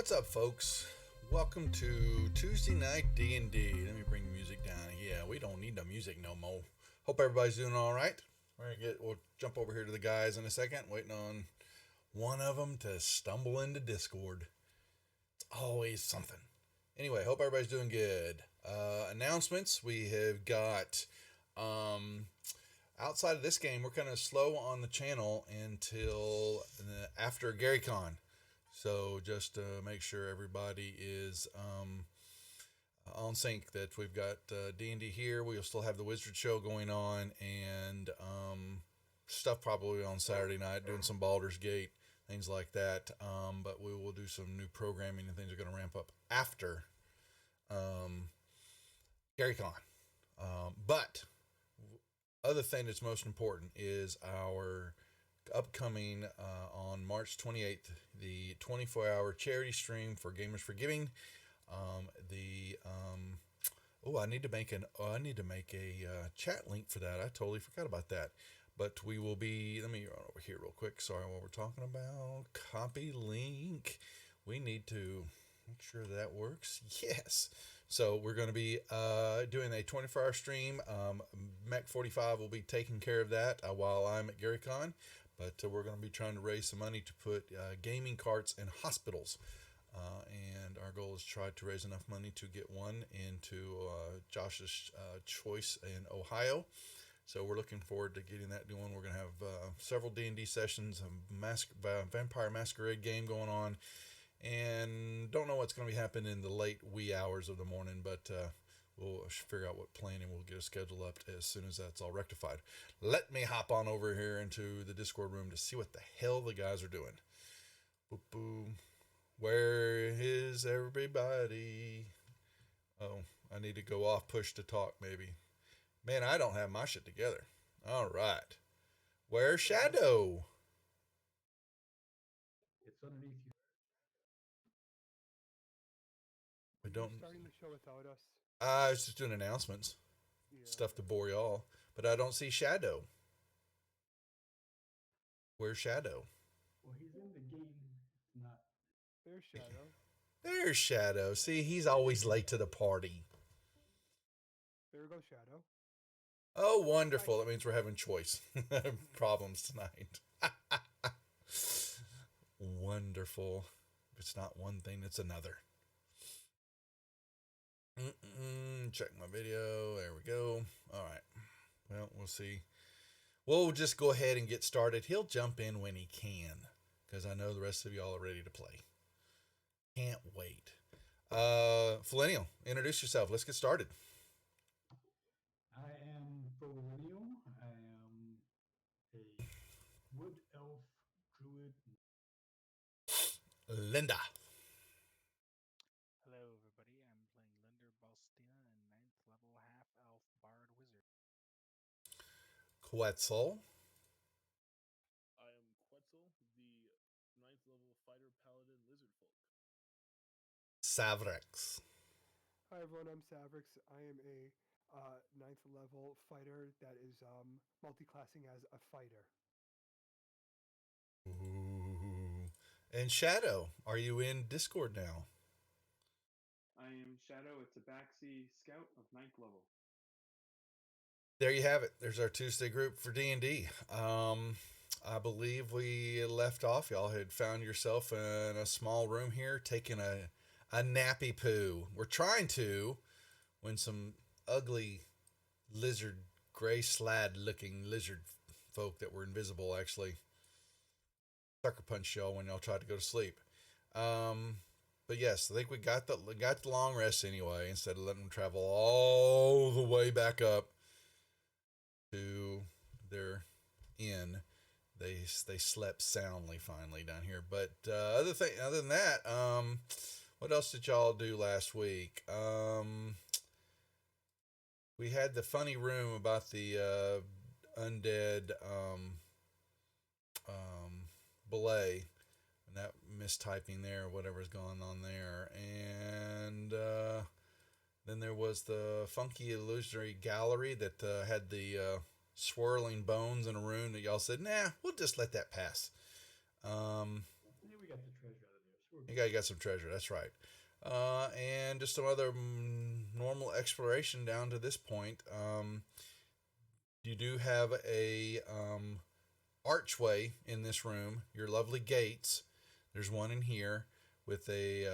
What's up, folks? Welcome to Tuesday Night D&D. Let me bring the music down. Yeah, we don't need the music no more. Hope everybody's doing all right. We'll jump over here to the guys in a second. Waiting on one of them to stumble into Discord. It's always something. Anyway, hope everybody's doing good. Announcements. We have got outside of this game, we're kind of slow on the channel until after GaryCon. So just to make sure everybody is on sync, that we've got D&D here. We'll still have the Wizard Show going on, and stuff probably on Saturday night, doing some Baldur's Gate, things like that. But we will do some new programming, and things are going to ramp up after GaryCon. But other thing that's most important is our upcoming on March 28th, the 24-hour charity stream for Gamers for Giving. I need to make a chat link for that. I totally forgot about that. But we will be, let me run over here real quick. Sorry, what we're talking about. Copy link. We need to make sure that works. Yes. So we're going to be doing a 24-hour stream. Mac 45 will be taking care of that while I'm at GaryCon. But we're going to be trying to raise some money to put gaming carts in hospitals. And our goal is to try to raise enough money to get one into Josh's choice in Ohio. So we're looking forward to getting that going. We're going to have several D&D sessions, a Vampire Masquerade game going on. And don't know what's going to be happening in the late wee hours of the morning, but we'll figure out what planning. We'll get a schedule up as soon as that's all rectified. Let me hop on over here into the Discord room to see what the hell the guys are doing. Boop, boop. Where is everybody? Oh, I need to go off push to talk, maybe. Man, I don't have my shit together. All right. Where's Shadow? It's underneath you. We don't. Starting the show without us. I was just doing announcements. Yeah. Stuff to bore y'all. But I don't see Shadow. Where's Shadow? Well, he's in the game. It's not. There's Shadow. There's Shadow. See, he's always late to the party. There goes Shadow. Oh, wonderful. That means we're having choice problems tonight. Wonderful. If it's not one thing, it's another. Check my video. There we go. All right. Well, we'll see. We'll just go ahead and get started. He'll jump in when he can, because I know the rest of y'all are ready to play. Can't wait. Millennial, introduce yourself. Let's get started. I am Millennial. I am a wood elf druid. Linda. Hello, everybody. I'm playing Linder Balstina, a 9th level half-elf bard wizard. Quetzal. I am Quetzal, the 9th level fighter paladin lizard folk. Savrex. Hi everyone, I'm Savrix. I am a 9th level fighter that is multi-classing as a fighter. Ooh. And Shadow, are you in Discord now? I am Shadow. It's a Baxi Scout of 9th level. There you have it. There's our Tuesday group for D&D. I believe we left off. Y'all had found yourself in a small room here taking a nappy poo. We're trying to, when some ugly lizard, gray slad looking lizard folk that were invisible actually sucker punch y'all when y'all tried to go to sleep. But yes, I think we got the long rest anyway, instead of letting them travel all the way back up to their inn. They slept soundly finally down here. But other than that, what else did y'all do last week? We had the funny room about the undead belay, and that mistyping there, whatever's going on there, and then there was the funky illusory gallery that had the swirling bones in a room that y'all said, nah, we'll just let that pass. Yeah, we got the treasure out of there. You got some treasure. That's right. And just some other normal exploration down to this point. You do have a archway in this room. Your lovely gates. There's one in here with a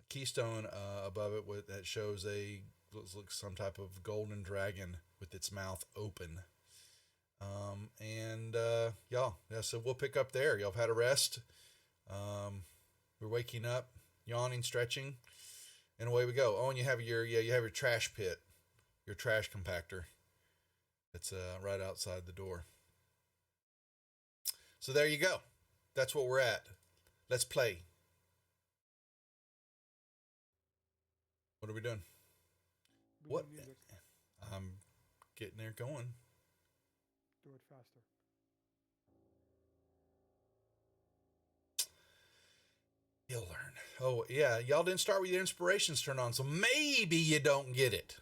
keystone above it that shows looks some type of golden dragon with its mouth open. So we'll pick up there. Y'all have had a rest. We're waking up, yawning, stretching, and away we go. Oh, and you have your trash pit, your trash compactor. It's right outside the door. So there you go. That's what we're at. Let's play. What are we doing? What? Music. I'm getting there going. Do it faster. You'll learn. Oh, yeah. Y'all didn't start with your inspirations turned on, so maybe you don't get it.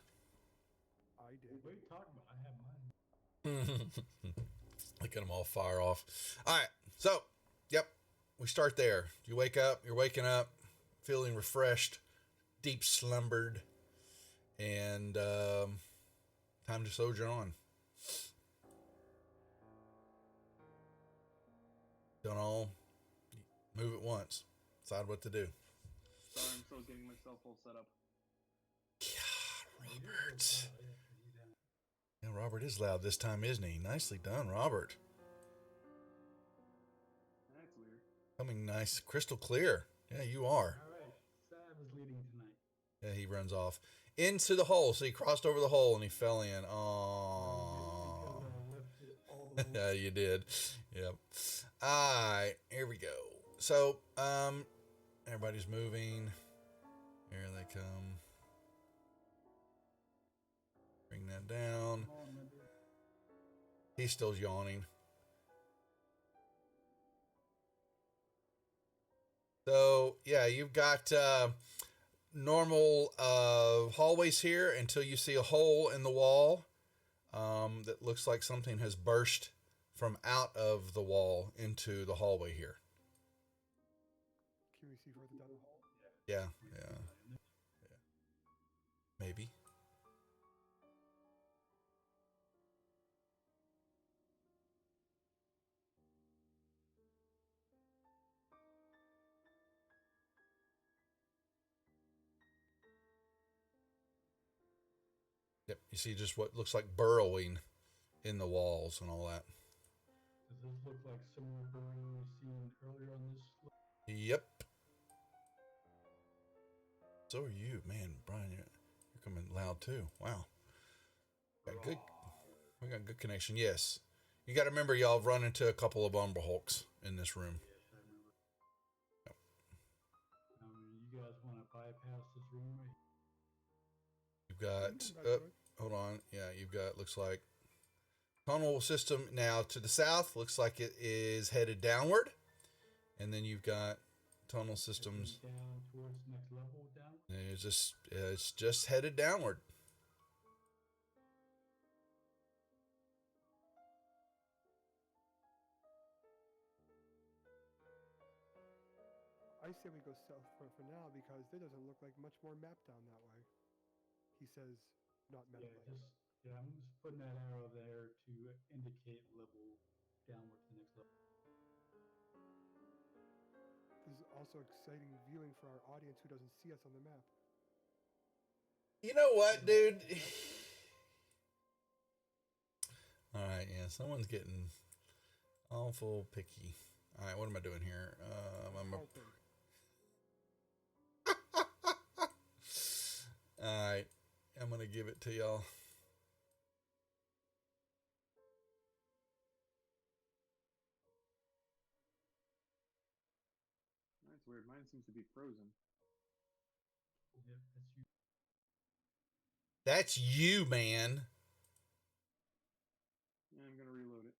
I did. What are you talking about? I have mine. Look at them all fire off. All right. So, yep. We start there. You wake up. You're waking up, feeling refreshed, deep slumbered, and time to soldier on. Don't all move at once. Decide what to do. Sorry, I'm still getting myself all set up. God, Robert. Yeah, Robert is loud this time, isn't he? Nicely done, Robert. That's weird. Coming nice, crystal clear. Yeah, you are. All right. Sav is leading tonight. Yeah, he runs off into the hole. So he crossed over the hole and he fell in. Oh, yeah, you did. Yep. All right, here we go. So, everybody's moving. Here they come. Bring that down. He's still yawning. So, yeah, you've got normal hallways here until you see a hole in the wall that looks like something has burst from out of the wall into the hallway here. Can we see further down the hall? Yeah. Maybe. Yep, you see just what looks like burrowing in the walls and all that. Does this look like similar burrowing we've seen earlier on this? Yep. So are you, man, Brian. You're coming loud too. Wow. We got good connection. Yes. You got to remember, y'all have run into a couple of Umber Hulks in this room. Yes, I remember. Yep. You guys want to bypass this room right here? You've got, hold on. Yeah, you've got, looks like, tunnel system now to the south. Looks like it is headed downward. And then you've got tunnel systems. Down towards the next level down? It's just headed downward. I say we go south for now because there doesn't look like much more map down that way. He says, not meta play. I'm just putting that arrow there to indicate level downward to the next level. This is also exciting viewing for our audience who doesn't see us on the map. You know what, dude? All right, yeah, someone's getting awful picky. All right, what am I doing here? All right, I'm gonna give it to y'all. That's weird. Mine seems to be frozen. Yep, that's you. That's you, man. Yeah, I'm gonna reload it.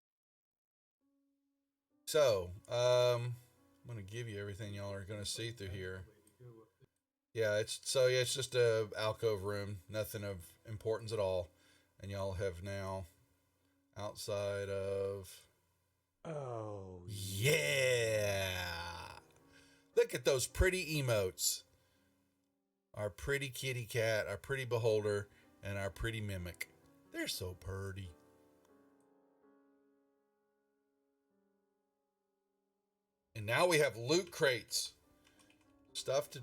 So, I'm gonna give you everything y'all are gonna see through here. Yeah, it's just a alcove room, nothing of importance at all, and y'all have now outside of. Oh Yeah. look at those pretty emotes. Our pretty kitty cat, our pretty beholder, and our pretty mimic. They're so pretty. And now we have loot crates. Stuff to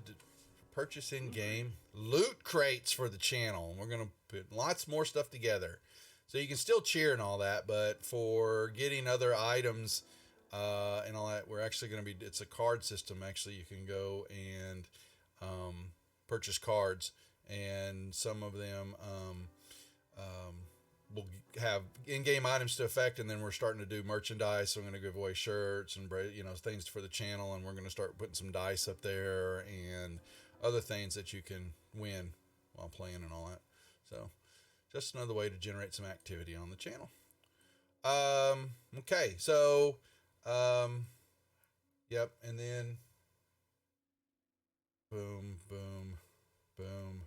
purchase in game. Loot crates for the channel. We're going to put lots more stuff together. So you can still cheer and all that, but for getting other items and all that, we're actually going to be, it's a card system. Actually, you can go and purchase cards, and some of them will have in-game items to affect, and then we're starting to do merchandise. So I'm going to give away shirts and things for the channel, and we're going to start putting some dice up there and other things that you can win while playing and all that. So just another way to generate some activity on the channel. Okay, so yep, and then boom, boom, boom.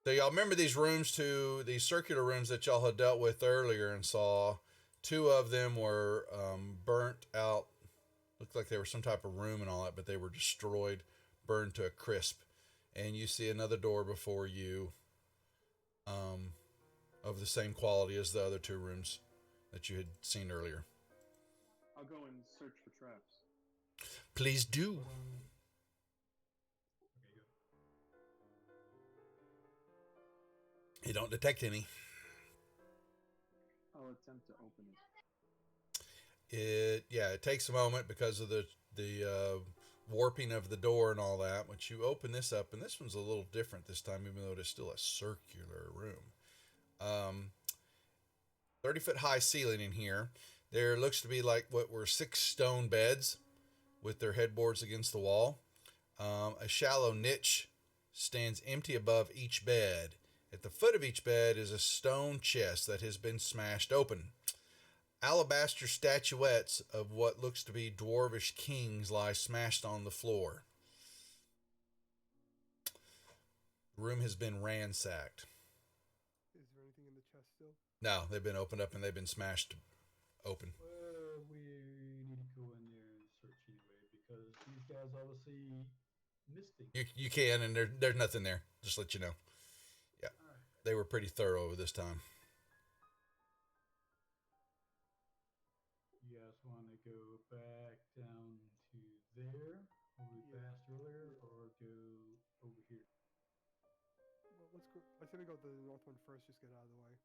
So y'all remember these rooms too, these circular rooms that y'all had dealt with earlier and saw. 2 of them were burnt out. Looked like they were some type of room and all that, but they were destroyed, burned to a crisp. And you see another door before you of the same quality as the other 2 rooms that you had seen earlier. I'll go and search for traps. Please do. You don't detect any. I'll attempt to open it. It takes a moment because of the warping of the door and all that. Once you open this up, and this one's a little different this time, even though it is still a circular room. 30-foot high ceiling in here. There looks to be like what were 6 stone beds with their headboards against the wall. A shallow niche stands empty above each bed. At the foot of each bed is a stone chest that has been smashed open. Alabaster statuettes of what looks to be dwarvish kings lie smashed on the floor. The room has been ransacked. Is there anything in the chest still? No, they've been opened up and they've been smashed open. We need to go in there and search anyway, because these guys obviously missed things. You can, and there's nothing there. Just let you know. Yeah, they were pretty thorough this time. You guys want to go back down to there, where we passed earlier, or go over here? Well, let's go. I say we go to the north one first. Just get out of the way.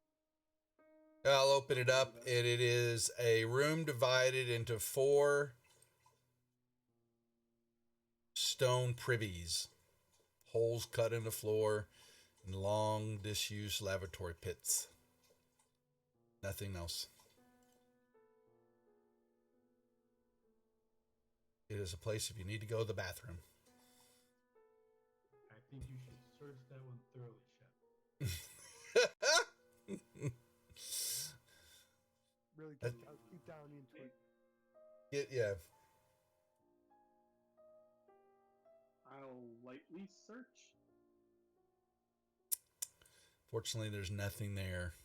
I'll open it up. It is a room divided into 4 stone privies. Holes cut in the floor and long disused lavatory pits. Nothing else. It is a place if you need to go to the bathroom. I think you should search that one thoroughly, Shep. Really keep down into it. Yeah. I'll lightly search. Fortunately, there's nothing there.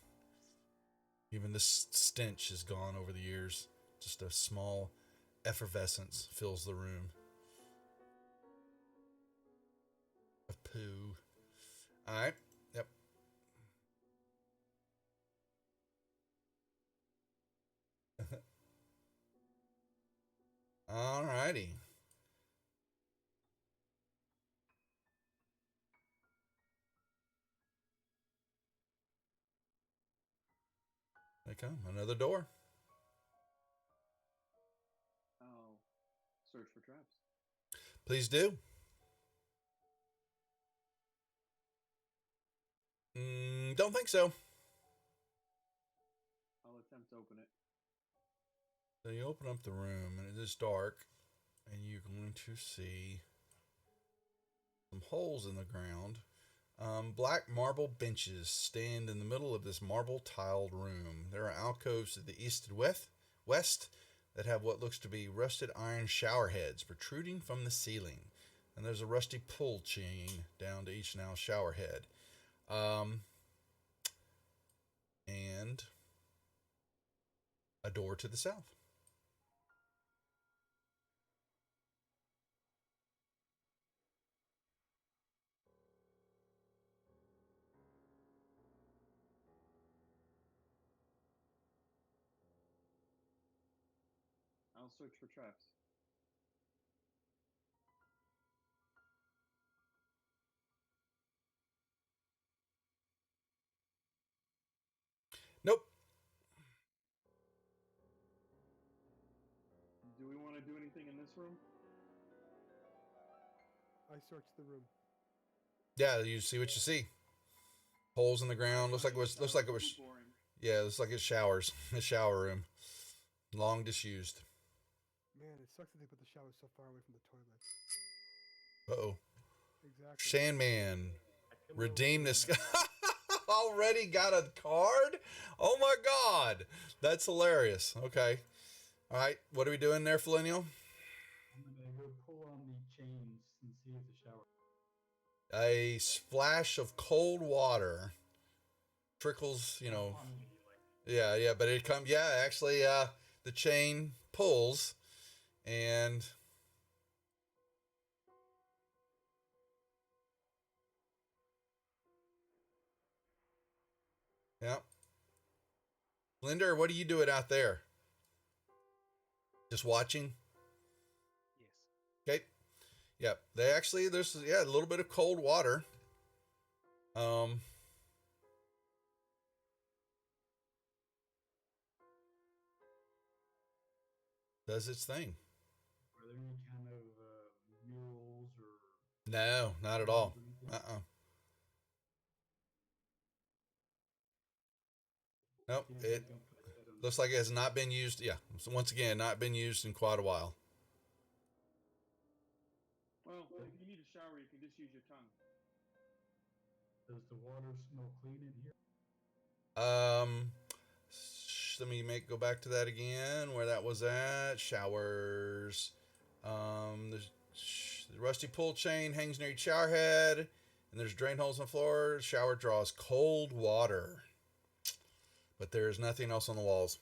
Even the stench is gone over the years. Just a small effervescence fills the room of poo. All right. Yep. All righty. They come. Another door. I'll search for traps. Please do. Don't think so. I'll attempt to open it. So you open up the room, and it is dark, and you're going to see some holes in the ground. Black marble benches stand in the middle of this marble-tiled room. There are alcoves to the east and west that have what looks to be rusted iron shower heads protruding from the ceiling. And there's a rusty pull chain down to each now shower head. And a door to the south. I'll search for traps. Nope. Do we want to do anything in this room? I searched the room. Yeah, you see what you see. Holes in the ground. Looks like it was. Looks like it was. Boring. Yeah, looks like it's showers. A shower room, long disused. Man, it sucks that they put the shower so far away from the toilets. Uh-oh. Exactly. Sandman, I come redeem over this. and, Already got a card? Oh my God, that's hilarious. Okay, all right. What are we doing there, Felinial? I'm gonna go pull on the chains and see if the shower. A splash of cold water trickles. You know. On me, like, Yeah, but it comes. Yeah, actually, the chain pulls, and yeah. Linder, what are you doing out there? Just watching? Yes. Okay. Yep. They actually there's a little bit of cold water. Does its thing. are there any kind of murals or? No, not at all. Nope. Can't It think I'll put that on. looks like it has not been used. Yeah. So once again, not been used in quite a while. Well, if you need a shower, you can just use your tongue. Does the water smell clean in here? Let me go back to that again where that was at. Showers. The rusty pull chain hangs near each shower head, and there's drain holes on the floor. Shower draws cold water, but there's nothing else on the walls.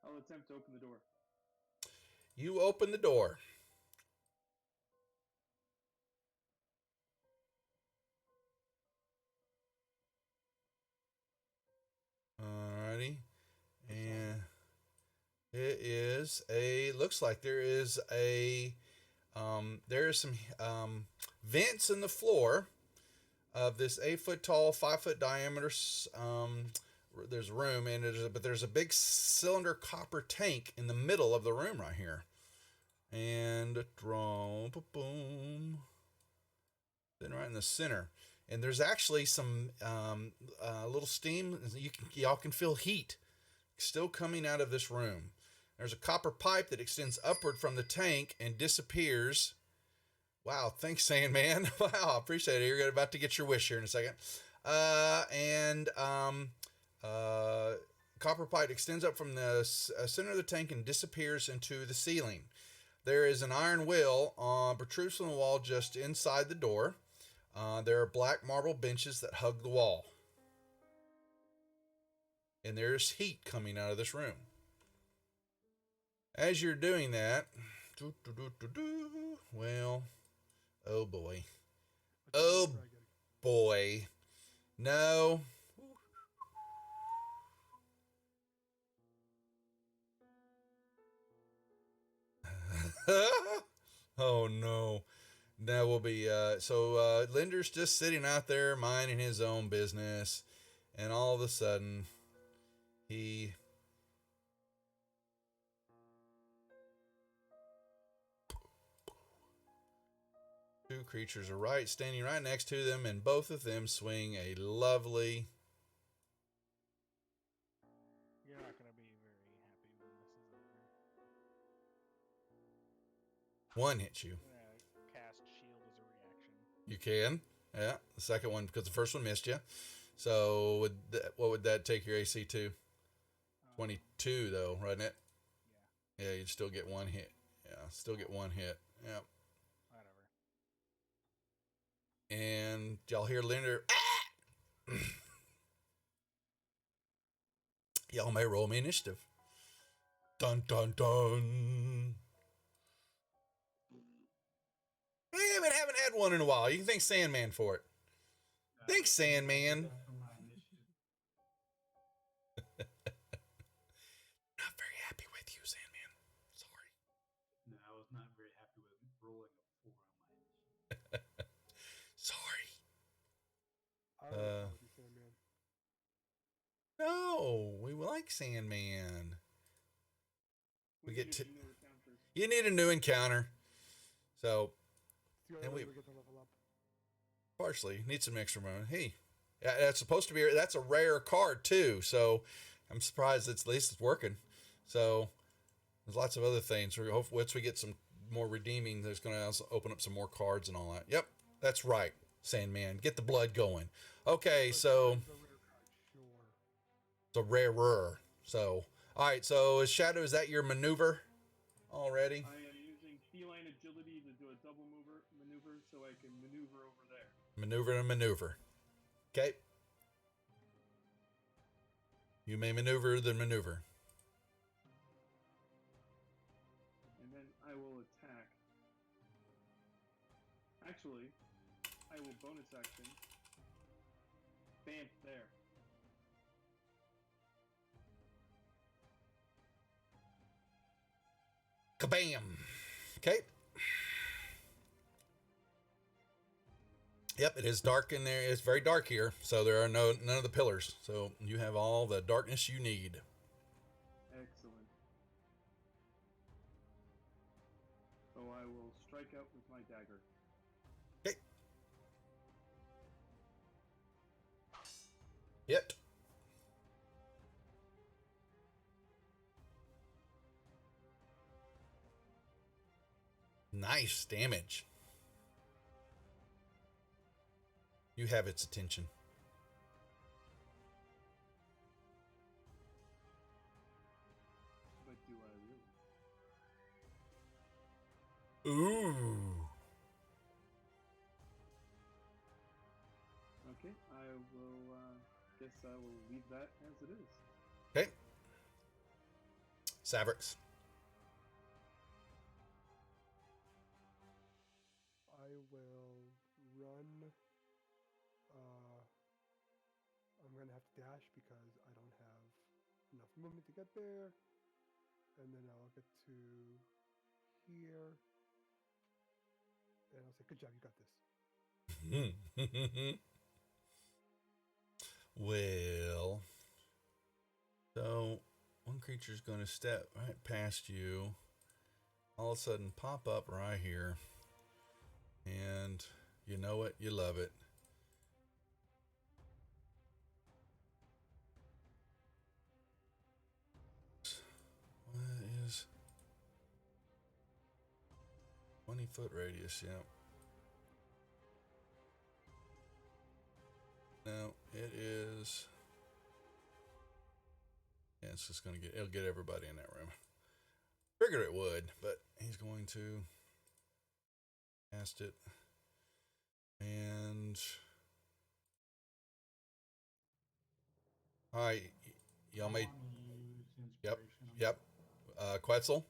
I'll attempt to open the door. You open the door. Alrighty. And it is looks like there is some vents in the floor of this 8-foot tall, 5-foot diameter, there's room, and there's a big cylinder copper tank in the middle of the room right here. And boom, then right in the center. And there's actually some little steam. Y'all can feel heat still coming out of this room. There's a copper pipe that extends upward from the tank and disappears. Wow, thanks, Sandman. Wow, I appreciate it. You're about to get your wish here in a second. Copper pipe extends up from the center of the tank and disappears into the ceiling. There is an iron wheel protrudes from the wall just inside the door. There are black marble benches that hug the wall. And there's heat coming out of this room. As you're doing that, well, oh boy. Oh boy. No. Oh no. That will be Linder's just sitting out there minding his own business, and all of a sudden two creatures are standing right next to them, and both of them swing a lovely. You're not gonna be very happy when this is over. One hits you. I'm gonna cast shield as a reaction. You can, yeah. The second one, because the first one missed you. So what would that take your AC to? 22 though, right? It. Yeah. Yeah, you'd still get one hit. Yeah, still get one hit. Yeah. Whatever. And y'all hear Linder. Y'all may roll me initiative. Dun dun dun. We haven't had one in a while. You can thank Sandman for it. Thanks, Sandman. Back from my initiative. Not very happy with you, Sandman. Sorry. No, I was not very happy with rolling a 4 on my initiative. Sorry. I don't know with you, Sandman. No, we like Sandman. We get to. new encounters. You need a new encounter. So, It's the only And way we- we get to level up. partially, need some extra money. Hey, that's supposed to be, that's a rare card too. So, I'm surprised at least it's working. So, there's lots of other things. Hopefully, once we get some more redeeming, there's going to also open up some more cards and all that. Yep, that's right, Sandman. Get the blood going. Okay, so It's a rare card, sure. it's a rarer. So, all right. So, Shadow, is that your maneuver already? I am using feline agility to do a double maneuver so I can maneuver over there. Maneuver and maneuver. Okay. You may maneuver the maneuver. And then I will attack. Actually, I will bonus action. Bam, there. Kabam. Okay. Yep, it is dark in there. It's very dark here, so there are none of the pillars. So you have all the darkness you need. Excellent. So I will strike out with my dagger. Okay. Hit. Nice damage. You have its attention. But do I really? Ooh. Okay, I will, guess I will leave that as it is. Okay. Savrix. I will run. I'm gonna have to dash because I don't have enough movement to get there, and then I'll get to here, and I'll say, "Good job, you got this." Well, so one creature's going to step right past you, all of a sudden pop up right here, and you know it, you love it. What is 20-foot radius? Yep. No, it is. Yeah, it's just gonna it'll get everybody in that room. Figured it would, but he's going to cast it. And all right, y'all I made. wanna use Yep, inspiration on yep. Quetzal.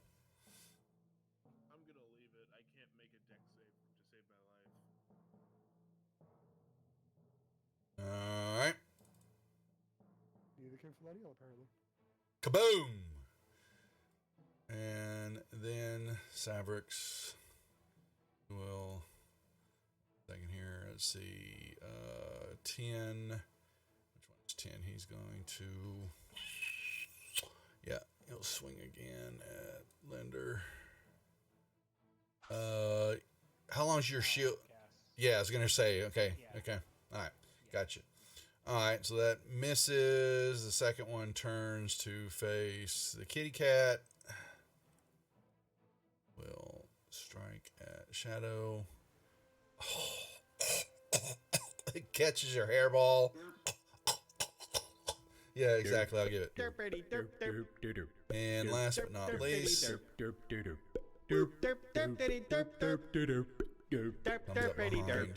I'm gonna leave it. I can't make a deck save to save my life. All right. Neither can Flaneal, apparently. Kaboom! And then Savrix will. Second here. Let's see. 10. Which one is 10? He's going to. Yeah, he'll swing again at Linder. How long's your shield? Yeah, I was gonna say. Okay, Yeah. okay. All right, gotcha. All right, so that misses. The second one turns to face the kitty cat. Will strike at Shadow. It catches your hairball. Yeah, exactly. I'll give it. And last but not least, comes up behind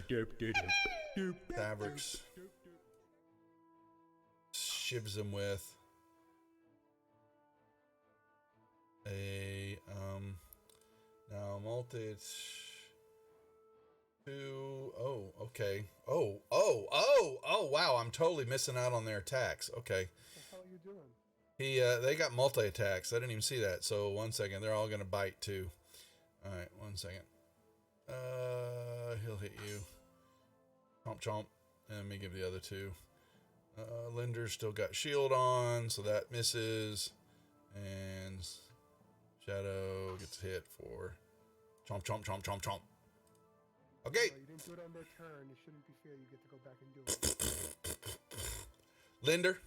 Fabrics. Shivs him with a now multi. 2. Oh, okay. Oh, wow. I'm totally missing out on their attacks. Okay. What the hell are you doing? They got multi attacks. I didn't even see that. So 1 second. They're all going to bite too. All right. 1 second. He'll hit you. Chomp chomp. And let me give the other two. Linder's still got shield on, so that misses. And Shadow gets hit for chomp chomp chomp chomp chomp. Okay. No, you didn't do it on their turn. It shouldn't be fair. You get to go back and do it. Linder.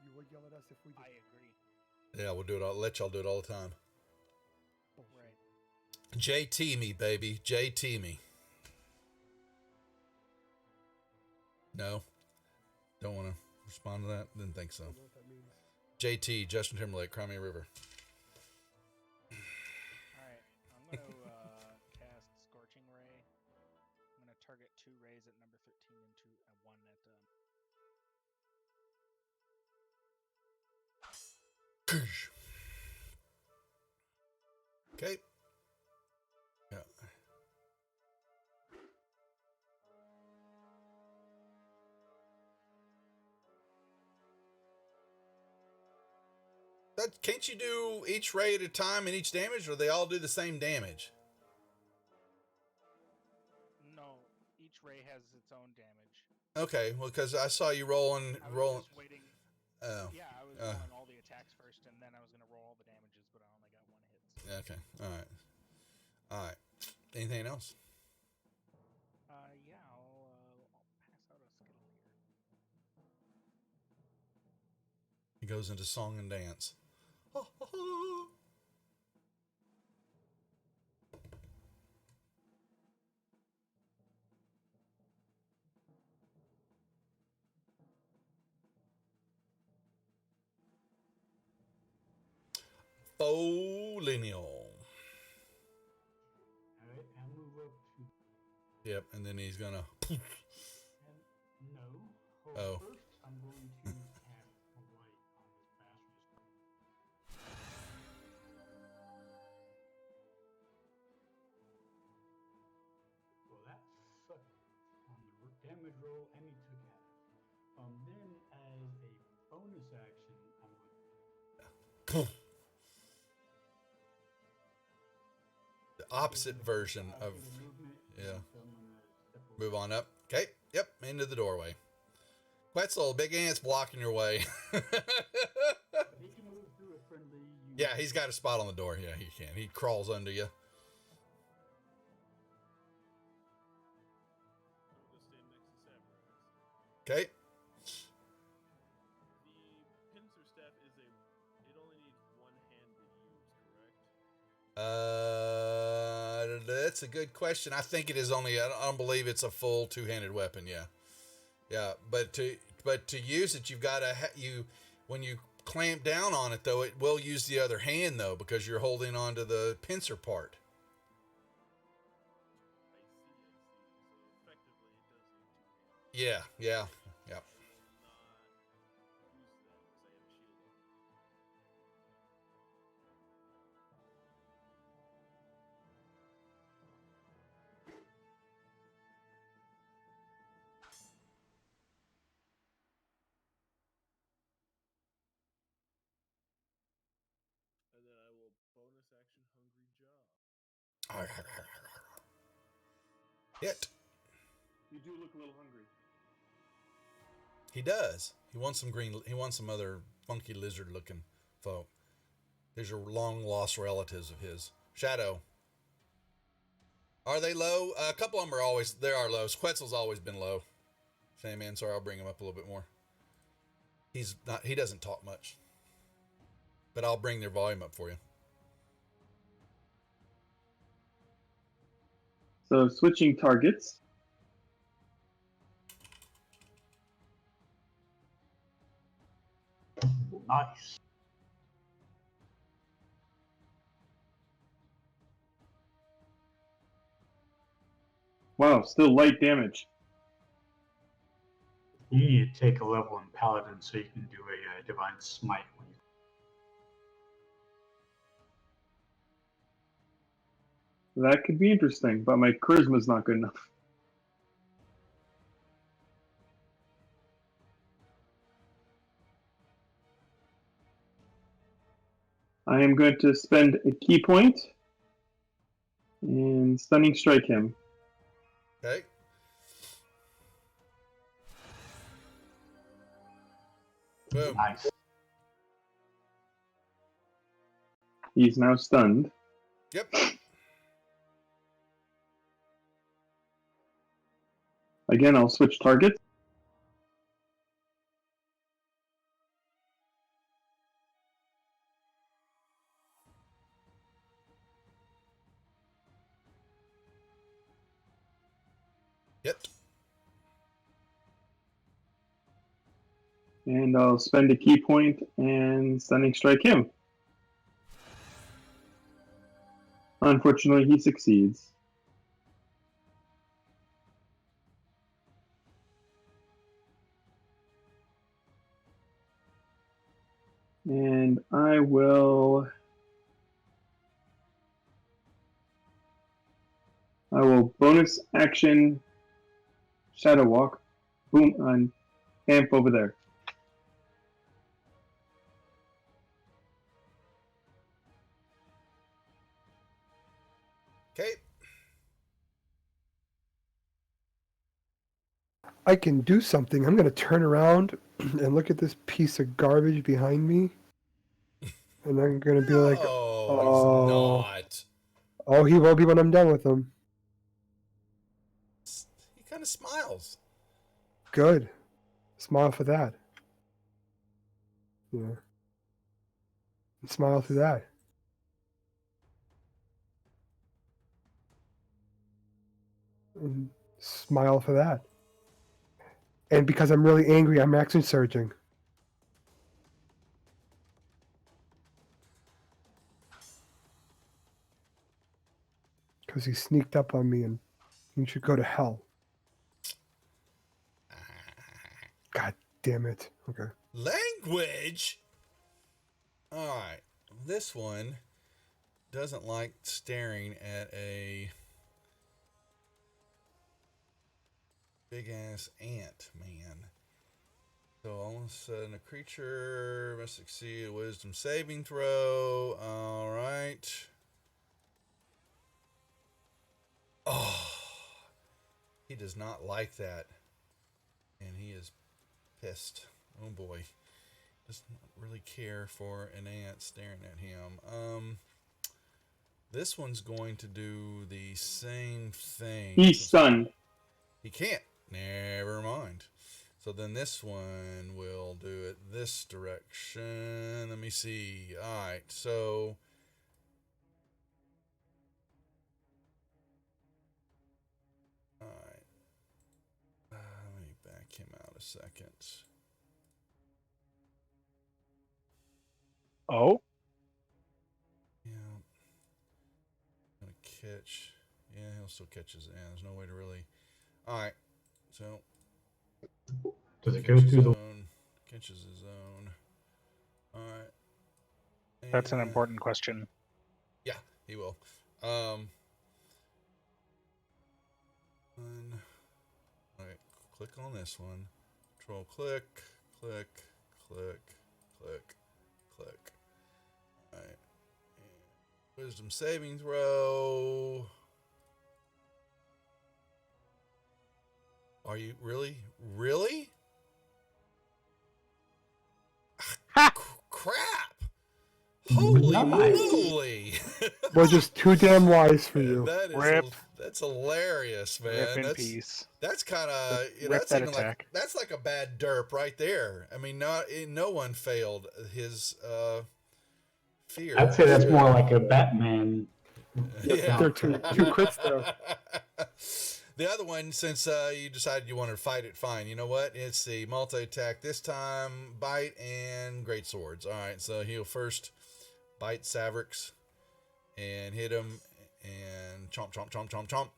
You would yell at us if we did. I agree. Yeah, we'll do it. I'll let y'all do it all the time. Right. JT me, baby. JT me. No. Don't want to respond to that. Didn't think so. I don't know what that means. JT, Justin Timberlake, Cry Me a River. Alright, I'm going to cast Scorching Ray. I'm going to target 2 rays at number 13 and 1 at... Okay. Yeah. Can't you do each ray at a time and each damage, or they all do the same damage? No, each ray has its own damage. Okay, well, because I saw you rolling. I was just waiting. Oh. Yeah, I was rolling all the attacks first, and then I was going to roll all the damages, but I only got 1 hit. So. Okay. All right. Anything else? Yeah, I'll pass out a skill here. He goes into song and dance. Lineal. Alright, I'll move up to. Yep, and then he's gonna. And no. Oh. First, I'm going to cast a light on this bastard. Well, that sucked on the damage roll, and he took half. Then, as a bonus action, I'm going to. The opposite version of. Yeah. Move on up. Okay. Yep. Into the doorway. Quetzal, big ant's blocking your way. He can move through a friendly. Yeah, he's got a spot on the door. Yeah, he can. He crawls under you. Okay. The pincer staff is it only needs 1 hand to use, correct? That's a good question. I think it is only. I don't believe it's a full 2-handed weapon. Yeah. But to use it, you've got to when you clamp down on it, though, it will use the other hand though because you're holding on to the pincer part. I see. So effectively, it does need 2 hands. Yeah. I will not use that because I have shield on. And then I will bonus action Hungry Jaw. Hit. You do look a little hungry. He does. He wants some green. He wants some other funky lizard-looking folk. These are long-lost relatives of his. Shadow. Are they low? A couple of them are always. They are low. Quetzal's always been low. Same man. Sorry, I'll bring him up a little bit more. He's not. He doesn't talk much. But I'll bring their volume up for you. So switching targets. Nice. Wow, still light damage. You need to take a level in Paladin so you can do a Divine Smite when you. That could be interesting, but my charisma's not good enough. I am going to spend a key point and stunning strike him. Okay. Boom. Nice. He's now stunned. Yep. Again, I'll switch targets. Hit. And I'll spend a key point and stunning strike him. Unfortunately, he succeeds. And I will bonus action Shadow Walk. Boom, on camp over there. Okay. I can do something. I'm going to turn around and look at this piece of garbage behind me. And I'm going to be like, Oh, he's not. oh, he will be when I'm done with him. He kind of smiles. Good. Smile for that. Yeah. And smile through that. And smile for that. And because I'm really angry, I'm action surging. Because he sneaked up on me and he should go to hell. God damn it. Okay. Language? Alright. This one doesn't like staring at a big ass ant, man. So all of a sudden a creature must succeed a wisdom saving throw. Alright. Oh, he does not like that. And he is pissed. Oh boy. Doesn't really care for an ant staring at him. This one's going to do the same thing. He's stunned. He can't. Never mind. So then this one will do it this direction. Let me see. Alright, so alright. Let me back him out a second. Oh, Yeah. Gonna catch. Yeah, he'll still catch his end. There's no way to really. Alright. So Does it go through the? catches his own. Alright. that's an important question. Yeah, he will. Alright, click on this one. Control click, click, click, click, click. Alright. Wisdom saving throw. Are you really? Really? Crap! Holy Nice. moly! We're just too damn wise for you. That is Rip. that's hilarious, man. Rip in that's peace. that's kind of Rip that's that even attack. that's like a bad derp right there. I mean, no one failed his fear. I'd say that's more like a Batman. Yeah. There are two crits there. The other one, since you decided you wanted to fight it, fine. You know what? It's the multi-attack this time, bite and great swords. All right, so he'll first bite Savrix and hit him and chomp, chomp, chomp, chomp, chomp.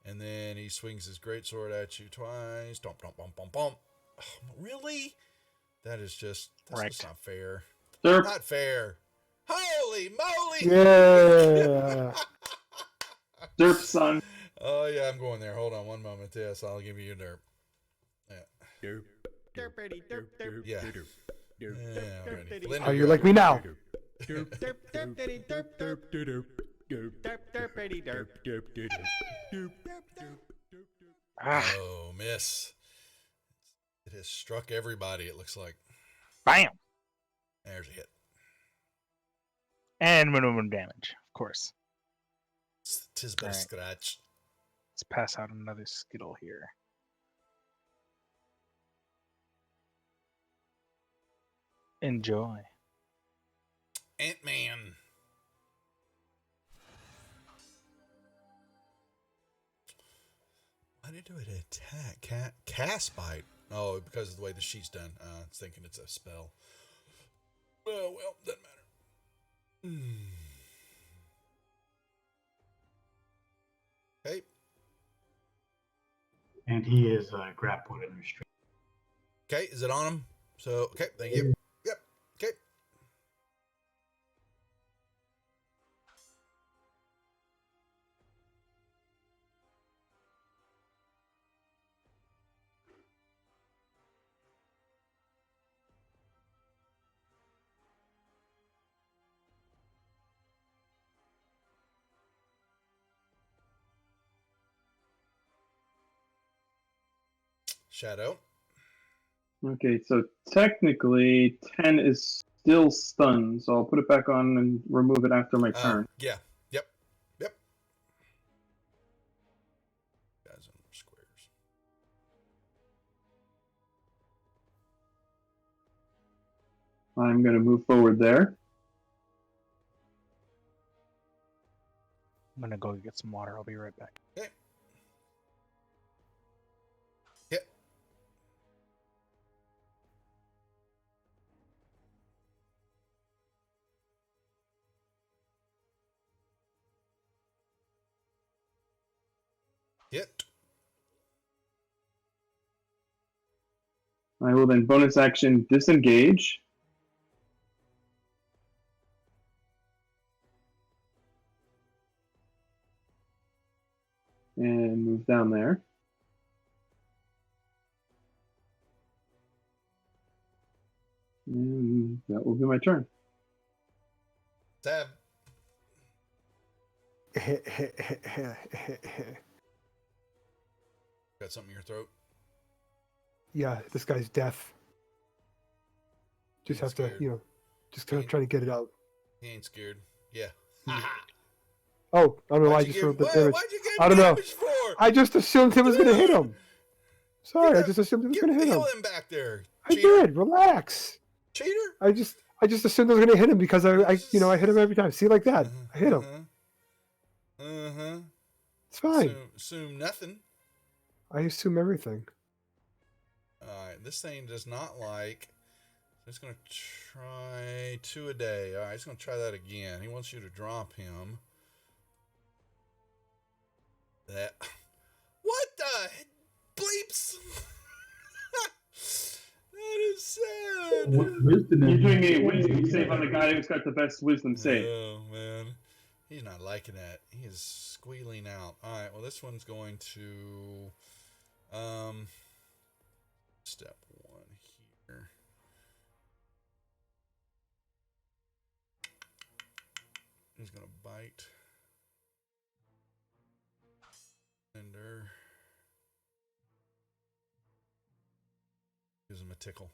And then he swings his great sword at you twice. Chomp, chomp, chomp, chomp, chomp. Oh, really? That's just not fair. Derp. Not fair. Holy moly! Yeah. Derp, son. Oh yeah, I'm going there. Hold on one moment. Yes, I'll give you your derp. Yeah. Derpity derp derp Yeah. derp Yeah, derp already. derpity Linda, How go you ahead. like me now? derp derp derpity derp derp derp derp derpity derp derp derp derp derp derp. Ah, Oh, miss. It has struck everybody, it looks like. bam, There's a hit. and minimum damage, of course. Tis but a Alright. scratch. Let's pass out another skittle here. Enjoy. Ant-Man. Why did it attack? Cast bite. Oh, because of the way the sheet's done. I was thinking it's a spell. Oh, well, doesn't matter. Hey, And he is grappled and restrained. okay, is it on him? So, okay, thank you. Yep, okay. Shadow. Okay, so technically 10 is still stunned, so I'll put it back on and remove it after my turn. Yeah, yep. Guys in squares. I'm going to move forward there. I'm gonna go get some water. I'll be right back. Okay. Hit. Hit. I will then bonus action disengage. And move down there. And that will be my turn. Stab. Got something in your throat? Yeah, this guy's deaf. Just Ain't have to, scared. just gonna try to get it out. He ain't scared. Yeah. Oh, I don't know why I Why'd you just give, rolled the what, damage. why'd you give I don't know. damage for? I just assumed it was gonna hit him. Sorry, I Get just assumed it was gonna hit him. Heal him back there. I Cheater. did. Relax. Cheater. I just assumed I was gonna hit him because I hit him every time. See, like that. I hit him. Uh-huh. It's fine. Assume nothing. I assume everything. Alright, this thing does not like. It's going to try 2 a day. Alright, it's going to try that again. He wants you to drop him. That. What the bleeps? That is sad. Wisdom You're is doing me a wisdom save on the guy who's got the best wisdom save. Oh, man. He's not liking that. He is squealing out. Alright, well, this one's going to. Step 1 here. He's going to bite. Ender. Gives him a tickle.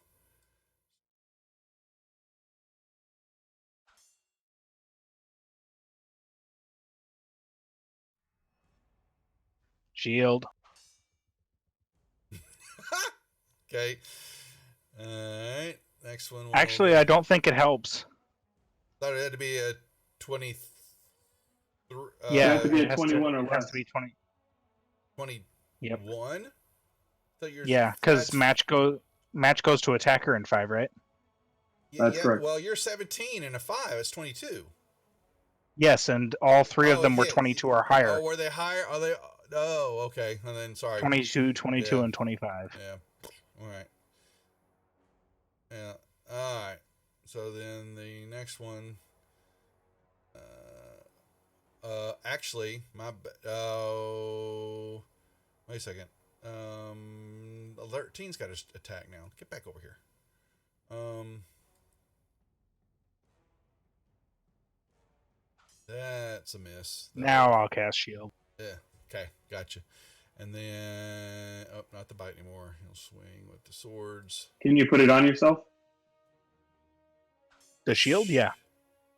Shield. Okay. Alright. Next one. Actually, I don't think it helps. Thought it had to be a 23. Yeah, it has to be a it has 21 or it has less. to be 20. 21? Yep. Thought yours Yeah, because that's- match goes to attacker in 5, right? That's correct. Well, you're 17 and a 5. It's 22. Yes, and all 3 of them were yeah. 22 or higher. Oh, were they higher? Are they? Oh, okay. And then, sorry. 22, 22, Yeah. and 25. Yeah. All right. Yeah. All right. So then the next one. Actually, oh, wait a second. 13's got to attack now. Get back over here. That's a miss. Now I'll cast shield. Yeah. Okay. Gotcha. And then, oh, not the bite anymore. He'll swing with the swords. Can you put it on yourself? The shield, yeah.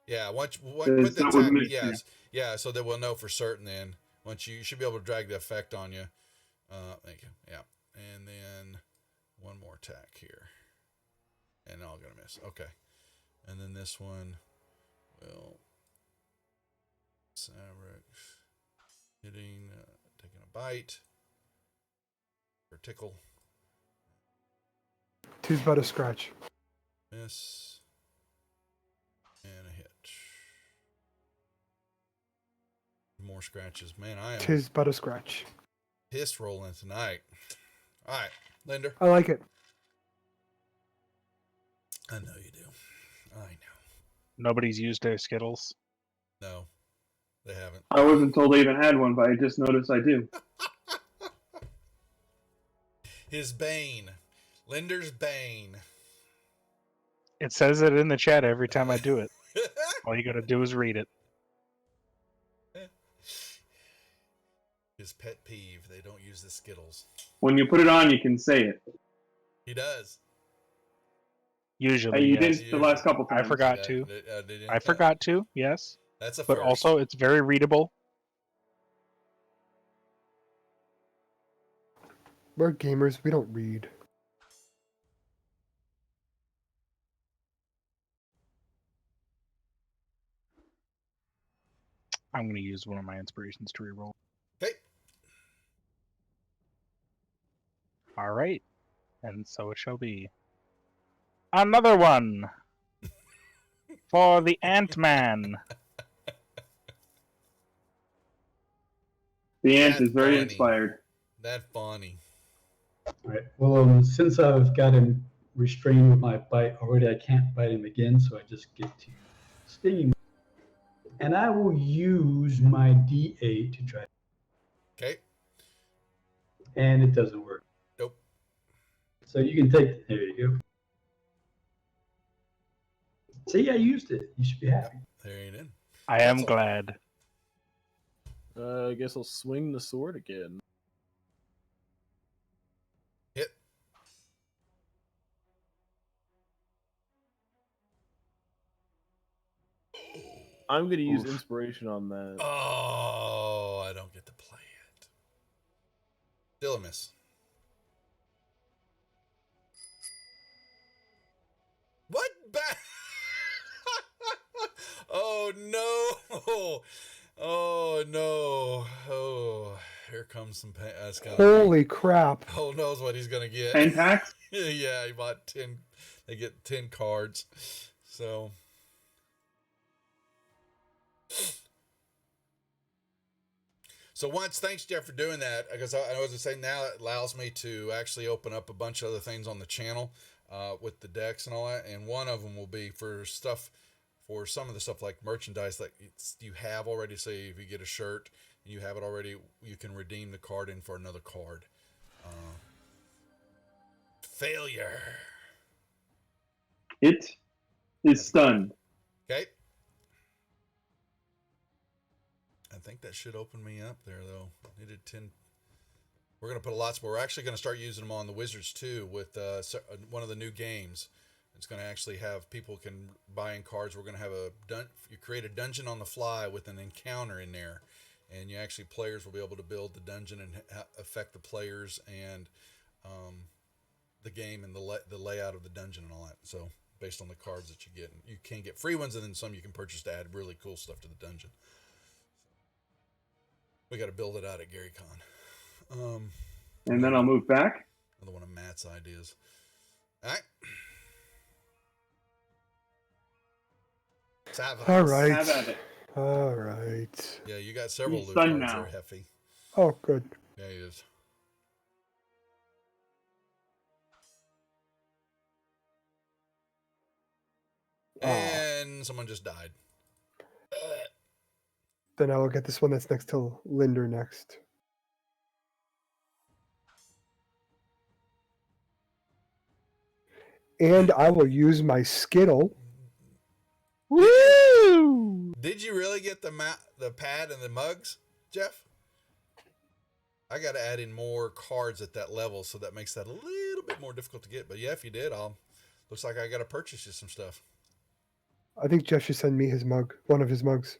Yeah. Once with It's the not with attack, me, yes. Yeah. So that we'll know for certain. Then once you should be able to drag the effect on you. Thank you. Yeah. And then one more attack here. And all gonna miss. Okay. And then this one will hitting, taking a bite or tickle. 'Tis but a scratch. Miss and a hit. More scratches, man. I am 'Tis but a scratch. piss rolling tonight. All right, Linder. I like it. I know you do. I know. Nobody's used their Skittles. No, they haven't. I wasn't told I even had one, but I just noticed I do. His bane, Linder's bane. It says it in the chat every time I do it. All you gotta do is read it. His pet peeve: they don't use the Skittles. When you put it on, you can say it. He does. Usually, Hey, you yes. did the last couple times. I forgot to. I forgot to, yes. That's a But first. also, it's very readable. We're gamers. We don't read. I'm going to use one of my inspirations to reroll. Okay. All right. And so it shall be. Another one for the Ant-Man. The ant That's is very funny. inspired. That funny. All right. Well, since I've got him restrained with my bite already, I can't bite him again, so I just get to sting him. And I will use my D8 to try. Okay. And it doesn't work. Nope. So you can take. There you go. See, I used it. You should be happy. There you did. I am That's all. glad. I guess I'll swing the sword again. Hit. I'm going to use Oof. inspiration on that. Oh, I don't get to play it. Still a miss. What? Oh no! Oh no! Oh, here comes some pain. That's gonna Holy crap. Who knows what he's gonna get? Pentax? Yeah, he bought 10. They get 10 cards. So. So once, thanks Jeff for doing that, because I was saying now it allows me to actually open up a bunch of other things on the channel with the decks and all that, and one of them will be for stuff, for some of the stuff like merchandise that you have already. Say if you get a shirt and you have it already, you can redeem the card in for another card. Failure. It is stunned. Okay. I think that should open me up there, though. Needed 10. We're going to put a lot more. We're actually going to start using them on the Wizards, too, with one of the new games. It's going to actually have people can buy in cards. We're going to have you create a dungeon on the fly with an encounter in there. And you actually, players will be able to build the dungeon and affect the players and the game and the layout of the dungeon and all that. So, based on the cards that you get. You can get free ones, and then some you can purchase to add really cool stuff to the dungeon. We got to build it out at GaryCon. And then I'll move back. Another one of Matt's ideas. All right. All right. Have at it. All right. Yeah, you got several He's loot stunned cards now. there, Heffy. Oh, good. Yeah, he is. And someone just died. Then I will get this one that's next to Linder next. And I will use my Skittle. Woo! Did you really get the pad and the mugs, Jeff? I got to add in more cards at that level, so that makes that a little bit more difficult to get. But yeah, if you did, looks like I got to purchase you some stuff. I think Jeff should send me his mug, one of his mugs.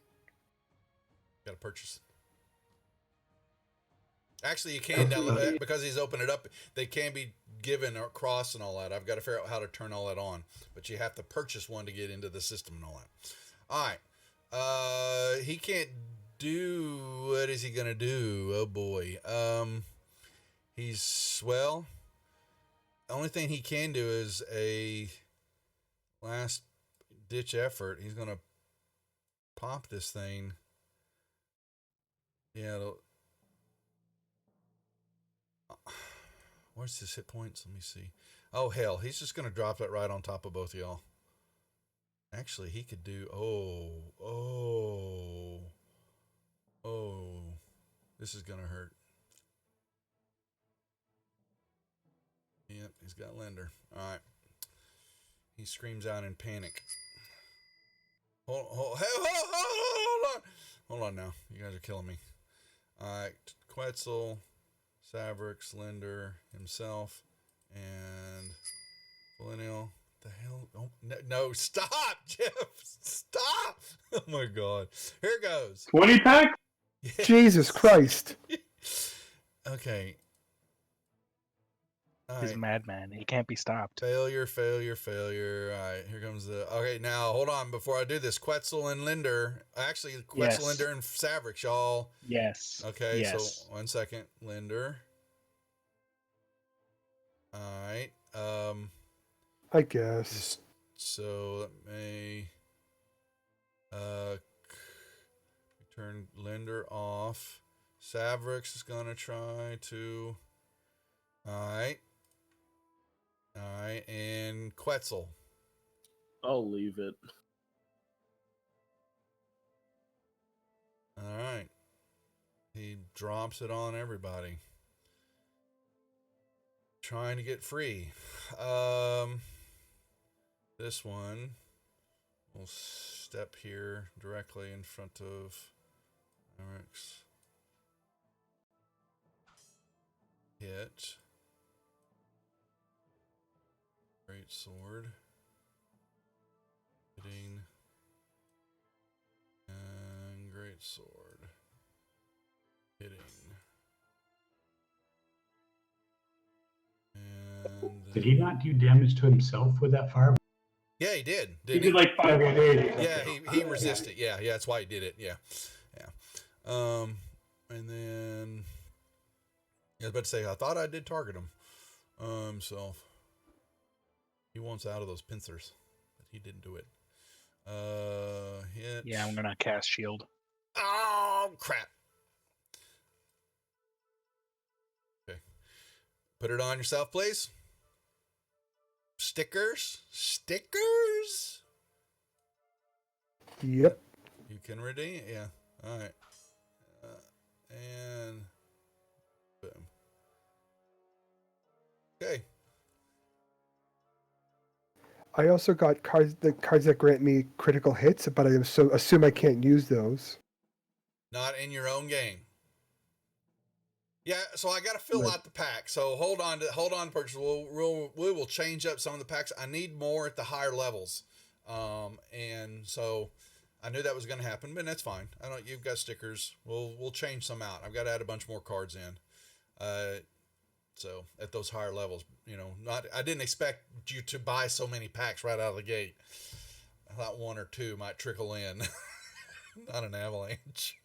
Got to purchase. Actually, you can download because he's opened it up. They can be given across and all that. I've got to figure out how to turn all that on, but you have to purchase one to get into the system and all that. All right, he can't do. What is he gonna do? Oh boy. He's the only thing he can do is a last ditch effort. He's gonna pop this thing. Yeah. Where's his hit points? Let me see. Oh hell, he's just gonna drop that right on top of both of y'all. Actually, he could do. Oh, this is gonna hurt. Yep, he's got Linder. All right. He screams out in panic. Hold on. Hold on now. You guys are killing me. All right, Quetzal, Savrix, Linder, himself, and Millennial. The hell? Oh, no, stop, Jeff. Stop. Oh my God. Here goes. 20 packs? Yes. Jesus Christ. Okay. All He's right. a madman. He can't be stopped. Failure. All right, here comes the. Okay, now hold on. Before I do this, Quetzal and Linder. Actually, Quetzal, Yes. Linder, and Savrix, y'all. Yes. Okay, Yes. so 1 second. Linder. All right. I guess. So let me turn Linder off. Savrix is gonna try to. All right, and Quetzal. I'll leave it. All right, he drops it on everybody. Trying to get free. This one will step here directly in front of Eric's. Hit. Great sword. Hitting. And great sword. Hitting. And Did he not do damage to himself with that fire? yeah, he did. He did like 580. Yeah, he resisted. Yeah, that's why he did it. Yeah. And then I was about to say I thought I did target him. So he wants out of those pincers, but he didn't do it. Hit. Yeah, I'm gonna cast shield. Oh crap. Okay. Put it on yourself, please. Stickers. Yep. You can redeem. Yeah. All right. And boom. Okay. I also got the cards that grant me critical hits, but I assume I can't use those. Not in your own game. Yeah, so I got to fill Right. out the pack. So hold on, purchase. We will change up some of the packs. I need more at the higher levels, and so I knew that was going to happen, but that's fine. I don't. You've got stickers. We'll change some out. I've got to add a bunch more cards in. So at those higher levels, I didn't expect you to buy so many packs right out of the gate. I thought one or two might trickle in, not an avalanche.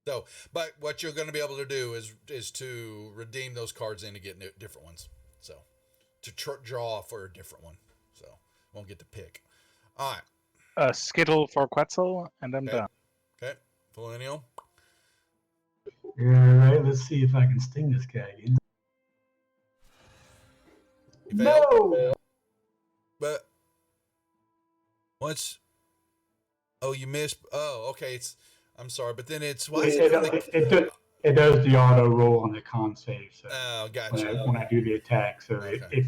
So, but what you're going to be able to do is to redeem those cards in to get different ones. So, to draw for a different one. So, won't get to pick. All right. Skittle for Quetzal, and I'm Okay. done. Okay. Millennial. All right, let's see if I can sting this guy again. You failed. No! But once Oh, you missed. Oh, okay. I'm sorry, but then it's why It, is it doing the? it does the auto roll on the con save. So Oh, when gotcha. I do the attack, so Okay,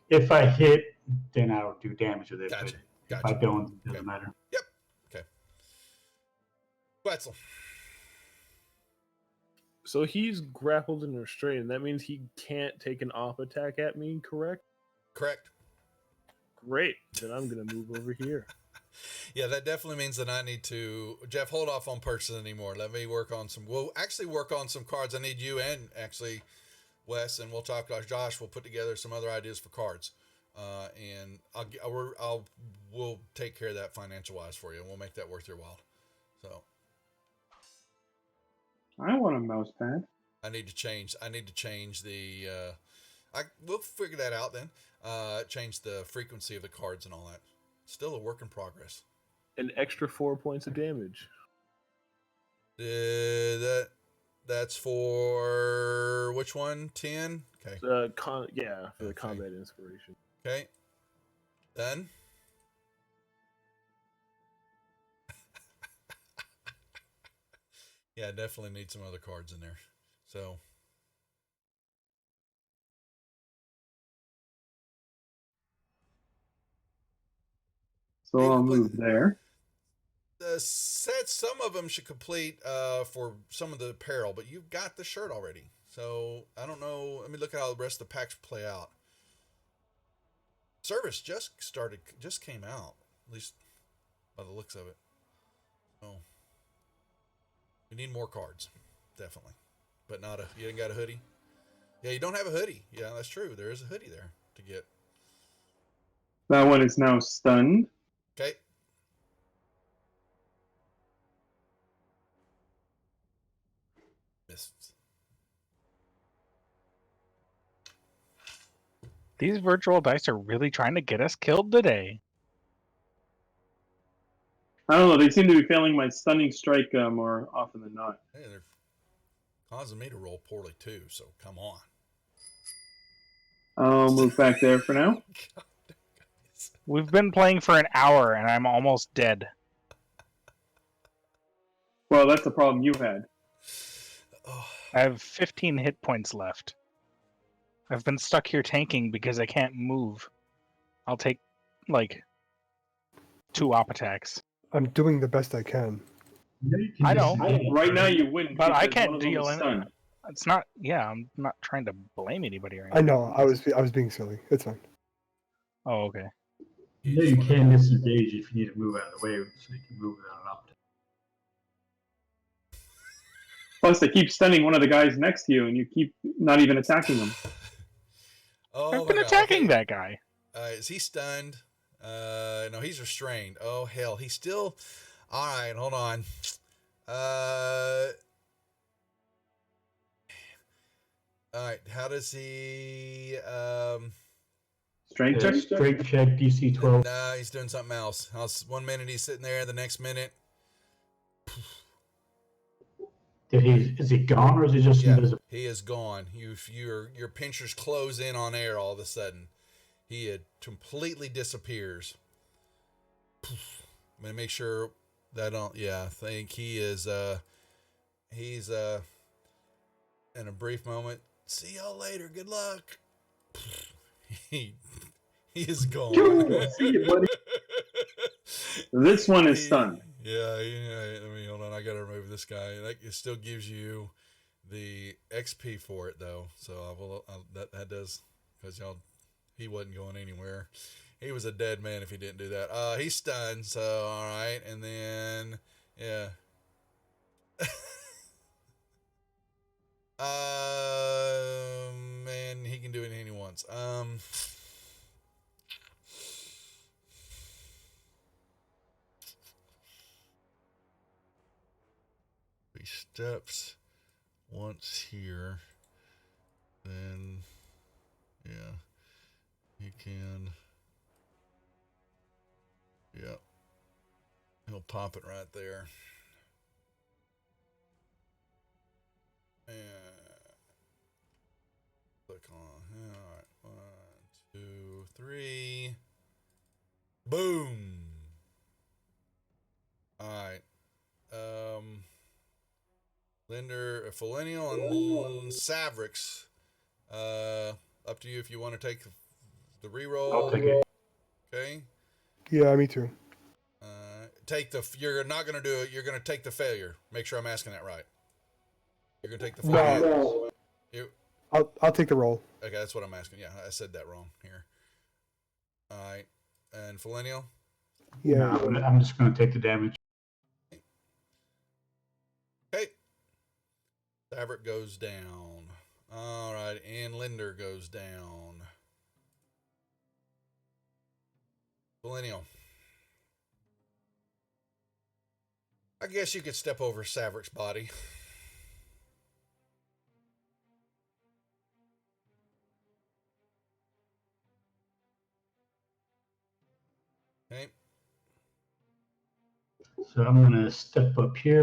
if I hit, then I'll do damage with it. But gotcha, if I gotcha. don't, it Okay. doesn't matter. Yep. Okay. Quetzal. So he's grappled and restrained. That means he can't take an off attack at me, correct? Correct. Great. Then I'm gonna move over here. Yeah, that definitely means that I need to, Jeff, hold off on purchasing anymore. Let me work on some. We'll actually work on some cards. I need you and actually Wes, and we'll talk to Josh. We'll put together some other ideas for cards, and we'll take care of that financial wise for you, and we'll make that worth your while. So I want a mouse pad. I need to change the. We'll figure that out then. Change the frequency of the cards and all that. Still a work in progress. An extra 4 points of damage. That's for which one? 10? Okay. For the combat inspiration. Okay. Done. Yeah, definitely need some other cards in there. So So I'll move there. the sets, some of them should complete for some of the apparel, but you've got the shirt already. So I don't know. Let me look at how the rest of the packs play out. Service just came out, at least by the looks of it. Oh, we need more cards, definitely, but you ain't got a hoodie. Yeah, you don't have a hoodie. Yeah, that's true. There is a hoodie there to get. That one is now stunned. Okay. Missed. These virtual dice are really trying to get us killed today. I don't know. They seem to be failing my stunning strike more often than not. Hey, they're causing me to roll poorly too. So come on. I'll move back there for now. We've been playing for an hour and I'm almost dead. Well, that's the problem you had. Oh, I have 15 hit points left. I've been stuck here tanking because I can't move. I'll take, like, 2 op attacks. I'm doing the best I can. Yeah, you can I know. disengage. Right now you win. But I because can't one of them deal is any- stunned. It's not, yeah, I'm not trying to blame anybody or I anything. know. I was being silly. It's fine. Oh, okay. You know you can disengage if you need to move out of the way, so you can move without an optic. Plus, they keep stunning one of the guys next to you, and you keep not even attacking them. Oh, I've been my God. attacking Okay. that guy. Is he stunned? No, he's restrained. Oh hell, he's still. All right, hold on. All right, how does he? Strength check. Strength check DC 12. No, he's doing something else. 1 minute he's sitting there, the next minute, Is he gone or is he just yeah, invisible? he is gone. Your pinchers close in on air all of a sudden. He had completely disappears. I'm gonna make sure that I don't. Yeah, I think he is. He's in a brief moment. See y'all later. Good luck. he is gone. See you, buddy. This one is stunned. Yeah. Let me hold on. I gotta remove this guy. It still gives you the XP for it though. So I will. That does because he wasn't going anywhere. He was a dead man if he didn't do that. He's stunned. So all right, and then yeah. Man, he can do anything he wants. 3 steps once here. Then, yeah, he can. Yep. He'll pop it right there. And click on. All right. 1, 2, 3. Boom. got Philenial and Savrix. Up to you if you want to take the reroll. I'll take it. Okay. Yeah, me too. You're not going to do it. You're going to take the failure. Make sure I'm asking that right. You're going to take the failure. No. You, I'll take the roll. okay, that's what I'm asking. Yeah, I said that wrong here. All right. And Philenial? Yeah. No, I'm just going to take the damage. Okay. Savric goes down. All right. And Linder goes down. Philenial. I guess you could step over Savric's body. Okay. So I'm going to step up here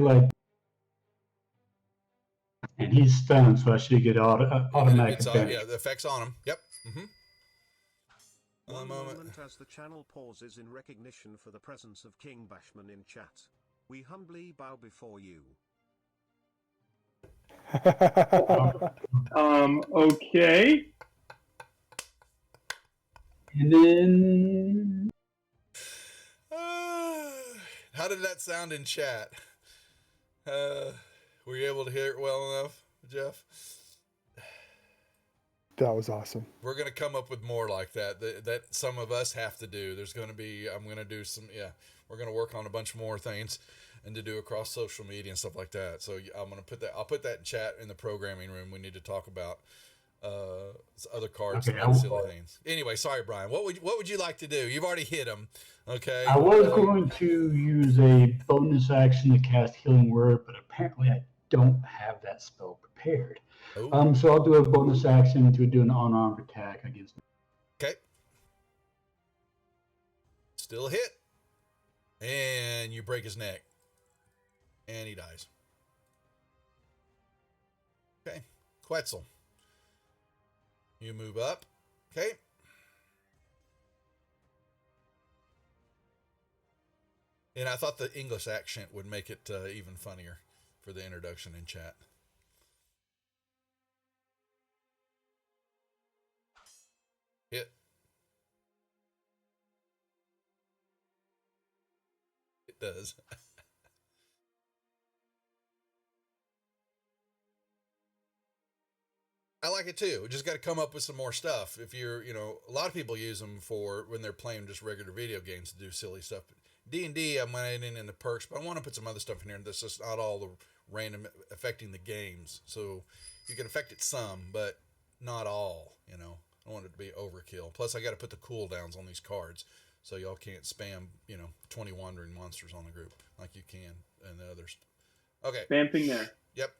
and he's stunned, so I should get automatic advantage. Yeah, the effect's on him. Yep. One moment as the channel pauses in recognition for the presence of King Bashman in chat. We humbly bow before you. Okay. And then how did that sound in chat? Were you able to hear it well enough, Jeff? That was awesome. We're going to come up with more like that some of us have to do. There's going to be, I'm going to do some, we're going to work on a bunch more things and to do across social media and stuff like that. So I'm going to put that, I'll put that in chat in the programming room. We need to talk about other cards and silly things. Anyway, sorry, Brian. What would you like to do? You've already hit them. Okay. I was going to use a bonus action to cast Healing Word, but apparently I don't have that spell prepared. Ooh. So I'll do a bonus action to do an unarmed attack against him. Okay. Still a hit. And you break his neck. And he dies. Okay. Quetzal. You move up. Okay. And I thought the English accent would make it even funnier for the introduction in chat. Hit. It does. I like it too. We just got to come up with some more stuff. If you're, a lot of people use them for when they're playing just regular video games to do silly stuff. D&D, I'm adding in the perks, but I want to put some other stuff in here that's just not all the random affecting the games. So you can affect it some, but not all, I don't want it to be overkill. Plus, I got to put the cooldowns on these cards so y'all can't spam, 20 wandering monsters on the group like you can and the others. Okay. Vamping there. Yep.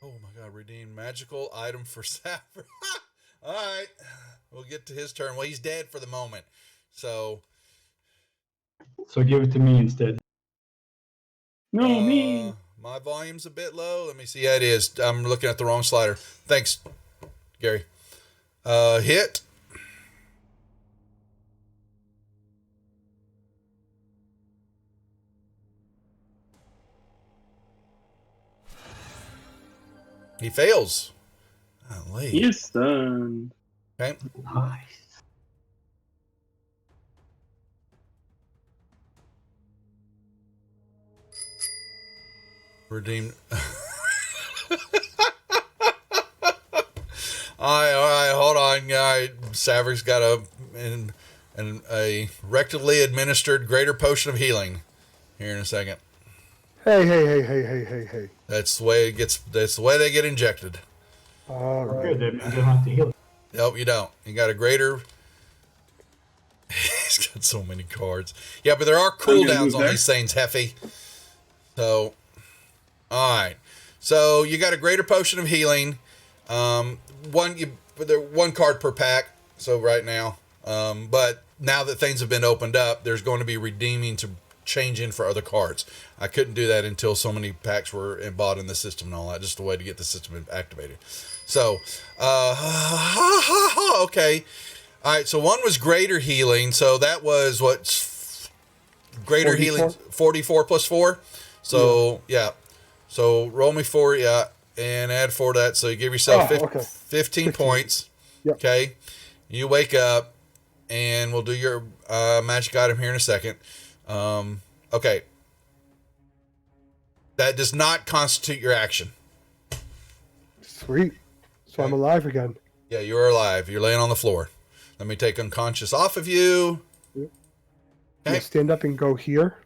Oh my God, redeem magical item for Sapphire. All right. We'll get to his turn. Well, he's dead for the moment. So give it to me instead. No, me. My volume's a bit low. Let me see. Yeah, it is. I'm looking at the wrong slider. Thanks, Gary. Hit. He fails. Golly. He is stunned. Okay. Nice. Redeemed. All right, hold on. Savric's got a rectally administered greater potion of healing here in a second. Hey. That's the way it gets. That's the way they get injected. All right. Good. That means I don't have to heal. Nope, you don't. You got a greater. He's got so many cards. Yeah, but there are cooldowns on these things, Heffy. So, all right. So you got a greater potion of healing. One card per pack. So right now, but now that things have been opened up, there's going to be redeeming to change in for other cards. I couldn't do that until so many packs were bought in the system and all that. Just a way to get the system activated. So, okay. All right. So one was greater healing. So that was greater 44? healing 44 plus 4. So yeah. So roll me 4, and add 4 to that. So you give yourself 15 points. Yep. Okay. You wake up, and we'll do your magic item here in a second. Okay. That does not constitute your action. Sweet. So I'm alive again. Yeah, you are alive. You're laying on the floor. Let me take unconscious off of you. Yep. Okay. You stand up and go here.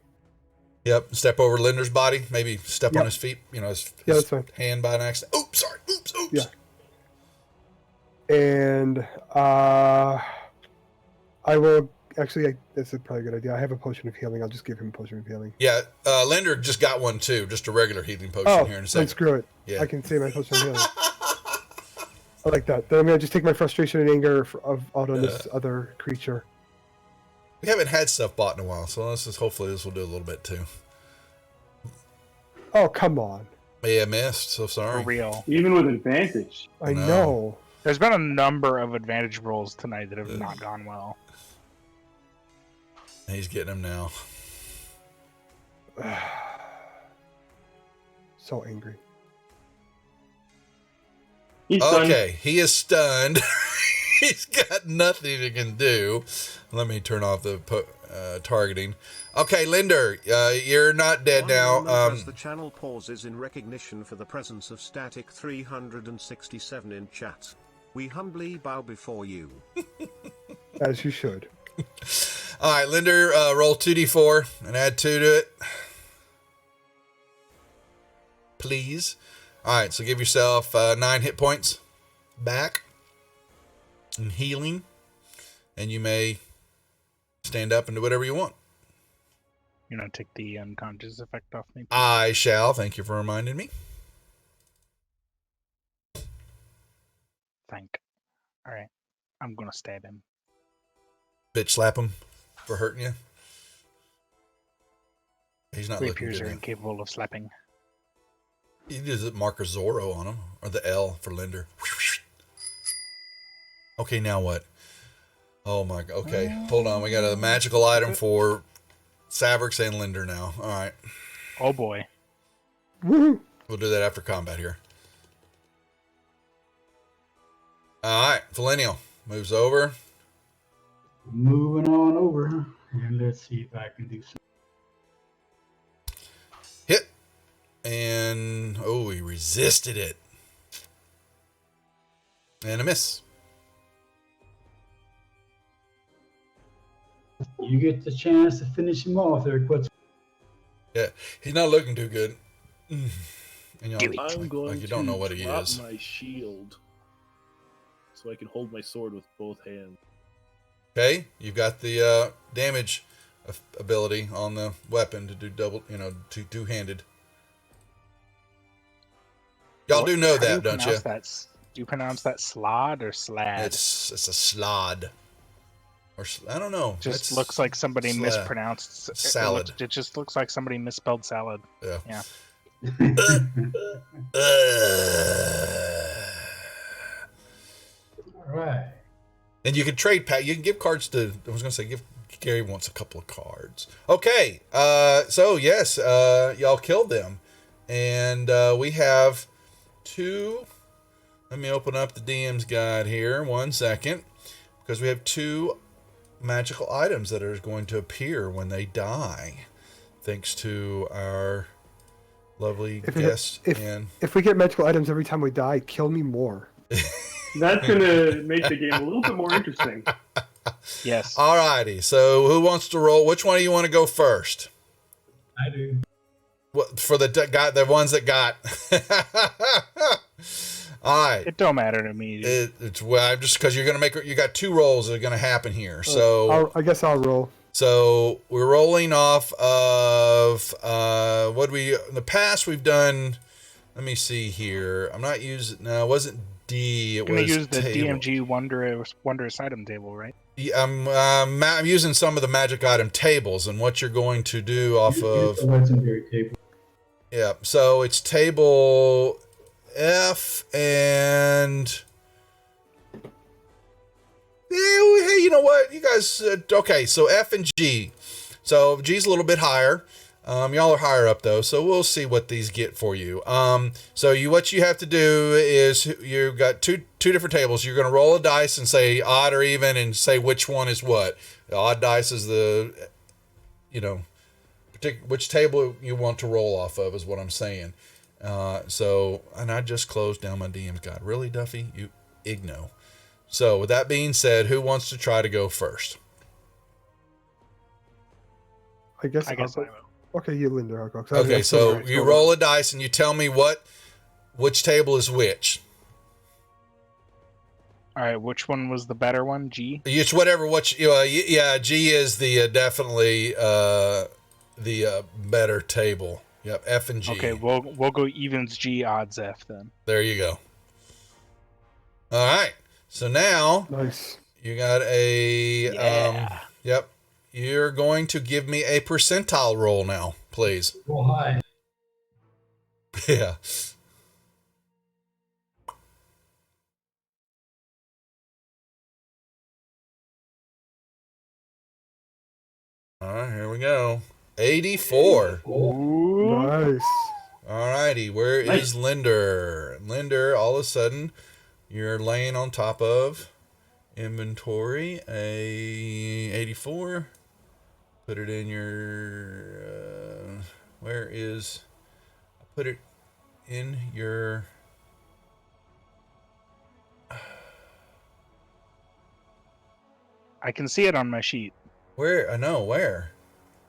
Yep. Step over Linder's body. Maybe step on his feet. His that's fine. hand by an accident. Oops, sorry. Oops. Yeah. And I will actually. This is probably a good idea. I have a potion of healing. I'll just give him a potion of healing. Yeah, Linder just got one too. Just a regular healing potion here in a second. Then screw it. Yeah. I can say my potion of healing. I like that. Then I'm gonna just take my frustration and anger out on this other creature. We haven't had stuff bought in a while, so hopefully this will do a little bit too. Oh, come on. Yeah, missed. So sorry. For real. Even with advantage. I know. There's been a number of advantage rolls tonight that have not gone well. He's getting them now. So angry. He's stunned. Okay, he is stunned. He's got nothing he can do. Let me turn off the targeting. Okay, Linder, you're not dead now. As the channel pauses in recognition for the presence of Static 367 in chat. We humbly bow before you. As you should. All right, Linder, roll 2d4 and add 2 to it. Please. All right, so give yourself 9 hit points back and healing, and you may stand up and do whatever you want. You're going to take the unconscious effect off me? I shall. Thank you for reminding me. Thank. All right. I'm going to stab him. Bitch slap him for hurting you. He's not looking Rapiers good are now. incapable of slapping. You do the marker Zorro on him, or the L for Linder. Okay, now what? Oh my god. Okay, hold on. We got a magical item for Savrix and Linder now. All right. Oh boy. Woohoo! We'll do that after combat here. All right, Valenial moves over. Moving on over, and let's see if I can do something. Hit. And, oh, he resisted it. And a miss. You get the chance to finish him off there, Quetzal. Yeah, he's not looking too good. And I'm going like you don't know to what he drop is. my shield so I can hold my sword with both hands. Okay, you've got the damage ability on the weapon to do double, two-handed. Y'all do know that, don't you? Do you pronounce that slod or slad? It's a slod. Or I don't know. Just looks like somebody mispronounced salad. It just looks like somebody misspelled salad. Yeah. All right. And you can trade you can give cards to. I was gonna say Gary wants a couple of cards. Okay. So yes, y'all killed them, and we have 2. Let me open up the DM's guide here. 1 second, because we have 2 magical items that are going to appear when they die, thanks to our lovely guest. If we get magical items every time we die, kill me more. That's going to make the game a little bit more interesting. Yes. Alrighty. So who wants to roll? Which one do you want to go first? I do. What, for the ones that got. All right. It don't matter to me. It's well, just because you're gonna you got 2 rolls that are gonna happen here. So I guess I'll roll. So we're rolling off of what in the past we've done. Let me see here. I'm not using. No, it wasn't D. It was use the table. DMG wondrous item table, right? Yeah, I'm using some of the magic item tables, and what you're going to do off of the legendary table. Yeah, so it's table F and hey, you know what? You guys okay, so F and G. So G's a little bit higher. Y'all are higher up though, so we'll see what these get for you. So what you have to do is you've got two different tables. You're going to roll a dice and say odd or even, and say which one is what. The odd dice is the, which table you want to roll off of is what I'm saying. And I just closed down my DM's guide. Really, Duffy? You igno. So with that being said, who wants to try to go first? I guess I will. Okay, you, Linda. I'll go. Okay, so you roll a dice and you tell me which table is which. All right, which one was the better one? G? It's whatever. G is the definitely the better table. Yep, F and G. Okay, we'll go evens G, odds F then. There you go. All right. So now, nice. You got a Yeah. You're going to give me a percentile roll now, please. Oh, hi. Yeah. All right, here we go. 84. Nice. All righty, where is Linder? Linder, all of a sudden, you're laying on top of inventory, a 84. Put it in your, where is, put it in your, I can see it on my sheet. where, I know, where?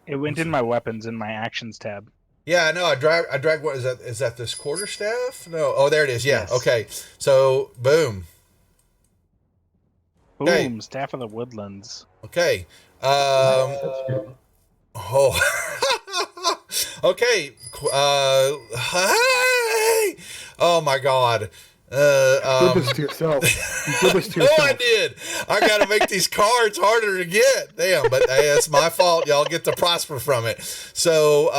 It went in my weapons in my actions tab. Yeah, I know. I drag. What is that? Is that this quarterstaff? No. Oh, there it is. Yeah. Yes. Okay. So, boom. Boom! Okay. Staff of the Woodlands. Okay. That's good. Oh. Okay. Hey! Oh my God. You did this to yourself. You did this to yourself. No, I did. I got to make these cards harder to get. Damn, but hey, it's my fault. Y'all get to prosper from it. So,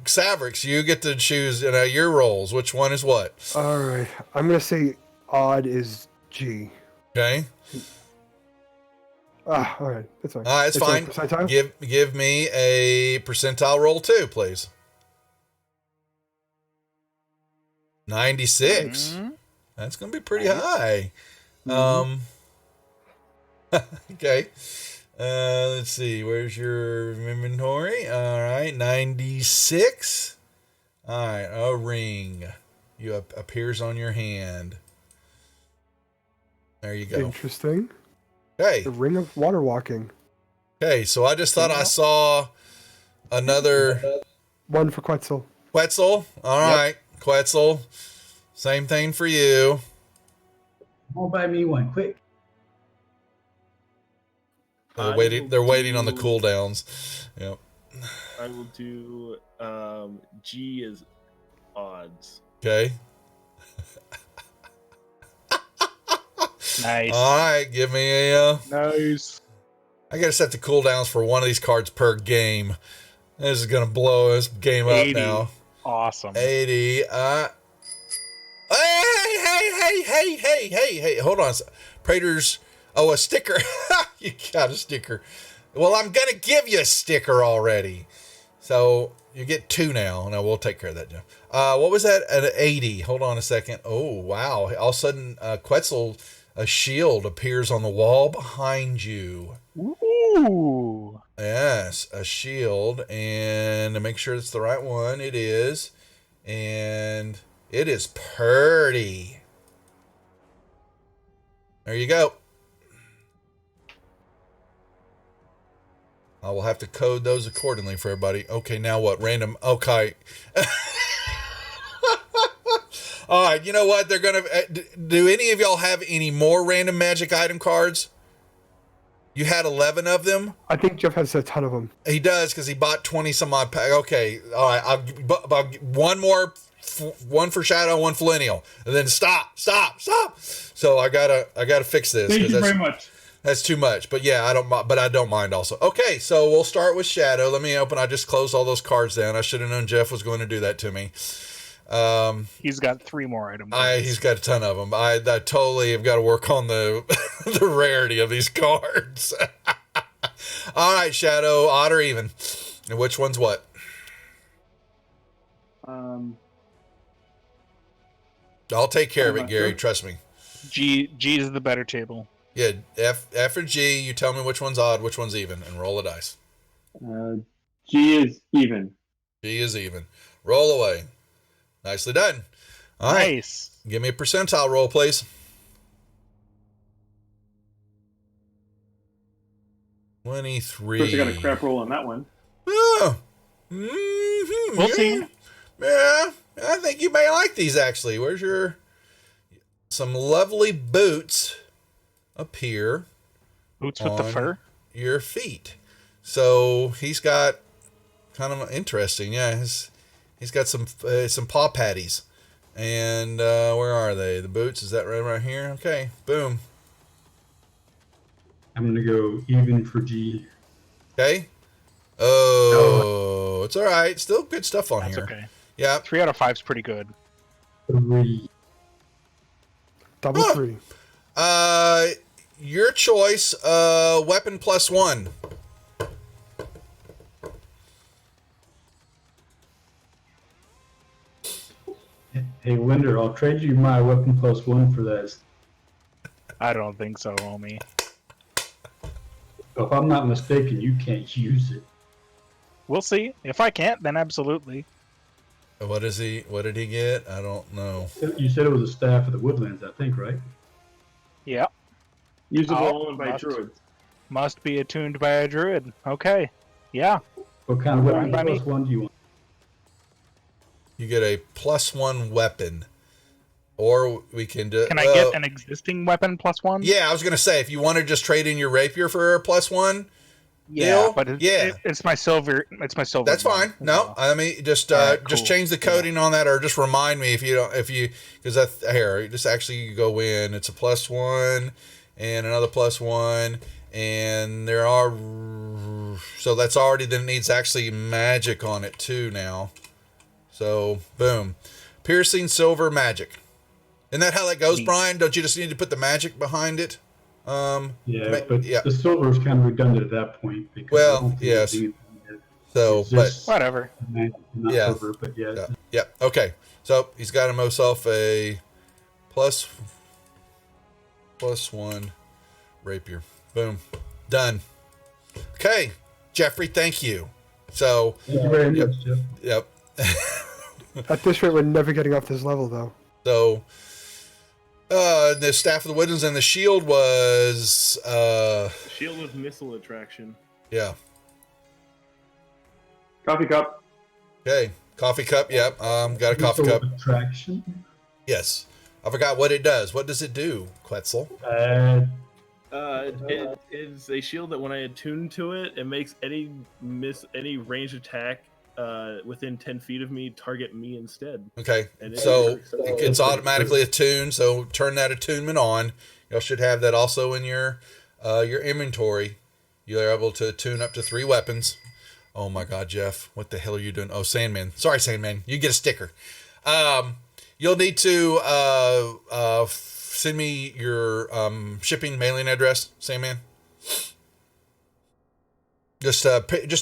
Savrix, you get to choose your rolls. Which one is what? All right. I'm going to say odd is G. Okay. All right. That's fine. It's fine. Percentile? Give me a percentile roll too, please. 96. Mm-hmm. That's going to be pretty high. Okay. Let's see. Where's your inventory? All right. 96. All right. A ring. Appears on your hand. There you go. Interesting. Okay. The ring of water walking. Okay. So I just thought I saw another one for Quetzal. Quetzal. All right. Quetzal. Same thing for you. I'll buy me one, quick. They're waiting on the cooldowns. Yep. I will do G as odds. Okay. Nice. All right, give me a. Nice. I gotta set the cooldowns for one of these cards per game. This is gonna blow this game up 80. now. Awesome. 80. Hey! Hold on. Praetors. Oh, a sticker. You got a sticker. Well, I'm gonna give you a sticker already. So you get 2 now. No, we'll take care of that, Jeff. What was that? An 80. Hold on a second. Oh, wow. All of a sudden, Quetzal, a shield appears on the wall behind you. Ooh. Yes, a shield. And to make sure it's the right one, it is. And it is purty. There you go. I will have to code those accordingly for everybody. Okay, now what? Random. Okay. All right, you know what? They're going to... Do any of y'all have any more random magic item cards? You had 11 of them? I think Jeff has a ton of them. He does, because he bought 20 some odd pack. Okay, all right. I'll one more, one for Shadow, one for Lineal. And then stop. So I gotta fix this. Thank you very much. That's too much, but yeah, I don't mind also. Okay, so we'll start with Shadow. Let me open. I just closed all those cards down. I should have known Jeff was going to do that to me. He's got 3 more items. He's got a ton of them. I totally have got to work on the the rarity of these cards. All right, Shadow, odd or even, and which one's what? I'll take care of I'm it, not Gary. sure. Trust me. G is the better table. Yeah, F or G. You tell me which one's odd, which one's even, and roll a dice. G is even. G is even. Roll away. Nicely done. All right. Nice. Give me a percentile roll, please. 23. Of course, I got a crap roll on that one. Oh. Mm-hmm. We'll see. Yeah, I think you may like these, actually. Where's your... Some lovely boots appear Boots with the on fur. your feet. So he's got kind of interesting. Yeah, he's got some paw patties. And where are they? The boots, is that right here? Okay, boom. I'm gonna go even for G. Okay. Oh, it's all right. Still good stuff on That's here. okay. Yeah. 3 out of 5 is pretty good. 3. Double Huh. 3. Your choice. Weapon +1. Hey, Linder, I'll trade you my weapon +1 for that. I don't think so, homie. If I'm not mistaken, you can't use it. We'll see. If I can't, then absolutely. What is he? What did he get? I don't know. You said it was a staff of the woodlands, I think, right? Yeah. Usable Oh, only by must. druids. Must be attuned by a druid. Okay. Yeah. What kind of weapon Fine by me. +1 do you want? You get a +1 weapon, or we can do. Can I get an existing weapon +1? Yeah, I was gonna say if you want to just trade in your rapier for a +1. Yeah, deal, but it's my silver. It's my silver. That's fine. No, I mean just Alright, just cool. change the coding on that, or just remind me if you because here just actually you go in. It's a +1 and another +1, and there are so that's already then it needs actually magic on it too now. So boom, piercing silver magic. Isn't that how that goes, Neat. Brian? Don't you just need to put the magic behind it? Yeah, but yeah. the silver is kind of redundant at that point because Well, I don't think yes. it's anything that So, exists Whatever. not Yeah. cover, but yeah. Yeah. Okay. So he's got himself a +1 rapier. Boom. Done. Okay, Jeffrey. Thank you. So. Thank you very much, Jeff. Yep. At this rate, we're never getting off this level, though. So. The staff of the woodlands and the shield was. Shield with missile attraction. Yeah. Coffee cup. Okay. Coffee cup. Yep. Got a coffee Missile cup. attraction. Yes. I forgot what it does. What does it do, Quetzal? It is a shield that when I attune to it, it makes any ranged attack within 10 feet of me target me instead. Okay, And so it's automatically attuned. So turn that attunement on. You should have that also in your inventory. You're able to attune up to 3 weapons. Oh my God, Jeff, what the hell are you doing? Oh, Sandman. Sorry, Sandman. You get a sticker. You'll need to send me your shipping mailing address, Sandman. Just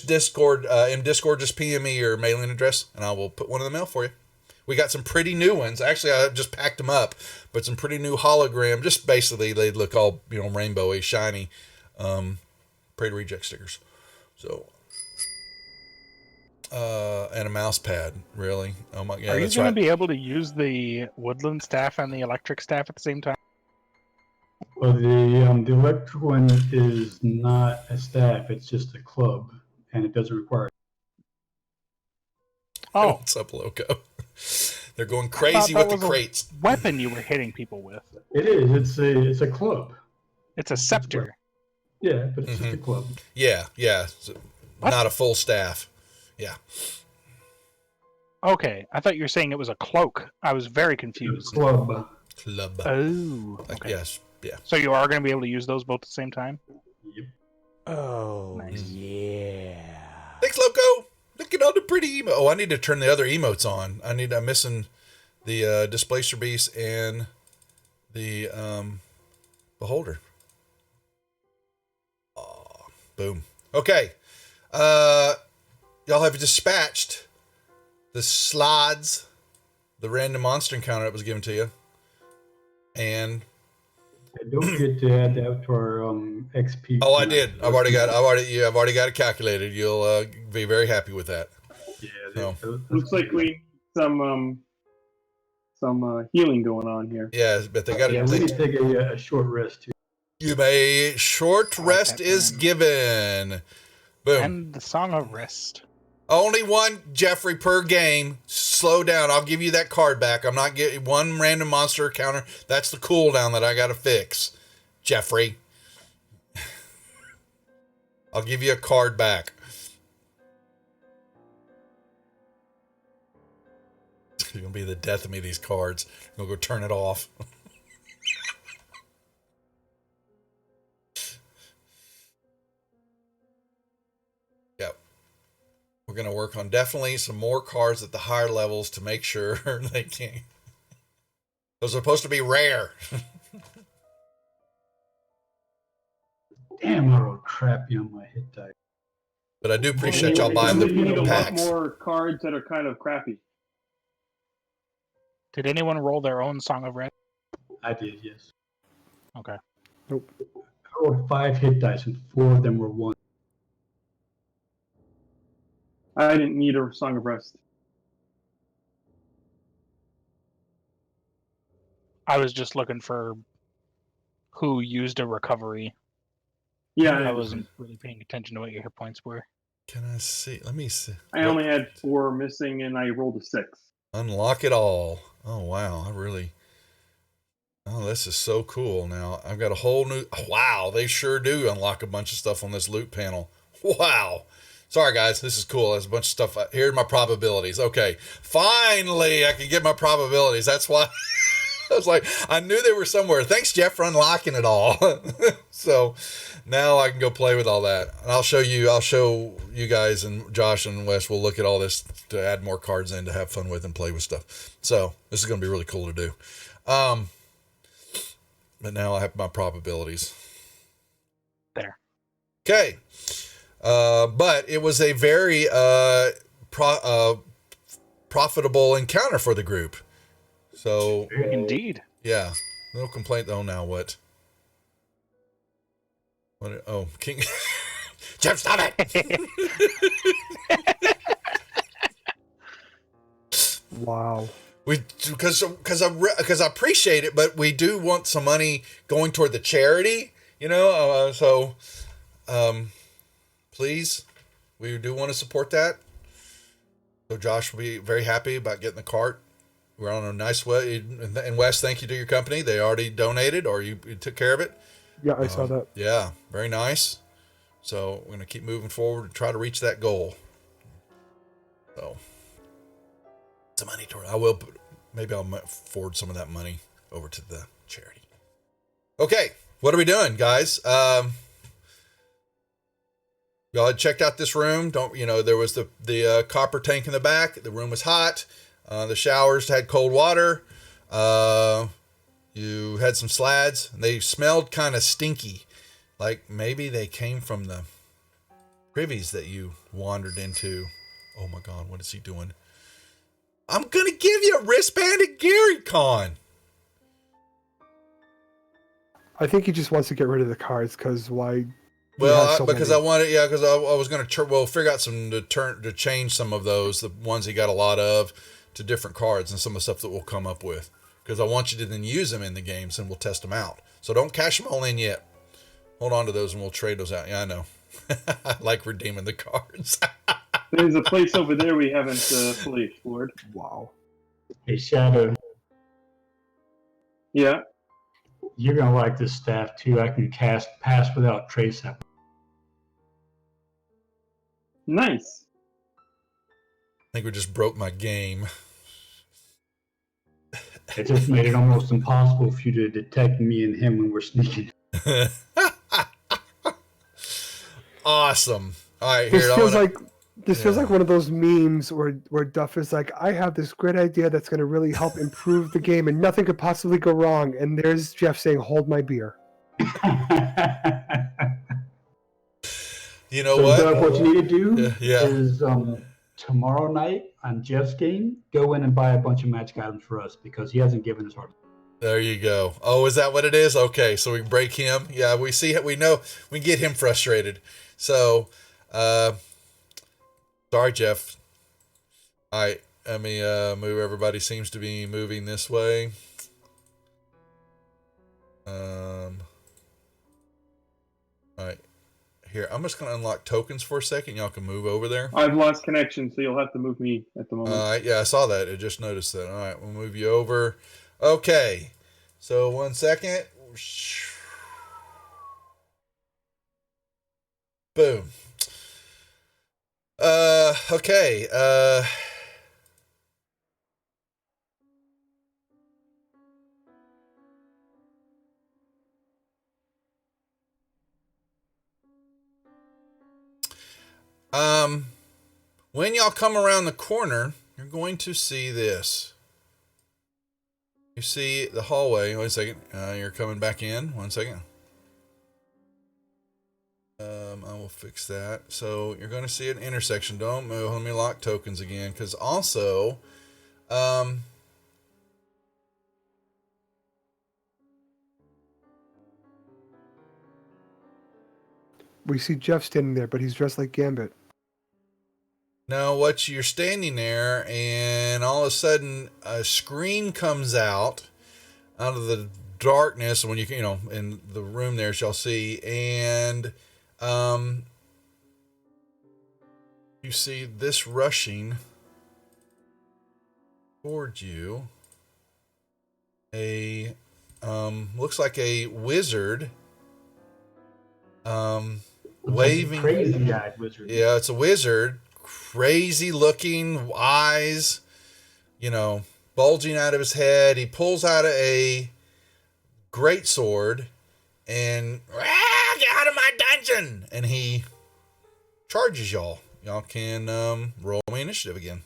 Discord, in Discord, just PM me your mailing address, and I will put one in the mail for you. We got some pretty new ones. Actually, I just packed them up, but some pretty new hologram. Just basically, they look all rainbowy, shiny. Prey to Reject stickers. So, and a mouse pad. Really? Oh my God! Are you That's going right. to be able to use the woodland staff and the electric staff at the same time? Well, the electric one is not a staff; it's just a club, and it doesn't require. Oh, What's up, Loco? They're going I thought crazy that with the was a crates. weapon you were hitting people with. It is. It's a club. It's a scepter. Yeah, but it's just a club. Yeah. So, What? not a full staff. Yeah. Okay, I thought you were saying it was a cloak. I was very It's confused. a club. Club. Oh, okay. Yes. Yeah. So you are going to be able to use those both at the same time? Yep. Oh, Nice. yeah. Thanks, Loco. Look at all the pretty emotes. Oh, I need to turn the other emotes on. I'm missing the Displacer Beast and the Beholder. Oh, boom. Okay. Y'all have dispatched the slots, the random monster encounter that was given to you, and Don't forget to add that to our XP. I did. I've already got it calculated. You'll be very happy with that. Yeah. So. Looks like we need some healing going on here. Yeah, but they got Yeah, we need to take a short rest too. You may short rest is given. Boom. And the Song of Rest. Only one Jeffrey per game. Slow down. I'll give you that card back. I'm not getting one random monster encounter. That's the cooldown that I got to fix, Jeffrey. I'll give you a card back. It's gonna be the death of me, these cards. I'm gonna go turn it off. Yep. We're gonna work on definitely some more cards at the higher levels to make sure they can't. Those are supposed to be rare. Damn, I rolled crappy on my hit die. But I do appreciate y'all buying We need the a lot packs. more cards that are kind of crappy. Did anyone roll their own Song of Rest? I did, yes. Okay. Nope. I rolled 5 hit dice, and 4 of them were 1. I didn't need a Song of Rest. I was just looking for who used a recovery. Yeah, I wasn't really paying attention to what your hit points were. Can I see? Let me see. I only had 4 missing, and I rolled a 6. Unlock it all. Oh, wow. Oh, this is so cool. Now, I've got a whole new... Wow, they sure do unlock a bunch of stuff on this loot panel. Wow. Sorry, guys. This is cool. There's a bunch of stuff. Here are my probabilities. Okay. Finally, I can get my probabilities. That's why... I was like, I knew they were somewhere. Thanks, Jeff, for unlocking it all. So now I can go play with all that. And I'll show you guys, and Josh and Wes will look at all this to add more cards in to have fun with and play with stuff. So this is going to be really cool to do. But now I have my probabilities. There. Okay. But it was a very profitable encounter for the group. So Indeed. yeah, no complaint though. Now what? What? Oh, King Jeff, stop it! Wow. Because I appreciate it, but we do want some money going toward the charity. So please, we do want to support that. So Josh will be very happy about getting the cart. We're on a nice way. And Wes, thank you to your company. They already donated, or you took care of it. Yeah, I saw that. Yeah, very nice. So we're going to keep moving forward and try to reach that goal. So some money toward. Maybe I'll forward some of that money over to the charity. Okay, what are we doing, guys? Y'all had checked out this room. There was the copper tank in the back. The room was hot. The showers had cold water. You had some slads. And they smelled kind of stinky. Like maybe they came from the privies that you wandered into. Oh my God, what is he doing? I'm going to give you a wristband at Gary Con. I think he just wants to get rid of the cards because why? Well, because many. I wanted, because I was going to figure out some to change some of those, the ones he got a lot of, to different cards and some of the stuff that we'll come up with. Because I want you to then use them in the games and we'll test them out. So don't cash them all in yet. Hold on to those and we'll trade those out. Yeah, I know. I like redeeming the cards. There's a place over there we haven't fully explored. Wow. Hey, Shadow. Yeah. You're going to like this staff, too. I can cast Pass Without Trace at. Nice. I think we just broke my game. It just made it almost impossible for you to detect me and him when we're sneaking. Awesome. All right, This feels like one of those memes where Duff is like, I have this great idea that's going to really help improve the game and nothing could possibly go wrong. And there's Jeff saying, hold my beer. You know so what? Doug, what you need to do Yeah. is tomorrow night on Jeff's game, go in and buy a bunch of magic items for us because he hasn't given us hardly. There you go. Oh, is that what it is? Okay, so we break him. Yeah, we see it. We know we get him frustrated. So, sorry, Jeff. All right, let me move. Everybody seems to be moving this way. All right. Here, I'm just going to unlock tokens for a second. Y'all can move over there. I've lost connection, so you'll have to move me at the moment. All right, yeah, I saw that. I just noticed that. All right, we'll move you over. Okay, so 1 second. Boom. Okay. When y'all come around the corner, you're going to see this. You see the hallway. Wait a second. You're coming back in. 1 second. I will fix that. So you're going to see an intersection. Don't move. Let me lock tokens again. Because also, We see Jeff standing there, but he's dressed like Gambit. now you're standing there, and all of a sudden a screen comes out of the darkness. When you know, in the room there, shall see, and you see this rushing towards you. A looks like a wizard. Waving, crazy-eyed wizard. Yeah, it's a wizard. Crazy looking eyes, bulging out of his head. He pulls out a great sword and get out of my dungeon, and he charges y'all. Y'all can roll me initiative again.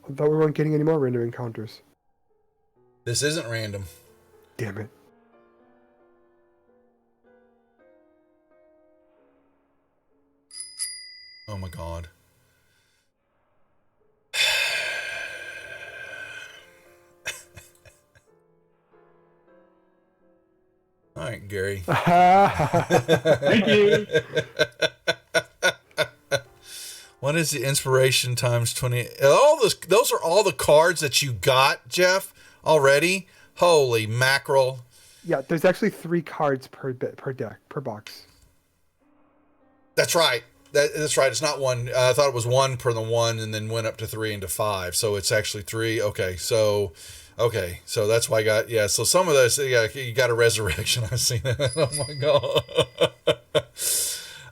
I thought we weren't getting any more random encounters. This isn't random. Damn it. Oh my god. All right, Gary. Thank you. What is the inspiration times 20? Those are all the cards that you got, Jeff, already? Holy mackerel. Yeah, there's actually 3 cards per deck, per box. That's right. That's right. It's not one. I thought it was 1 per the 1 and then went up to 3 into 5. So it's actually 3. Okay. So that's why I got, yeah. So some of those, yeah, you got a resurrection. I've seen that. Oh my God.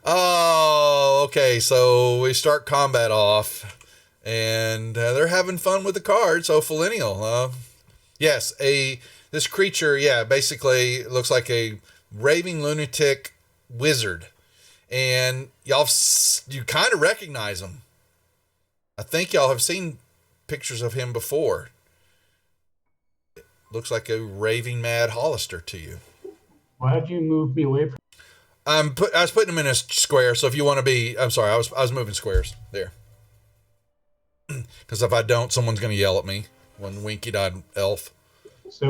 Oh, okay. So we start combat off, and they're having fun with the cards. So Felinial, yes, this creature, yeah, basically looks like a raving lunatic wizard, and you kind of recognize him. I think y'all have seen pictures of him before. Looks like a raving mad Hollister to you. Why did you move me away from? I was putting them in a square, so if you want to be, I'm sorry, I was moving squares there. Because if I don't, someone's going to yell at me. One winky-eyed elf. So,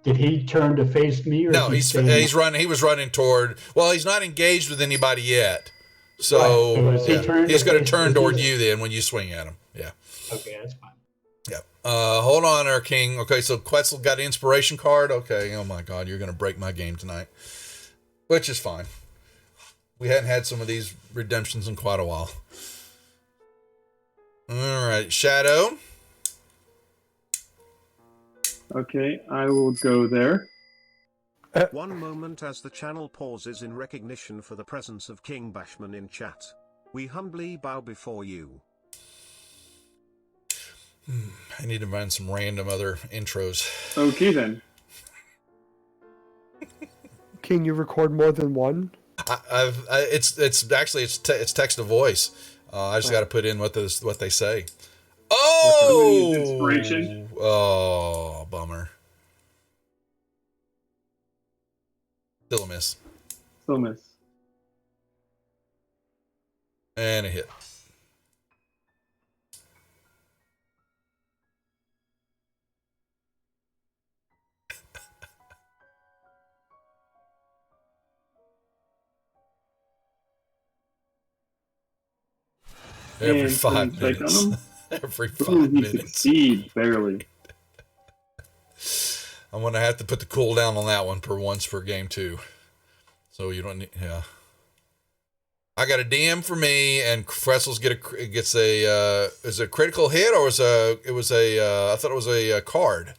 did he turn to face me? Or No, he's running. He was running toward. Well, he's not engaged with anybody yet, so, right. So he's going to turn toward you then when you swing at him. Yeah. Okay, that's fine. Yeah. Hold on, our king. Okay, so Quetzal got an inspiration card. Okay. Oh my God, you're going to break my game tonight. Which is fine. We hadn't had some of these redemptions in quite a while. All right, Shadow. Okay, I will go there. One moment as the channel pauses in recognition for the presence of King Bashman in chat. We humbly bow before you. I need to find some random other intros. Okay then. Can you record more than one? It's actually text to voice. I just got to put in what they say. Oh, Inspiration. Oh, bummer. Still a miss. Still miss. And a hit. Every And 5 strike on minutes. him. Every Ooh, 5 he minutes. succeeds barely. I'm gonna have to put the cooldown on that one once per game too. So you don't need. Yeah. I got a DM for me, and Fretzels gets a is it a critical hit or it was a I thought it was a card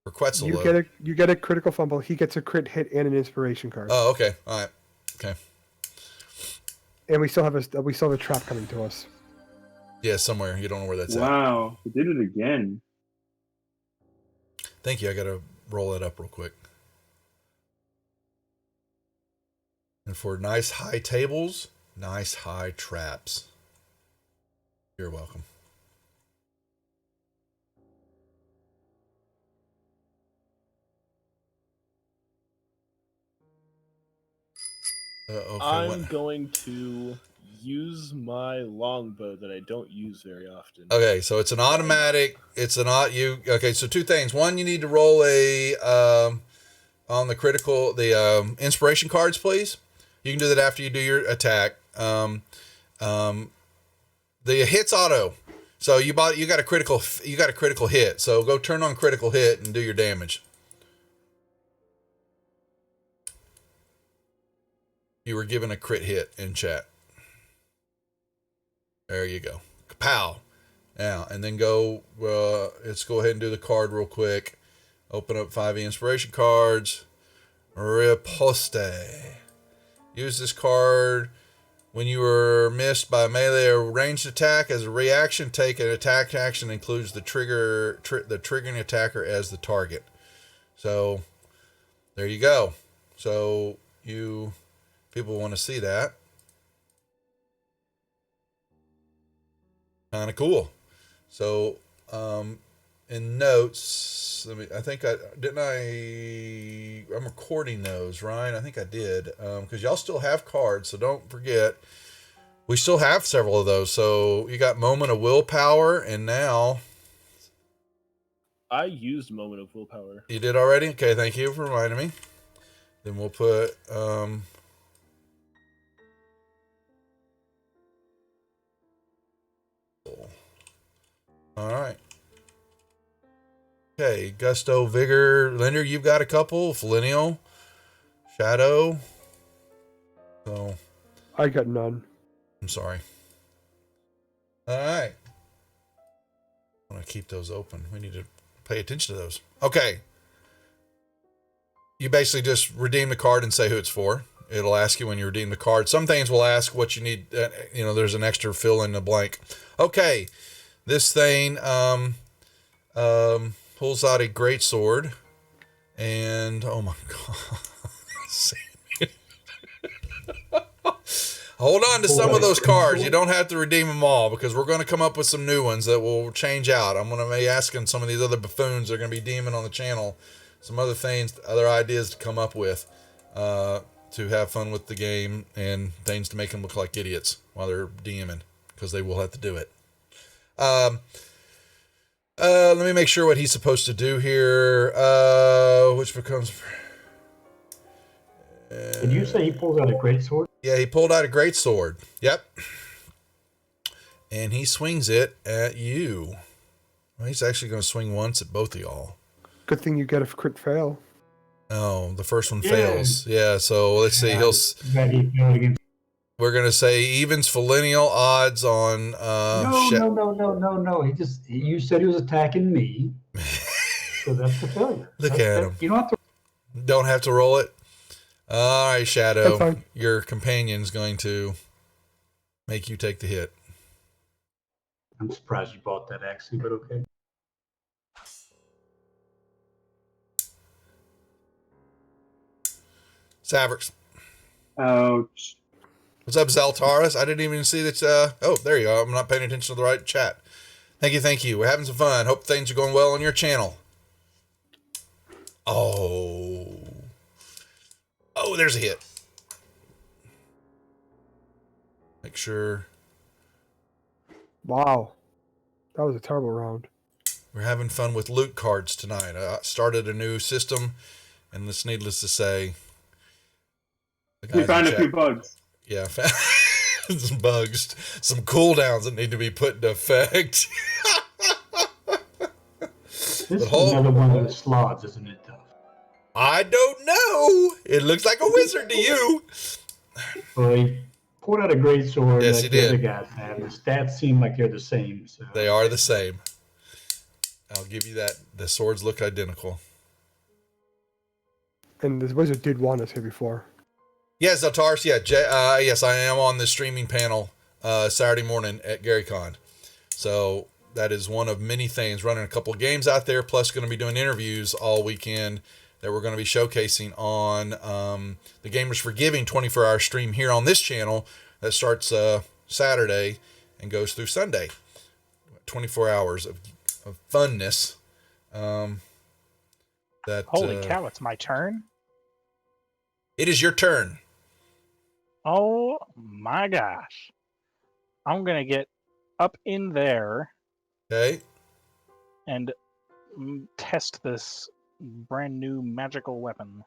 for Quetzal. You get a critical fumble. He gets a crit hit and an inspiration card. Oh, okay, all right, okay. And we still have a trap coming to us. Yeah, somewhere you don't know where that's at. Wow, he did it again. Thank you. I gotta roll that up real quick. And for nice high tables, nice high traps. You're welcome. Okay, I'm going to use my longbow that I don't use very often. Okay, so it's an automatic. Okay, so two things. One, you need to roll a on the inspiration cards, please. You can do that after you do your attack. The hit's auto. So you got a critical hit. So go turn on critical hit and do your damage. You were given a crit hit in chat. There you go. Kapow. Now, and then let's go ahead and do the card real quick. Open up 5e inspiration cards. Riposte. Use this card when you were missed by melee or ranged attack. As a reaction, take an attack action that includes the triggering attacker as the target. So, there you go. So, people want to see that. Kind of cool. So, in notes, I'm recording those, Ryan. I think I did, because y'all still have cards, so don't forget. We still have several of those. So you got Moment of Willpower, and now I used Moment of Willpower. You did already? Okay, thank you for reminding me. Then we'll put all right. Okay, Gusto, Vigor, Linder, you've got a couple. Felinial, Shadow. So I got none. I'm sorry. All right. I want to keep those open. We need to pay attention to those. Okay. You basically just redeem the card and say who it's for. It'll ask you when you redeem the card. Some things will ask what you need. There's an extra fill in the blank. Okay. This thing pulls out a great sword, and oh my god. Hold on to some of those cards. You don't have to redeem them all, because we're going to come up with some new ones that will change out. I'm going to be asking some of these other buffoons that are going to be DMing on the channel some other things, other ideas to come up with to have fun with the game, and things to make them look like idiots while they're DMing, because they will have to do it. Let me make sure what he's supposed to do here. Which becomes. Did you say he pulls out a great sword? Yeah, he pulled out a great sword. Yep. And he swings it at you. Well, he's actually going to swing once at both of y'all. Good thing you get a crit fail. Oh, the first one fails. Yeah, so let's see. We're going to say evens for lineal odds on... No. You said he was attacking me. So that's the failure. Look at him. You don't have to roll it. All right, Shadow. Your companion's going to make you take the hit. I'm surprised you bought that, actually, but okay. Savrix. Ouch. What's up, Zaltaris? I didn't even see that. Oh, there you are. I'm not paying attention to the right chat. Thank you. We're having some fun. Hope things are going well on your channel. Oh. Oh, there's a hit. Make sure Wow. That was a terrible round. we're having fun with loot cards tonight. I started a new system, and it's needless to say, the We guys found in a chat- few bugs. Yeah, I found some bugs, some cooldowns that need to be put into effect. This The is whole- another one of the slots, isn't it, though? I don't know. It looks like a wizard to you. Well, he pulled out a great sword Yes, like he the other did. guys have. The stats seem like they're the same. So. They are the same. I'll give you that. The swords look identical. And this wizard did want us here before. Yeah, Zaltars. Yeah, yes, I am on the streaming panel Saturday morning at GaryCon. So that is one of many things. Running a couple of games out there, plus going to be doing interviews all weekend that we're going to be showcasing on the Gamers for Giving 24-hour stream here on this channel that starts Saturday and goes through Sunday. 24 hours of funness. Holy cow, it's my turn? It is your turn. Oh my gosh. I'm going to get up in there Okay. and test this brand new magical weapon.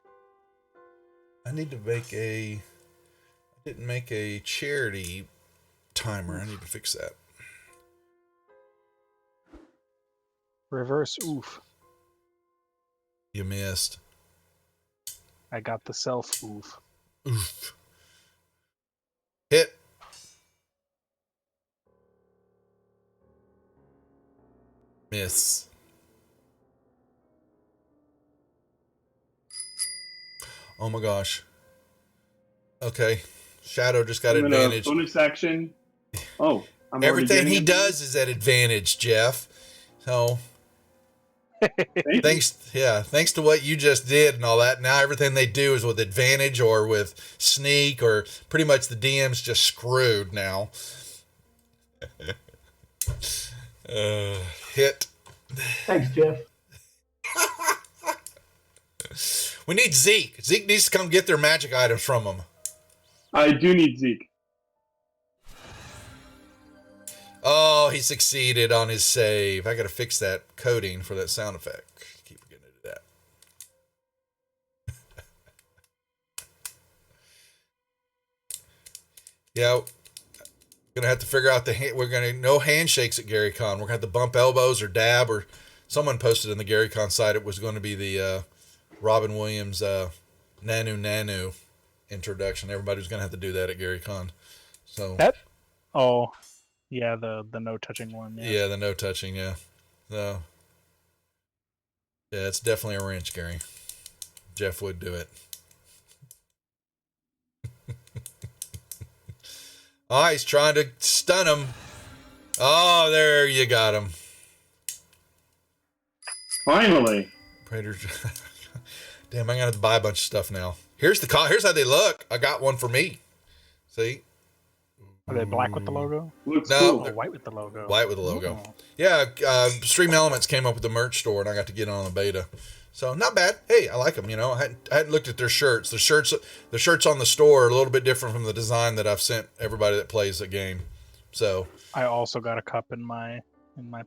I need to make I didn't make a charity timer. I need to fix that. Reverse oof. You missed. I got the self oof. Oof. Hit. Miss. Oh my gosh. Okay. Shadow just got I'm gonna advantage. bonus action. Oh, I'm already Everything getting he it. does is at advantage, Jeff. So Thank you. thanks to what you just did and all that. Now everything they do is with advantage or with sneak, or pretty much the DM's just screwed now. Hit. Thanks, Jeff. We need Zeke. Zeke needs to come get their magic items from him. I do need Zeke. Oh, he succeeded on his save. I got to fix that coding for that sound effect. Keep forgetting to do that. Yeah, gonna have to figure out we're gonna no handshakes at GaryCon. We're gonna have to bump elbows or dab, or someone posted in the GaryCon site it was going to be the Robin Williams Nanu introduction. Everybody was gonna have to do that at GaryCon. So Oh, yeah, the no touching one. yeah, the no touching. Yeah, no. Yeah, it's definitely a wrench, Gary. Jeff would do it. Oh, he's trying to stun him. Oh, there you got him. Finally. Praetor. Damn, I'm gonna have to buy a bunch of stuff now. Here's how they look. I got one for me. See? Are they black with the logo? Looks No, cool. Oh, white with the logo. White with the logo. Oh. Yeah, Stream Elements came up with the merch store, and I got to get on the beta. So not bad. Hey, I like them. You know, I hadn't looked at their shirts. The shirts on the store are a little bit different from the design that I've sent everybody that plays the game. So I also got a cup in my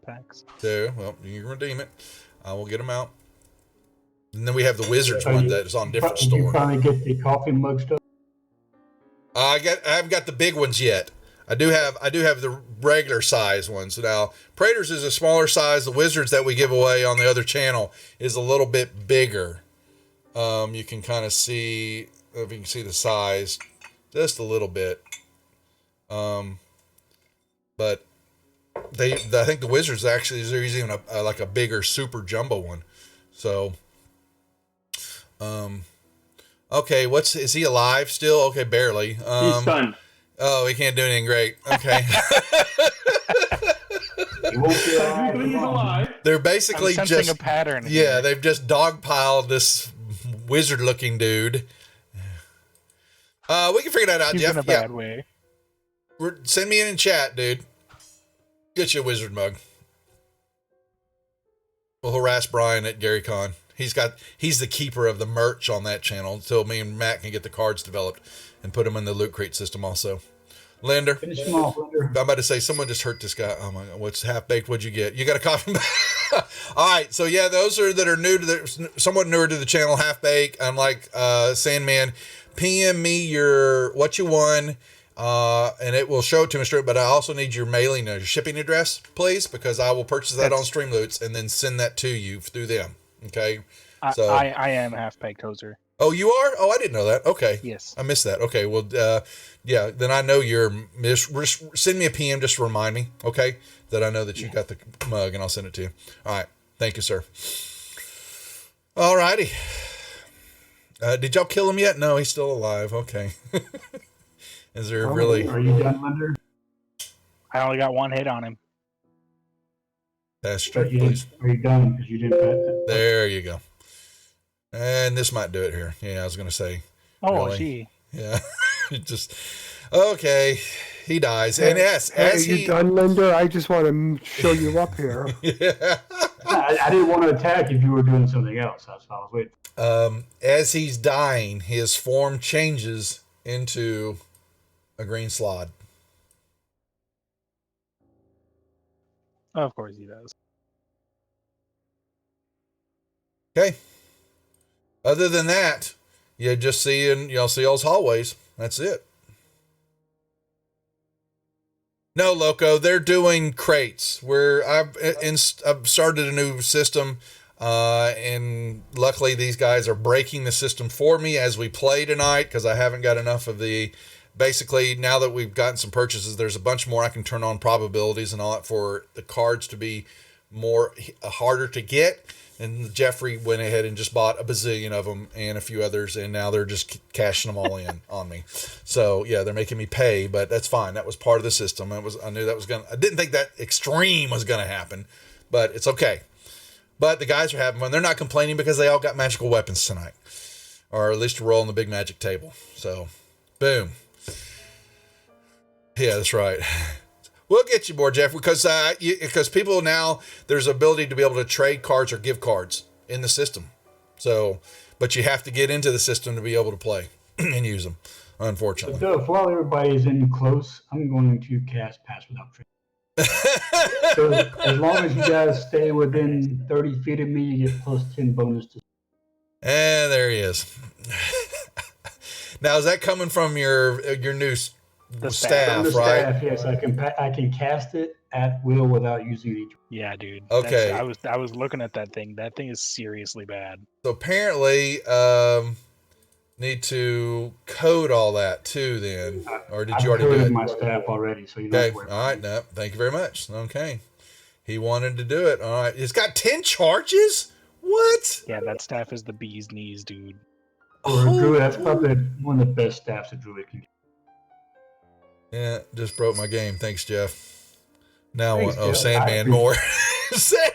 packs. there, well, you can redeem it. I will get them out. And then we have the Wizards one that is on different Did you store. finally get the coffee mug stuff? I haven't got the big ones yet. I do have the regular size ones. Now, Praetor's is a smaller size. The Wizards that we give away on the other channel is a little bit bigger. You can kind of see, if you can see the size, just a little bit. But I think the Wizards actually there's even like a bigger super jumbo one. So, okay, is he alive still? Okay, barely. He's stunned. Oh, he can't do anything great. Okay. He won't be alive Technically, he's for long. alive. They're I'm basically sensing just a pattern. yeah, here. they've just dogpiled this wizard-looking dude. We can figure that out, He's Jeff. in a Yeah, bad way. send me in chat, dude. Get you a wizard mug. We'll harass Brian at GaryCon. He's the keeper of the merch on that channel until me and Matt can get the cards developed and put them in the Loot Crate system also. Linder, Finish him off, Linder. I'm about to say someone just hurt this guy. Oh my God, what's Half Baked? What'd you get? You got a coffee? All right, so yeah, those that are new to somewhat newer to the channel, Half Baked. I'm like Sandman. PM me what you won, and it will show it to me straight. But I also need your mailing, your shipping address, please, because I will purchase that on Streamloots and then send that to you through them. Okay. So I am Half Baked Hoser. Oh, you are? Oh, I didn't know that. Okay. Yes. I missed that. Okay. Well, yeah, then I know you're send me a PM just to remind me, okay, that I know that you got the mug, and I'll send it to you. All right. Thank you, sir. All righty. Did y'all kill him yet? No, he's still alive. Okay. Is there really... Are you done, Linder? I only got one hit on him. Pass straight, please. Are you done? Because you didn't. There you go. And this might do it here. Yeah, I was going to say. Oh, really. Gee. Yeah. Just, okay. He dies. And yes, as you done, Linder? I just want to show you up here. Yeah. I didn't want to attack if you were doing something else. That's why I was waiting. As he's dying, his form changes into a green slod. Of course he does. Okay. Other than that, you just you'll see those hallways. That's it. No, Loco, they're doing crates. I've started a new system, and luckily these guys are breaking the system for me as we play tonight because I haven't got enough of the. Basically, now that we've gotten some purchases, there's a bunch more I can turn on probabilities and all that for the cards to be more harder to get. And Jeffrey went ahead and just bought a bazillion of them and a few others, and now they're just cashing them all in on me. So yeah, they're making me pay, but that's fine. That was part of the system. I knew that was I didn't think that extreme was gonna happen, but it's okay. But the guys are having fun. They're not complaining because they all got magical weapons tonight, or at least a roll on the big magic table. So, boom. Yeah, that's right. We'll get you more, Jeff, because people now, there's ability to be able to trade cards or give cards in the system. So, but you have to get into the system to be able to play and use them, unfortunately. So, while everybody is in close, I'm going to cast Pass Without Trace. So, as long as you guys stay within 30 feet of me, you get +10 bonus to. And there he is. Now, is that coming from your new staff, right? Staff, yes, I can cast it at will without using any. Yeah, dude. Okay. I was looking at that thing. That thing is seriously bad. So apparently, need to code all that too. Then, or did you already do it? My staff already, so you okay. All right. No. Thank you very much. Okay. He wanted to do it. All right. It's got 10 charges. What? Yeah, that staff is the bee's knees, dude. For a druid, that's probably one of the best staffs a druid can get. Yeah, just broke my game. Thanks, Jeff. Now, Thanks, Sandman more.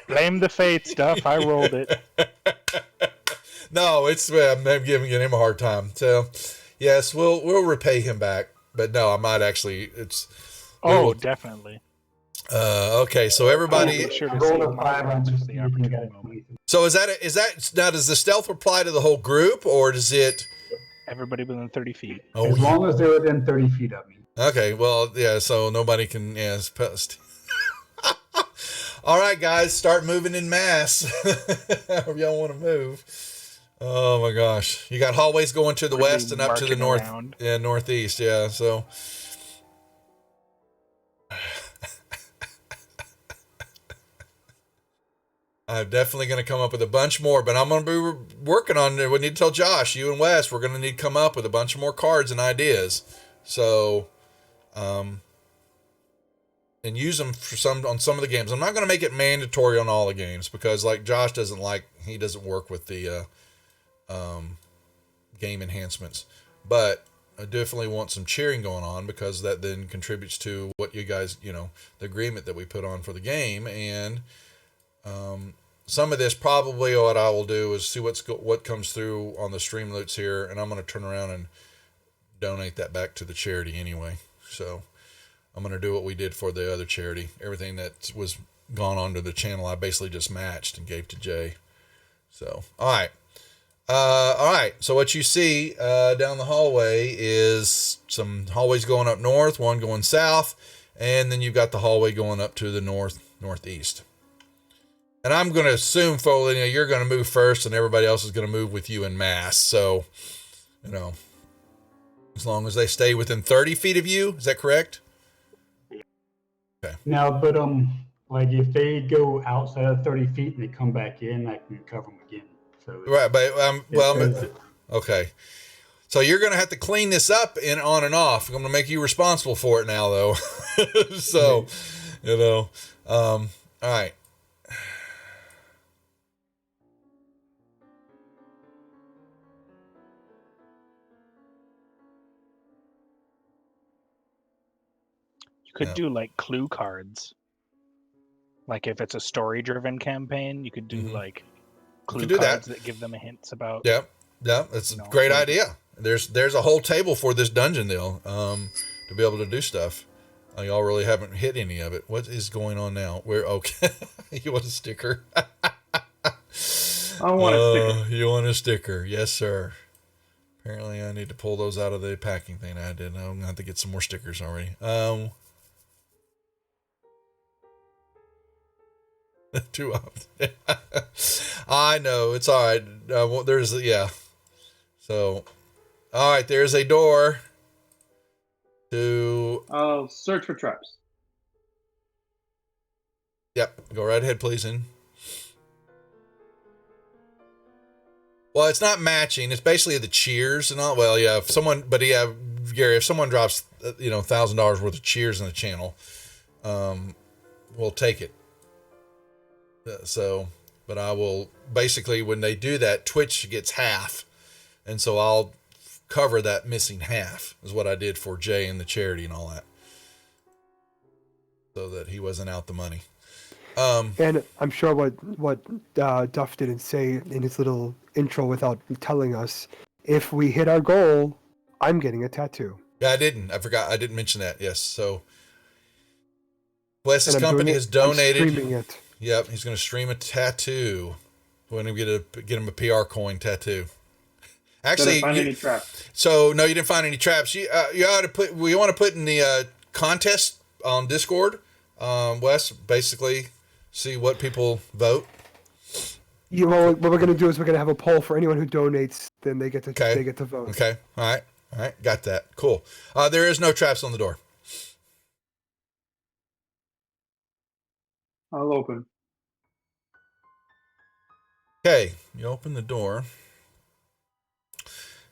Blame the fate stuff. I rolled it. No, I'm giving him a hard time. So, yes, we'll repay him back. But no, I might actually. Definitely. Okay, so everybody. Sure to save my rounds for the opportunity moment. So is that now? Does the stealth apply to the whole group, or does it? Everybody within 30 feet. Oh, as long as they're within 30 feet of me. Okay, well, yeah, so nobody can, post. All right, guys, start moving in mass. However y'all want to move. Oh my gosh. You got hallways going to the west and up to the north, northeast, yeah, so. I'm definitely going to come up with a bunch more, but I'm going to be working on it. We need to tell Josh, you and Wes, we're going to need to come up with a bunch more cards and ideas. So, and use them on some of the games. I'm not going to make it mandatory on all the games because like Josh he doesn't work with the, game enhancements, but I definitely want some cheering going on because that then contributes to what you guys, the agreement that we put on for the game. And, some of this probably what I will do is see what comes through on the Streamloots here. And I'm going to turn around and donate that back to the charity anyway. So I'm going to do what we did for the other charity. Everything that was gone onto the channel, I basically just matched and gave to Jay. So, all right. All right. So what you see down the hallway is some hallways going up north, one going south, and then you've got the hallway going up to the northeast. And I'm going to assume, Foley, you're going to move first, and everybody else is going to move with you en masse. So, as long as they stay within 30 feet of you, is that correct? Okay. Now, but like if they go outside of 30 feet and they come back in, I can cover them again. So Right, but okay. So you're going to have to clean this up on and off. I'm going to make you responsible for it now, though. So, all right. You could do like clue cards. Like if it's a story-driven campaign, you could do like clue cards that give them hints about. Yep, that's a great idea. There's a whole table for this dungeon deal to be able to do stuff. Y'all really haven't hit any of it. What is going on now? Okay. You want a sticker? I want a sticker. You want a sticker? Yes, sir. Apparently, I need to pull those out of the packing thing I did. I'm gonna have to get some more stickers already. Too often. I know, it's all right. So, all right, there's a door to. I'll search for traps. Yep, go right ahead, please. Well, it's not matching. It's basically the cheers and all. Well, yeah, Gary, if someone drops, $1,000 worth of cheers in the channel, we'll take it. But I will basically, when they do that, Twitch gets half. And so I'll cover that missing half is what I did for Jay and the charity and all that. So that he wasn't out the money. And I'm sure what Duff didn't say in his little intro without telling us, if we hit our goal, I'm getting a tattoo. Yeah, I didn't. I forgot. I didn't mention that. Yes. So Wes's company has donated. I'm streaming it. Yep, he's going to stream a tattoo. We're going to get him a PR coin tattoo. Actually, didn't find any traps. So no, you didn't find any traps. You ought to put. We want to put in the contest on Discord. Wes, basically, see what people vote. Well, what we're going to do is we're going to have a poll for anyone who donates. Then they get to vote. Okay. All right. Got that. Cool. There is no traps on the door. I'll open. Okay, you open the door,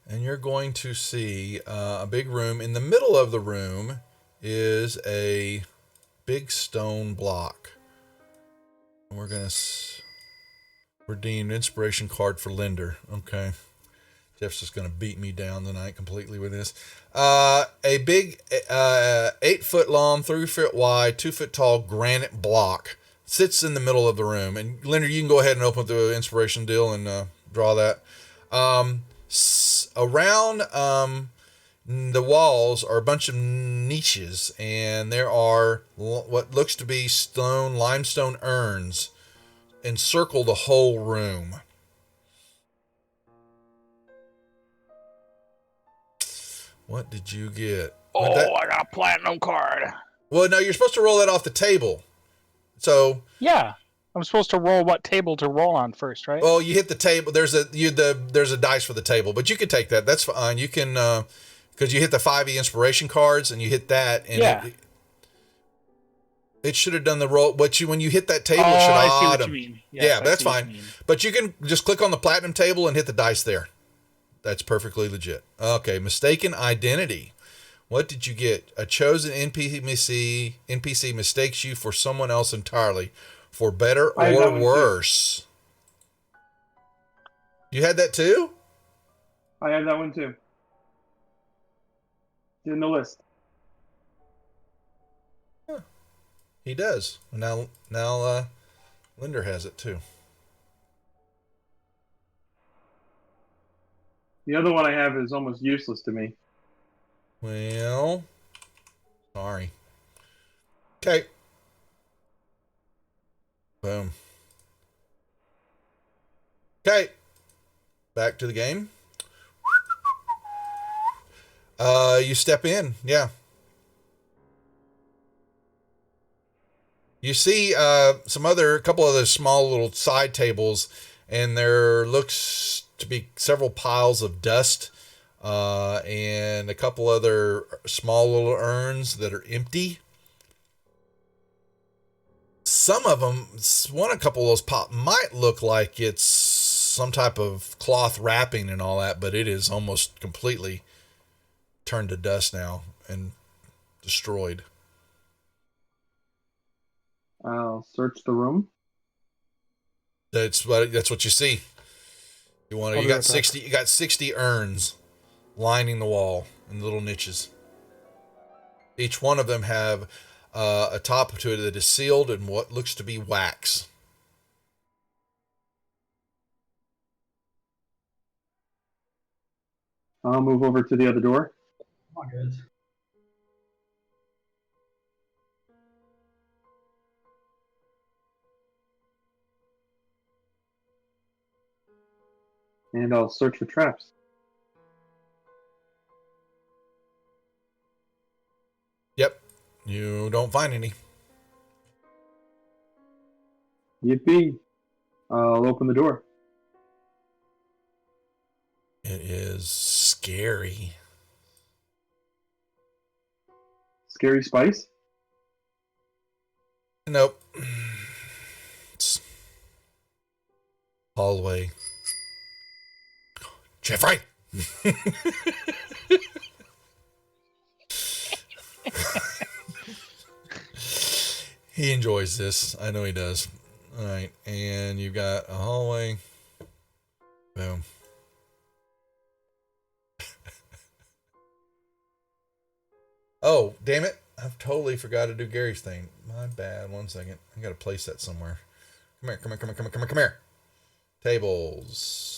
and you're going to see a big room. In the middle of the room is a big stone block. And we're going to redeem inspiration card for Linder. Okay. Jeff's just going to beat me down tonight completely with this. A big 8-foot long, 3-foot wide, 2-foot tall granite block sits in the middle of the room. And Linder, you can go ahead and open the inspiration deal and draw that. Around the walls are a bunch of niches, and there are what looks to be limestone urns encircle the whole room. What did you get? I got a platinum card. Well, no, you're supposed to roll that off the table. So yeah, I'm supposed to roll what table to roll on first, right? Well, you hit the table. There's a dice for the table, but you can take that. That's fine. You can because you hit the 5e inspiration cards and you hit that, and it should have done the roll. But when you hit that table, it should I see what you mean. Yes, that's fine. But you can just click on the platinum table and hit the dice there. That's perfectly legit. Okay, mistaken identity. What did you get? A chosen NPC mistakes you for someone else entirely, for better or worse. You had that too? I had that one too. It's in the list. Huh. He does. Now Linder has it too. The other one I have is almost useless to me. Well, sorry. Okay. Boom. Okay, back to the game. You step in, yeah. You see a couple other small little side tables, and there looks to be several piles of dust, and a couple other small little urns that are empty. Some of them, a couple of those might look like it's some type of cloth wrapping and all that, but it is almost completely turned to dust now and destroyed. I'll search the room. That's what you see. You got 60 urns lining the wall in little niches. Each one of them have a top to it that is sealed in what looks to be wax. I'll move over to the other door. Come on, guys. And I'll search for traps. Yep. You don't find any. Yippee. I'll open the door. It is scary. Scary spice? Nope. It's hallway. Jeffrey! He enjoys this. I know he does. All right. And you've got a hallway. Boom. Oh, damn it. I've totally forgot to do Gary's thing. My bad. 1 second. I got to place that somewhere. Come here. Tables.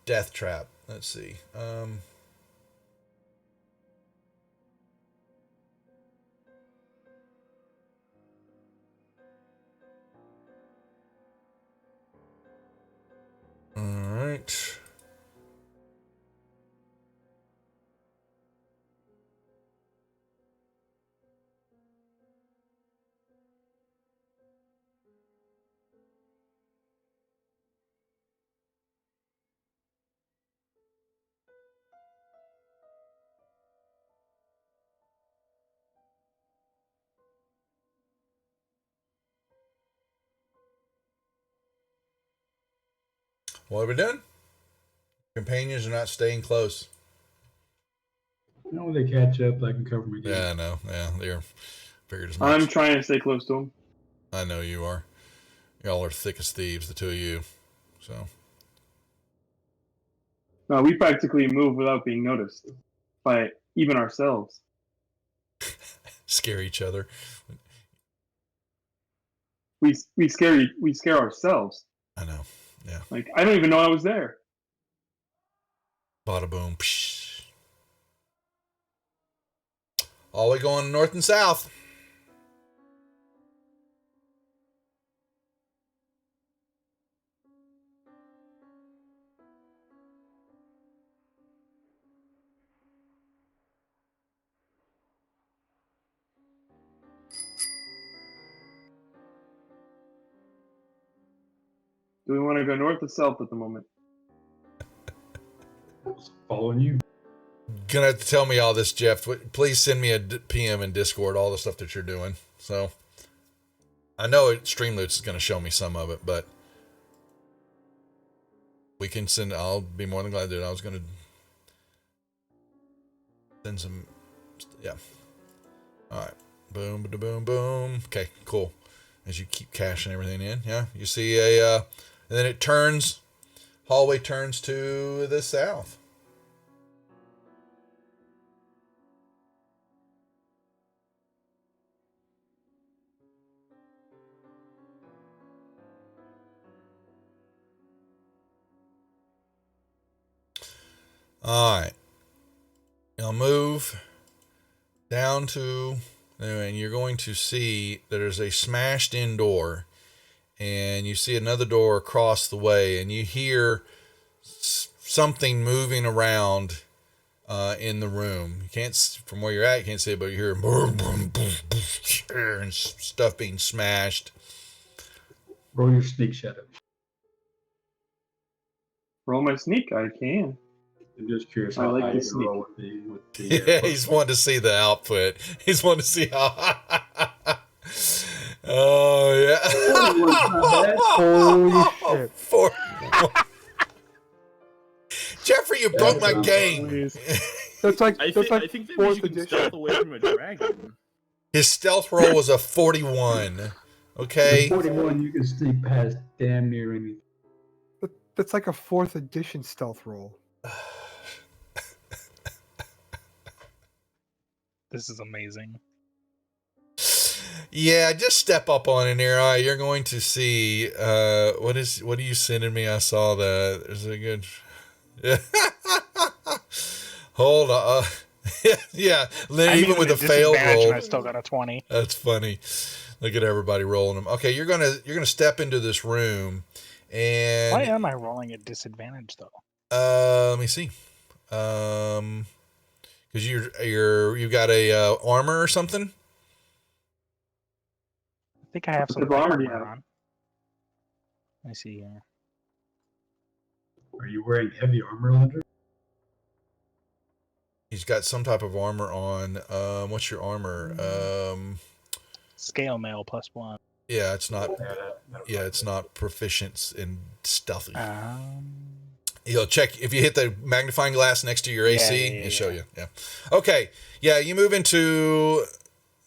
Death trap. Let's see. All right. What are we doing? Companions are not staying close. You know, when they catch up, I can cover my game. Yeah, I know. Yeah, they're figured as much. I'm trying to stay close to him. I know you are. Y'all are thick as thieves, the two of you. So. No, we practically move without being noticed by even ourselves. Scare each other. We scare ourselves. I know. Yeah. Like, I don't even know I was there. Bada boom. Psh. All we going north and south. Do we want to go north or south at the moment? Following you. Gonna have to tell me all this, Jeff. Please send me a PM in Discord, all the stuff that you're doing. So I know Streamloots is gonna show me some of it, but we can send. I'll be more than glad to do it. I was gonna send some. Yeah. All right. Boom, boom, boom. Okay, cool. As you keep cashing everything in, yeah. You see and then it turns. Hallway turns to the south. All right. I'll move down to and you're going to see that there's a smashed in door, and you see another door across the way, and you hear something moving around in the room. You can't, from where you're at, you can't see it, but you hear boom, boom, boom, boom, and stuff being smashed. Roll your sneak shadow. Roll my sneak. I can. I'm just curious I how like high the you can sneak. roll with the Yeah, he's wanting to see the output. He's wanting to see how. Oh yeah. Holy shit. 41. Jeffrey, you broke my game. That's like I that's think, like I think that means fourth you can edition. stealth away from a dragon. His stealth roll was a 41. Okay. 41, you can sneak past damn near anything. That's like a 4th edition stealth roll. This is amazing. Yeah, just step up on in there. You're going to see what are you sending me? I saw that. There's a good hold on. Yeah, even with a failed disadvantage, roll. and I still got a 20. That's funny. Look at everybody rolling them. Okay, you're gonna step into this room, and Why am I rolling at disadvantage though? let me see. Because you got a armor or something. I think I have some What type of armor do you have? on. Let me see here. Are you wearing heavy armor, Landry? He's got some type of armor on. What's your armor? Scale mail +1. Yeah, it's not. Yeah, it's not proficient in stealthy. You'll check if you hit the magnifying glass next to your AC. It'll show you. Yeah. Okay. Yeah, you move into.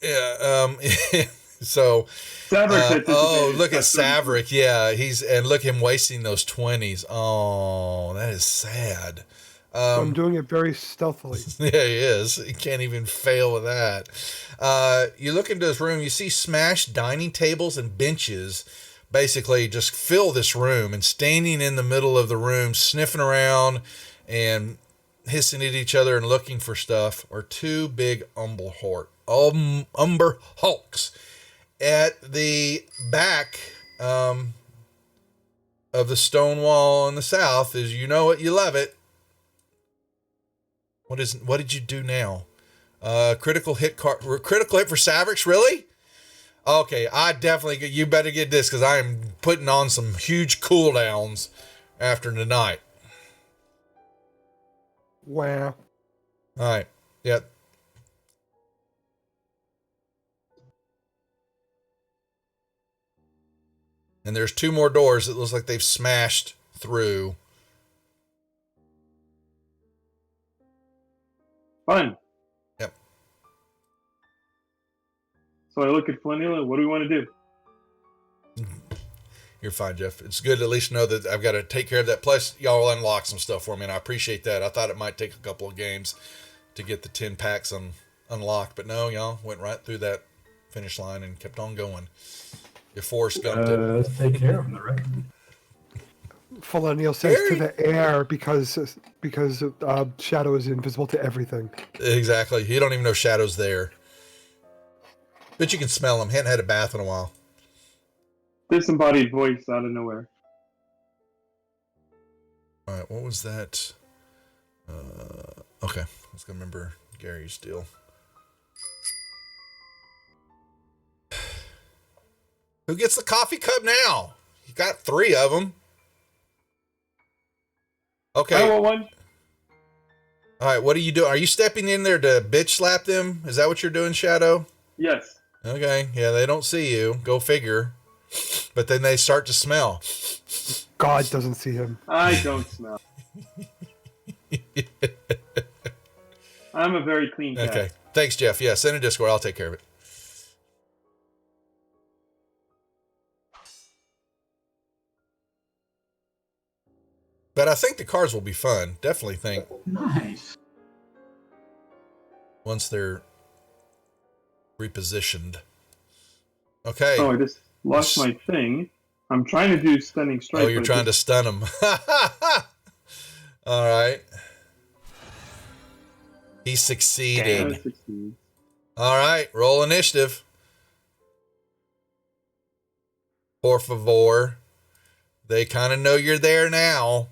Yeah. So. Look at Saverick. Yeah, look him wasting those 20s. Oh, that is sad. I'm doing it very stealthily. Yeah, he is. He can't even fail with that. You look into this room, you see smashed dining tables and benches basically just fill this room, and standing in the middle of the room, sniffing around and hissing at each other and looking for stuff are two big umber hulks. At the back of the stone wall on the south is, you know it, you love it. What did you do now? Critical hit for Savrix, really? Okay, you better get this, because I am putting on some huge cooldowns after tonight. Wow. All right. Yep. And there's two more doors that looks like they've smashed through. Fun. Yep. So I look at Flanilla. What do we want to do? You're fine, Jeff. It's good to at least know that I've got to take care of that. Plus, y'all will unlock some stuff for me, and I appreciate that. I thought it might take a couple of games to get the 10 packs unlocked, but no, y'all went right through that finish line and kept on going. You Forrest Gumped it. Let's take care of them, right? Falaniel says to the air because Shadow is invisible to everything. Exactly. You don't even know Shadow's there. But you can smell him. Hadn't had a bath in a while. Disembodied voice out of nowhere. All right, what was that? Okay, I was going to remember Gary's deal. Who gets the coffee cup now? You got 3 of them. Okay. I want one. All right, what are you doing? Are you stepping in there to bitch slap them? Is that what you're doing, Shadow? Yes. Okay, yeah, they don't see you. Go figure. But then they start to smell. God doesn't see him. I don't smell. I'm a very clean cat. Okay, thanks, Jeff. Yeah, send a Discord. I'll take care of it. But I think the cards will be fun. Definitely think. Nice. Once they're repositioned. Okay. Oh, I just lost my thing. I'm trying to do stunning strike. Oh, you're trying to stun them. All right. He succeeded. All right, roll initiative. Por favor. They kind of know you're there now.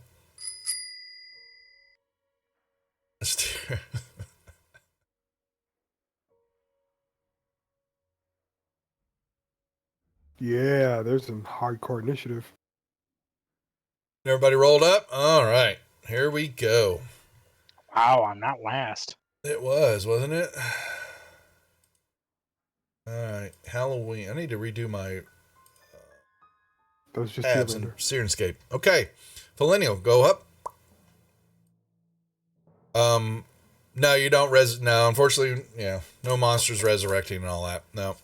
Yeah, there's some hardcore initiative. Everybody rolled up? All right, here we go. Wow, I'm not last. It was, wasn't it? All right, Halloween. I need to redo my That was just tabs you, in Lander. Sirenscape. Okay, Millennial, go up. No, you don't no, unfortunately, yeah. No monsters resurrecting and all that. No.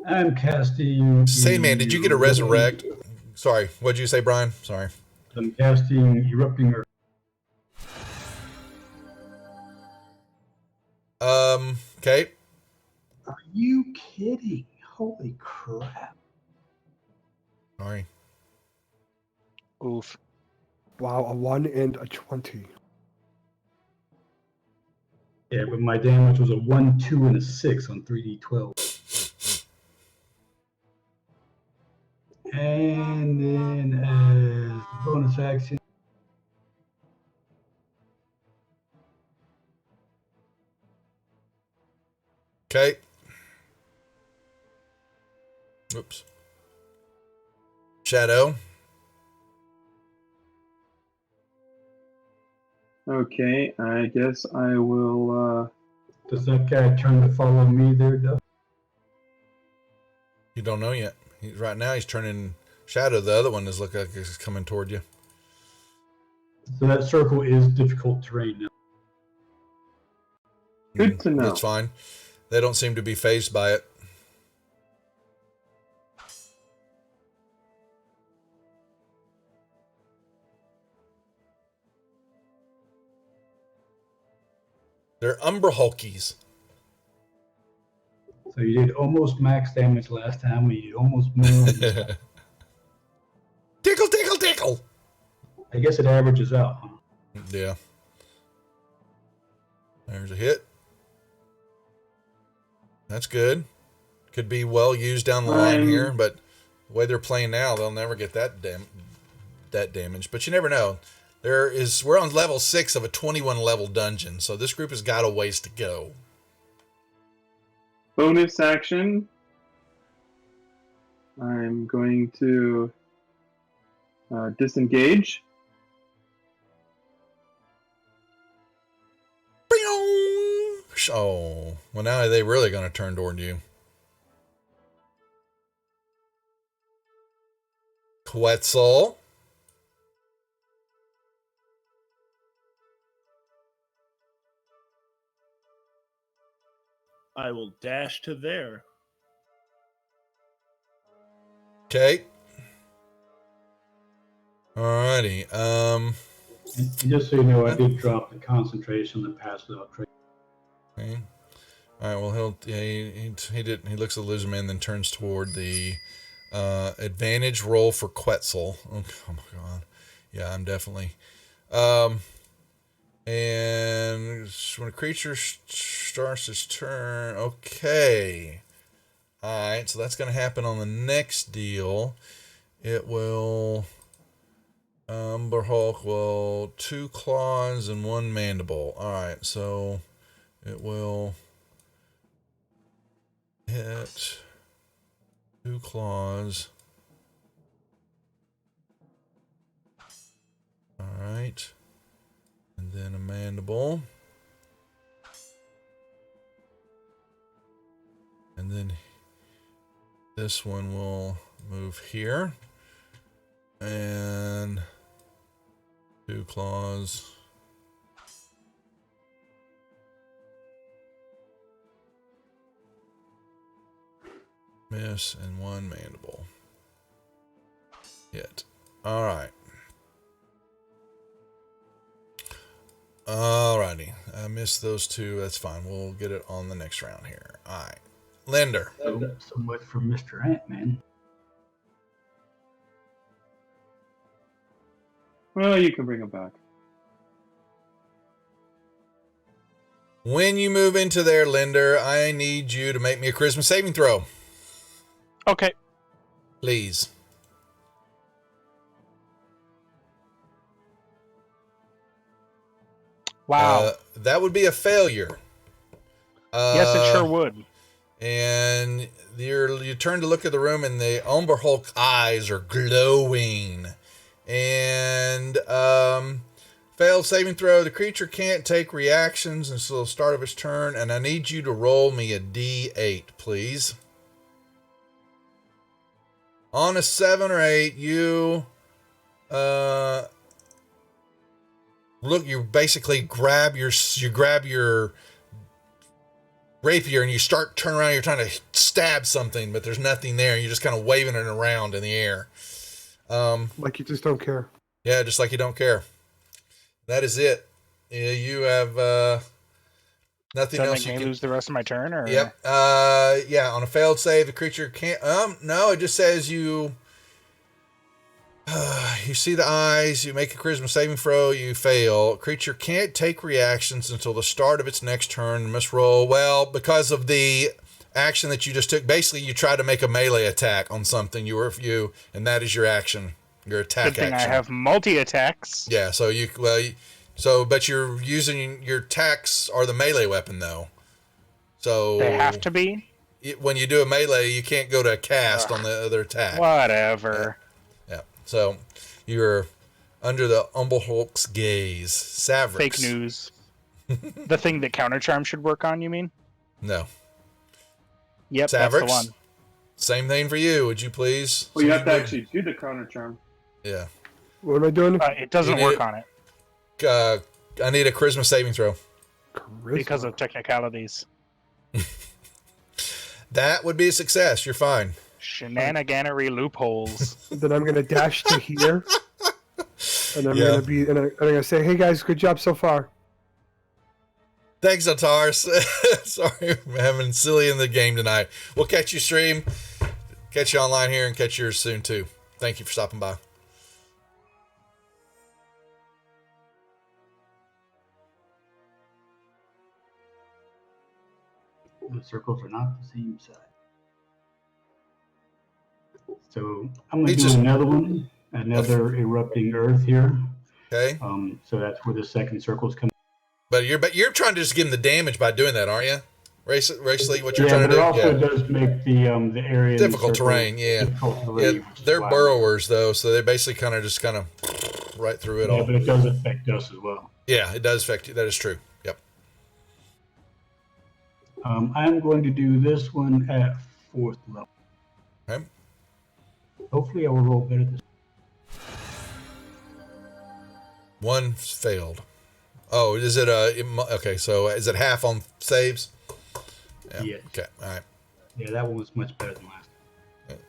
I'm casting. Sandman, did you get a resurrect? Sorry, what'd you say, Brian? Sorry. I'm casting Erupting Earth. Okay. Are you kidding? Holy crap. Sorry. Oof. Wow, a 1 and a 20. Yeah, but my damage was a 1, 2, and a 6 on 3d12. And then as bonus action, Okay. Oops. Shadow. Okay, I guess I will. does that guy turn to follow me there, Duff? You don't know yet. Right now he's turning Shadow. The other one is looking like it's coming toward you. So that circle is difficult terrain now. Good to know. That's fine. They don't seem to be phased by it. They're Umbra Hulkies. So you did almost max damage last time, and you did almost minimum this time. Tickle, tickle, tickle. I guess it averages out, huh? Yeah. There's a hit. That's good. Could be well used down the line here, but the way they're playing now, they'll never get that damage. But you never know. We're on level 6 of a 21 level dungeon, so this group has got a ways to go. Bonus action. I'm going to disengage. Oh, well, now they really going to turn toward you. Quetzal. I will dash to there. Okay. Alrighty. And just so you know, I did drop the concentration that passed without trade. Okay. All right. Well, he looks at the loser man, then turns toward the advantage roll for Quetzal. Oh my god. Yeah, I'm definitely. And when a creature starts its turn, okay. All right. So that's going to happen on the next deal. It will. Umber Hulk will 2 claws and 1 mandible. All right. So it will hit 2 claws. All right. And then a mandible. And then this one will move here. And 2 claws. Miss and 1 mandible. Hit. All right. Alrighty. I missed those 2. That's fine. We'll get it on the next round here. All right. Linder. So much for Mr. Ant-Man. Well, you can bring him back. When you move into there, Linder, I need you to make me a charisma saving throw. Okay. Please. Wow. That would be a failure. Yes, it sure would. And you turn to look at the room, and the Umber Hulk eyes are glowing. And failed saving throw. The creature can't take reactions until the start of its turn, and I need you to roll me a D8, please. On a 7 or 8, you look. You basically grab your rapier and you start turning around. You're trying to stab something, but there's nothing there. You're just kind of waving it around in the air. Like you just don't care. Yeah, just like you don't care. That is it. Yeah, you have nothing Does that else make you me can. lose the rest of my turn, or? Yep. Yeah. On a failed save, the creature can't. No, it just says you. You see the eyes. You make a charisma saving throw. You fail. Creature can't take reactions until the start of its next turn. Must roll well because of the action that you just took. Basically, you try to make a melee attack on something. And that is your action. Your attack Good thing action. I have multi attacks. Yeah. But you're using your attacks are the melee weapon though. So They have to be. When you do a melee, you can't go to a cast on the other attack. Whatever. Yeah. So you're under the Umble Hulk's gaze. Savrix. Fake news. The thing that counter charm should work on, you mean? No. Yep, Savrix? that's the one. Same thing for you, would you please? Well, you have to actually do the counter charm. Yeah. What am I doing? It doesn't work on it. I need a charisma saving throw. Charisma. Because of technicalities. That would be a success. You're fine. Shenaniganery loopholes. Then I'm gonna dash to here, and I'm gonna say, "Hey guys, good job so far." Thanks, Atars. Sorry, I'm having silly in the game tonight. We'll catch you stream. Catch you online here and catch yours soon too. Thank you for stopping by. The circles are not the same size. So I'm going to do another one, another erupting earth here. Okay. So that's where the second circle's coming. But you're trying to just give them the damage by doing that, aren't you? Racely, what you're trying to do? Yeah, but it also does make the area difficult terrain. Yeah, they're burrowers though, so they're basically kind of right through it all. Yeah, but it does affect us as well. Yeah, it does affect you. That is true. Yep. I'm going to do this one at 4th level. Okay. Hopefully, I will roll better this. One failed. Oh, is it okay? So is it half on saves? Yeah. Yes. Okay. All right. Yeah, that one was much better than last. Okay.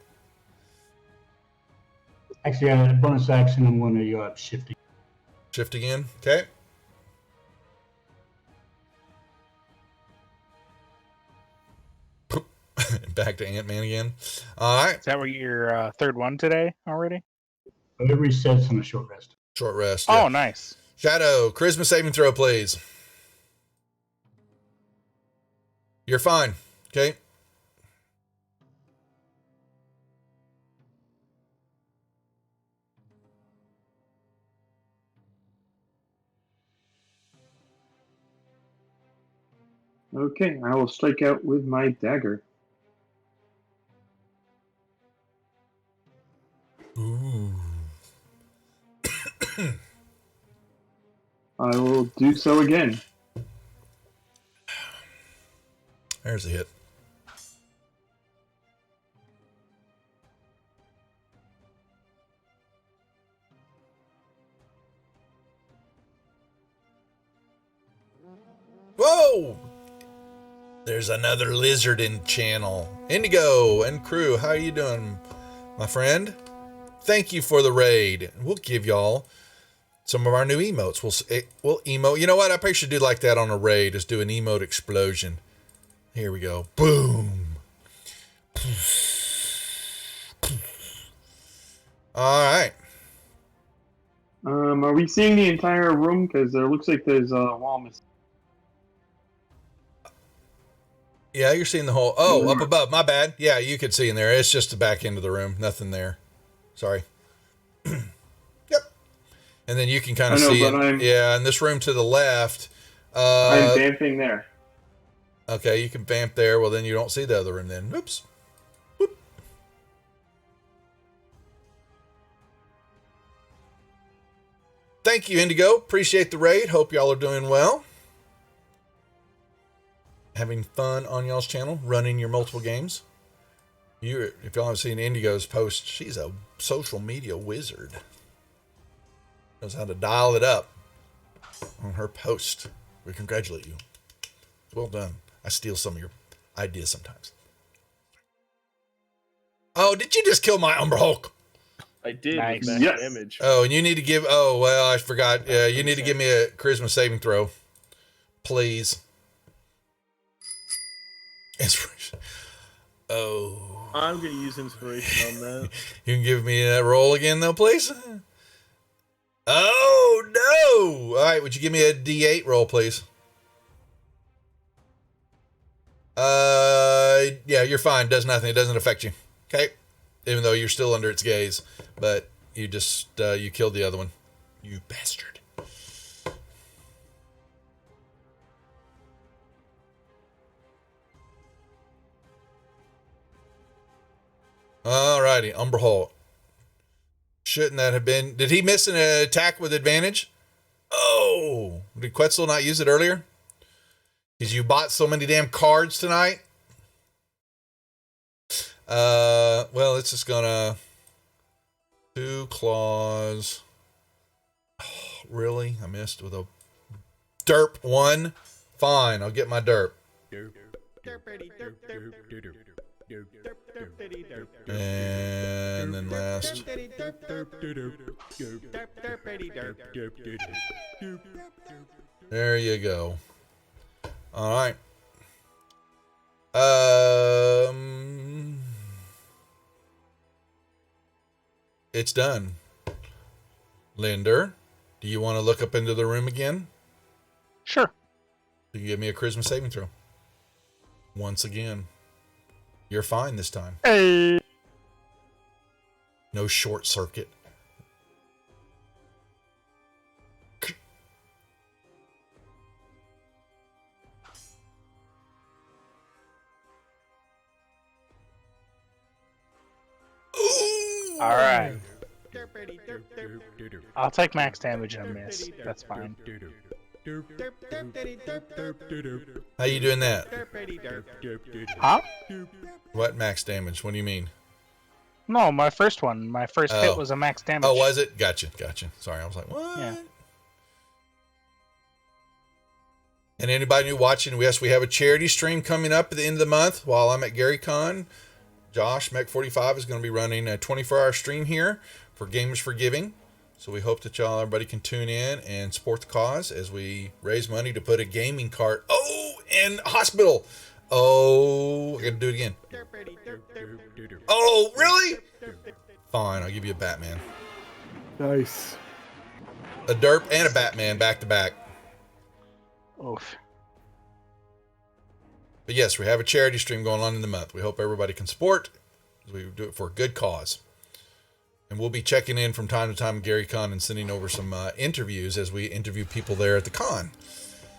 Actually, on a bonus action, I'm going to shift again. Shift again. Okay. Back to Ant-Man again. All right. Is that what your third one today already? But it resets on a short rest. Short rest. Oh, yeah. nice. Shadow, charisma saving throw, please. You're fine. Okay. Okay, I will strike out with my dagger. Ooh. I will do so again. There's a hit. Whoa! There's another lizard in channel. Indigo and crew, how are you doing, my friend? Thank you for the raid. We'll give y'all some of our new emotes. We'll emote. You know what? I probably should do like that on a raid. Is do an emote explosion. Here we go. Boom. All right. Are we seeing the entire room? Because there looks like there's a wall missing. Yeah, you're seeing the whole. Oh, up above. My bad. Yeah, you could see in there. It's just the back end of the room. Nothing there. Sorry. Yep. And then you can kind of see it. Yeah, in this room to the left. I'm vamping there. Okay, you can vamp there. Well, then you don't see the other room then. Oops. Whoop. Thank you, Indigo. Appreciate the raid. Hope y'all are doing well. Having fun on y'all's channel, running your multiple games. If y'all haven't seen Indigo's post, she's a social media wizard. Knows how to dial it up on her post. We congratulate you. Well done. I steal some of your ideas sometimes. Oh, did you just kill my Umber Hulk? I did. Nice. With max damage. Oh, and you need to give. Oh, well, I forgot. You need to give me a charisma saving throw, please. Inspiration. Oh. I'm going to use inspiration on that. You can give me that roll again, though, please? Oh, no. All right, would you give me a D8 roll, please? Yeah, you're fine. Does nothing. It doesn't affect you. Okay? Even though you're still under its gaze. But you just, you killed the other one. You bastard. Alrighty, Umber Hulk. Shouldn't that have been... Did he miss an attack with advantage? Oh! Did Quetzal not use it earlier? Because you bought so many damn cards tonight? Well, it's just gonna... 2 claws. Oh, really? I missed with a... Derp 1? Fine, I'll get my derp. And then last. There you go. All right. It's done. Linder, do you want to look up into the room again? Sure. You can give me a charisma saving throw. Once again. You're fine this time. Hey. No short circuit. Ooh. All right. I'll take max damage and miss. That's fine. How you doing that? Huh? What max damage? What do you mean? No, my first one. My first hit was a max damage. Oh, was it? Gotcha. Sorry, I was like, what? Yeah. And anybody new watching, yes, we have a charity stream coming up at the end of the month while I'm at GaryCon. Josh, Mech45, is going to be running a 24-hour stream here for Gamers for Giving. So we hope that everybody can tune in and support the cause as we raise money to put a gaming cart. Oh, in hospital. Oh, I got to do it again. Oh, really? Fine, I'll give you a Batman. Nice. A derp and a Batman back to back. Oof. But yes, we have a charity stream going on in the month. We hope everybody can support. We do it for a good cause. And we'll be checking in from time to time at GaryCon and sending over some interviews as we interview people there at the con.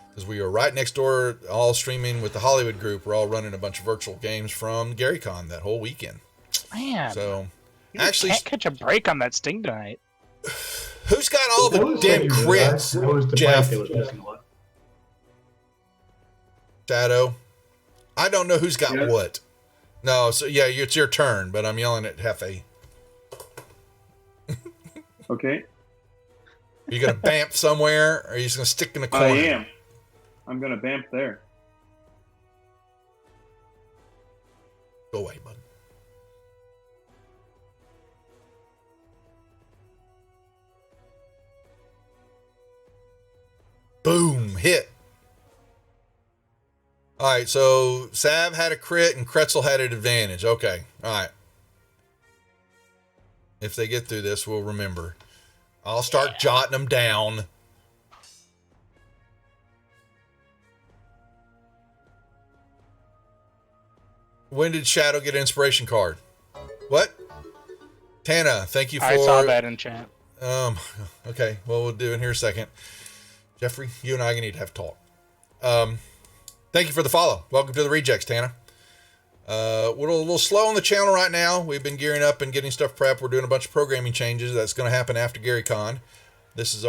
Because we are right next door, all streaming with the Hollywood group. We're all running a bunch of virtual games from GaryCon that whole weekend. Man. So, you actually, can't catch a break on that sting tonight. Who's got all the damn crits? That was the Jeff. that was missing a lot. Shadow. I don't know who's got what. No, so yeah, it's your turn, but I'm yelling at Hefe. Okay. Are you going to bamf somewhere, or are you just going to stick in the corner? I am. I'm going to bamf there. Go away, bud. Boom, hit. All right, so Sav had a crit and Kretzel had an advantage. Okay, all right. If they get through this, we'll remember. I'll start jotting them down. When did Shadow get an inspiration card? What? Tana, thank you for... I saw that in chat. Okay, well, we'll do it here in a second. Jeffrey, you and I need to have a talk. Thank you for the follow. Welcome to the Rejects, Tana. We're a little slow on the channel right now. We've been gearing up and getting stuff prepped. We're doing a bunch of programming changes. That's going to happen after GaryCon. This is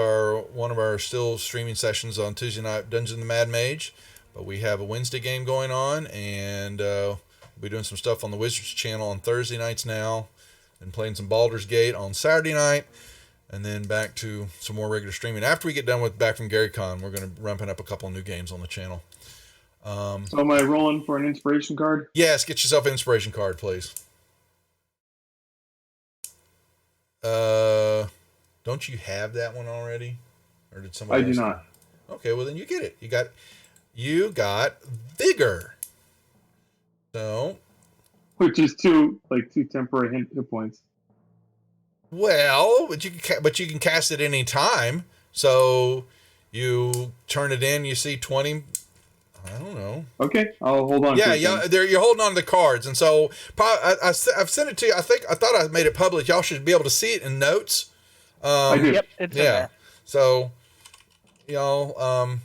one of our still streaming sessions on Tuesday night, Dungeons of the Mad Mage. But we have a Wednesday game going on, and we'll be doing some stuff on the Wizards channel on Thursday nights now, and playing some Baldur's Gate on Saturday night, and then back to some more regular streaming. After we get done back from GaryCon, we're going to ramping up a couple of new games on the channel. So am I rolling for an inspiration card? Yes, get yourself an inspiration card, please. Don't you have that one already? Or did somebody I do not. Okay, well then you get it. You got Vigor. So, which is two temporary hit points. Well, but you can cast it any time. So you turn it in, you see 20. I don't know. Okay, I'll hold on. Yeah, you're holding on to the cards, and so I've sent it to you. I thought I made it public. Y'all should be able to see it in notes. I do. Yep, it's in there. So y'all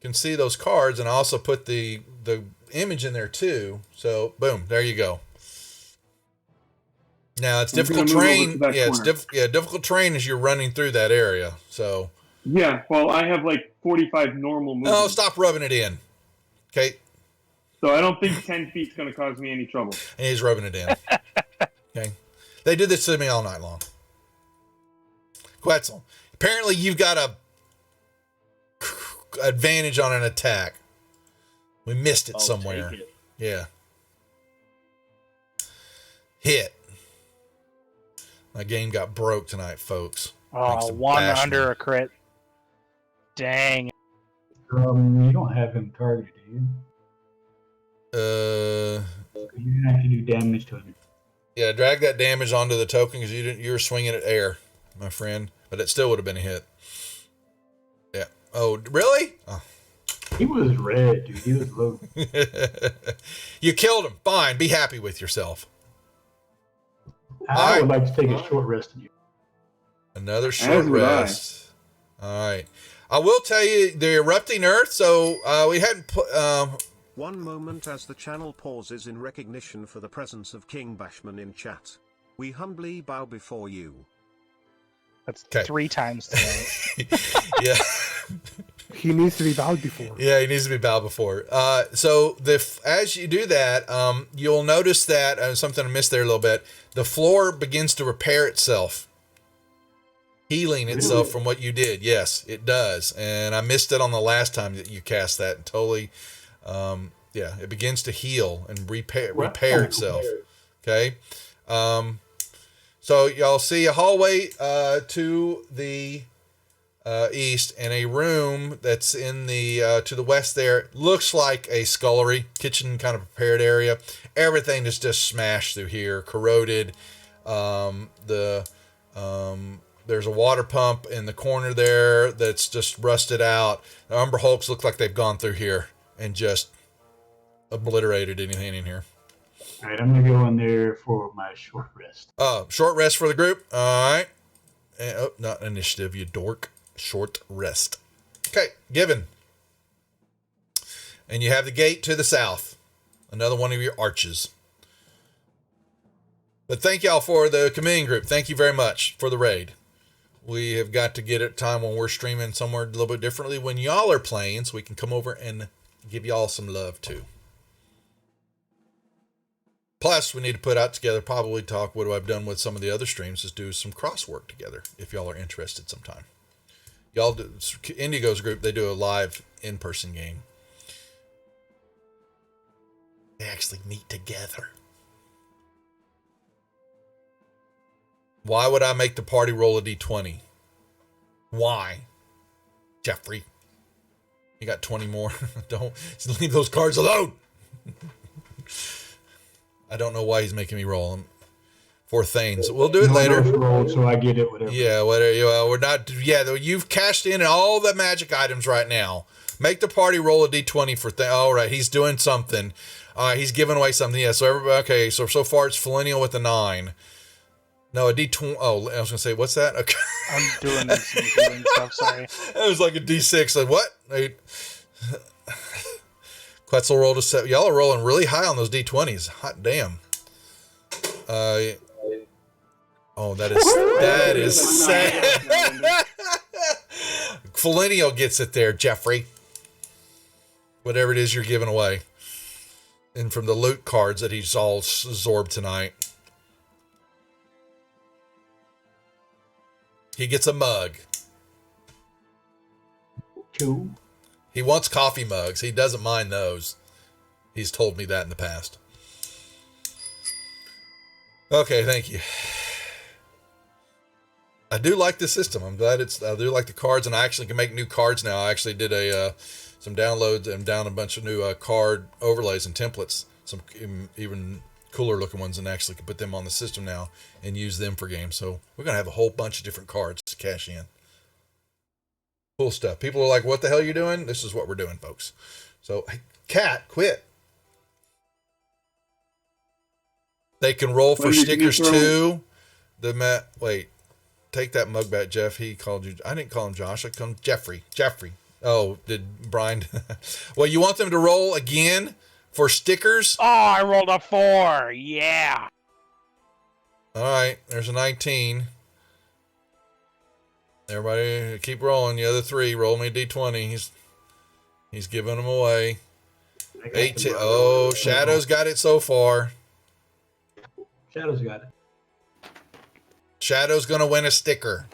can see those cards, and I also put the image in there too. So boom, there you go. Now it's difficult terrain. Yeah, it's difficult terrain as you're running through that area. So yeah, well, I have like 45 normal moves. No, stop rubbing it in. Okay. So I don't think 10 feet's going to cause me any trouble. And he's rubbing it in. Okay. They did this to me all night long. Quetzal. Apparently you've got a advantage on an attack. We missed it somewhere. Take it. Yeah. Hit. My game got broke tonight, folks. Oh, one under a crit. Dang. You don't have him targeted, do you? You didn't have to do damage to him. Yeah, drag that damage onto the token because you were swinging at air, my friend. But it still would have been a hit. Yeah. Oh, really? Oh. He was red, dude. He was low. You killed him. Fine. Be happy with yourself. I would like to take a short rest in you. Another short rest. All right. I will tell you the erupting earth. So we hadn't put. One moment as the channel pauses in recognition for the presence of King Bashman in chat. We humbly bow before you. That's 3 times tonight. Yeah. He needs to be bowed before. Yeah, he needs to be bowed before. So as you do that, you'll notice that something I missed there a little bit. The floor begins to repair itself, healing itself from what you did. Yes, it does. And I missed it on the last time that you cast that. Totally. It begins to heal and repair itself. Okay. So y'all see a hallway to the east and a room that's in the to the west there. Looks like a scullery, kitchen kind of prepared area. Everything is just smashed through here, corroded. There's a water pump in the corner there that's just rusted out. The Umber Hulks look like they've gone through here and just obliterated anything in here. All right, I'm going to go in there for my short rest. Short rest for the group. All right. And, not initiative, you dork. Short rest. Okay, given. And you have the gate to the south. Another one of your arches. But thank y'all for the communion group. Thank you very much for the raid. We have got to get a time when we're streaming somewhere a little bit differently when y'all are playing so we can come over and give y'all some love too. Plus, we need to put out together, probably talk what I've done with some of the other streams is do some crosswork together if y'all are interested sometime. Y'all do, Indigo's group, they do a live in-person game. They actually meet together. Why would I make the party roll a d20? Why? Jeffrey. You got 20 more. Don't leave those cards alone. I don't know why he's making me roll them. For Thanes. We'll do it later. Rolled, so I get it, whatever. Yeah, whatever. We're not. Yeah, though you've cashed in all the magic items right now. Make the party roll a d20 for All right, he's doing something. All right, he's giving away something. Yeah, so everybody, okay, so far it's Felinial with a 9. No, a D20. Oh, I was going to say, what's that? Okay. I'm doing some healing stuff, sorry. It was like a D6. Like, what? Quetzal rolled a 7. Y'all are rolling really high on those D20s. Hot damn. Oh, that is sad. Felinial gets it there, Jeffrey. Whatever it is you're giving away. And from the loot cards that he's all absorbed tonight. He gets a mug. Cool. He wants coffee mugs. He doesn't mind those. He's told me that in the past. Okay, thank you. I do like the system. I'm glad I do like the cards, and I actually can make new cards now. I actually did some downloads and down a bunch of new card overlays and templates, some even cooler looking ones, and actually can put them on the system now and use them for games. So we're going to have a whole bunch of different cards to cash in. Cool stuff. People are like, what the hell are you doing? This is what we're doing, folks. So, hey, Cat, quit. They can roll for stickers too. Wait. Take that mug back, Jeff. He called you. I didn't call him Josh. I called him Jeffrey. Jeffrey. Oh, did Brian? Well, you want them to roll again for stickers? Oh, I rolled a 4. Yeah. All right. There's a 19. Everybody keep rolling. The other 3. Roll me a D20. He's giving them away. 18. Oh, Shadow's got it so far. Shadow's got it. Shadow's going to win a sticker.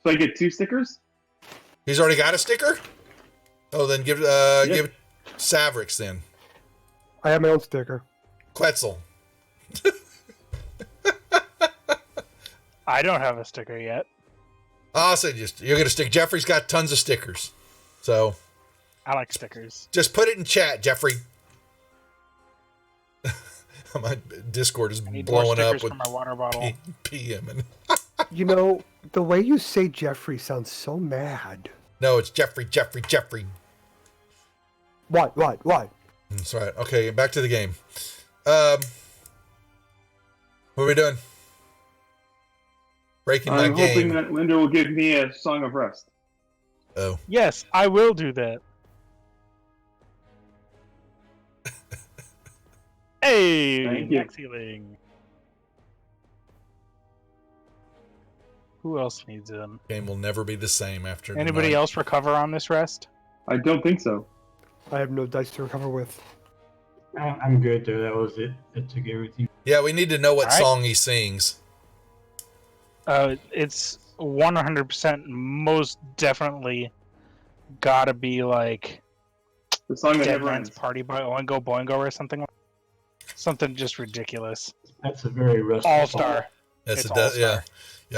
So I get 2 stickers? He's already got a sticker? Oh, then give Savrix then. I have my own sticker. Quetzal. I don't have a sticker yet. I'll say you're going to stick. Jeffrey's got tons of stickers. So. I like stickers. Just put it in chat, Jeffrey. My Discord is blowing up with my water bottle. PM. And You know, the way you say Jeffrey sounds so mad. no, it's Jeffrey. What? That's right. Okay, back to the game. What are we doing? Breaking my game. I'm hoping that Linda will give me a Song of Rest. Oh. Yes, I will do that. Hey, max healing. Who else needs them? Game will never be the same after Anybody tonight. else recover on this rest? I don't think so. I have no dice to recover with. I'm good though. That was it. That took everything. Yeah, we need to know what All right. song he sings. It's 100% most definitely gotta be like The song that Dead never Man's ends. Party by Oingo Boingo or something like something just ridiculous. That's a very rusty All Star. That's It's a All-Star. yeah.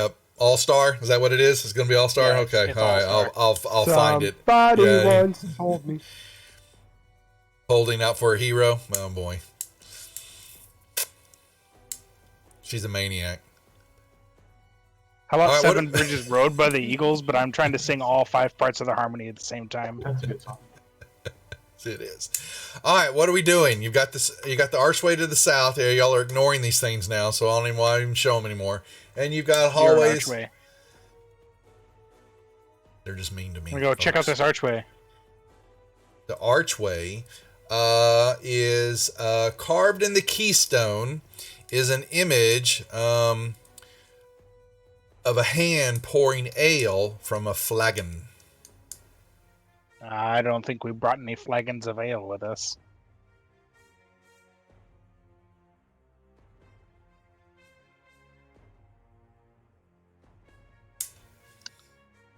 Yep. All Star? Is that what it is? It's gonna be All Star? Yeah, okay. it's All right. All-Star. I'll find it. Somebody Yeah. once told me. Holding out for a hero. Oh boy. She's a maniac. How about All right, what- Seven Bridges Road by the Eagles, but I'm trying to sing all 5 parts of the harmony at the same time. That's a good song. It is. All right, what are we doing? You got this. You got the archway to the south here. Y'all are ignoring these things now, so I don't even want to even show them anymore. And you've got You're an hallways. archway. They're just mean to me. I'm gonna go check out folks. this archway. The archway is carved in the keystone. Is an image of a hand pouring ale from a flagon. I don't think we brought any flagons of ale with us.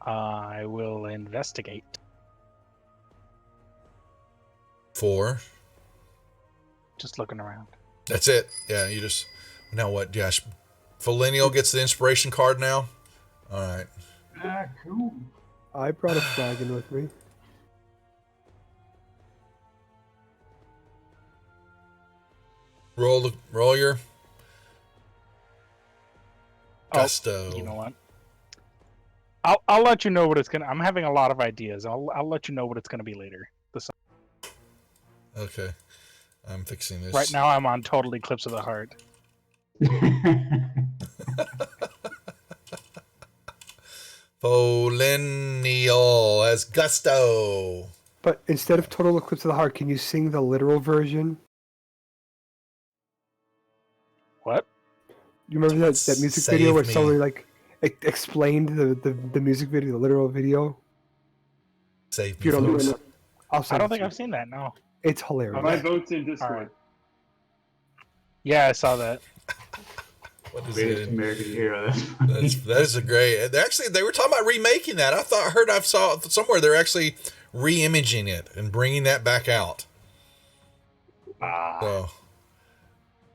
I will investigate. 4. Just looking around. That's it. Yeah, you just. Now what, Josh? Felinial gets the inspiration card now? All right. Ah, cool. I brought a flagon with me. Roll your Oh, gusto. You know what? I'll let you know what it's gonna. I'm having a lot of ideas. I'll let you know what it's gonna be later. Okay. I'm fixing this. Right now, I'm on Total Eclipse of the Heart. Polenial as Gusto. But instead of Total Eclipse of the Heart, can you sing the literal version? What? You remember that music Save video where me. somebody like explained the music video, the literal video? Save If me, you don't folks. know, I'll I send don't it think to I've seen that. No. you. It's hilarious. My vote's in Discord. Alright. Yeah, I saw that. What is Greatest it? American hero. That is a great. They were talking about remaking that. I saw somewhere they're actually re-imaging it and bringing that back out. So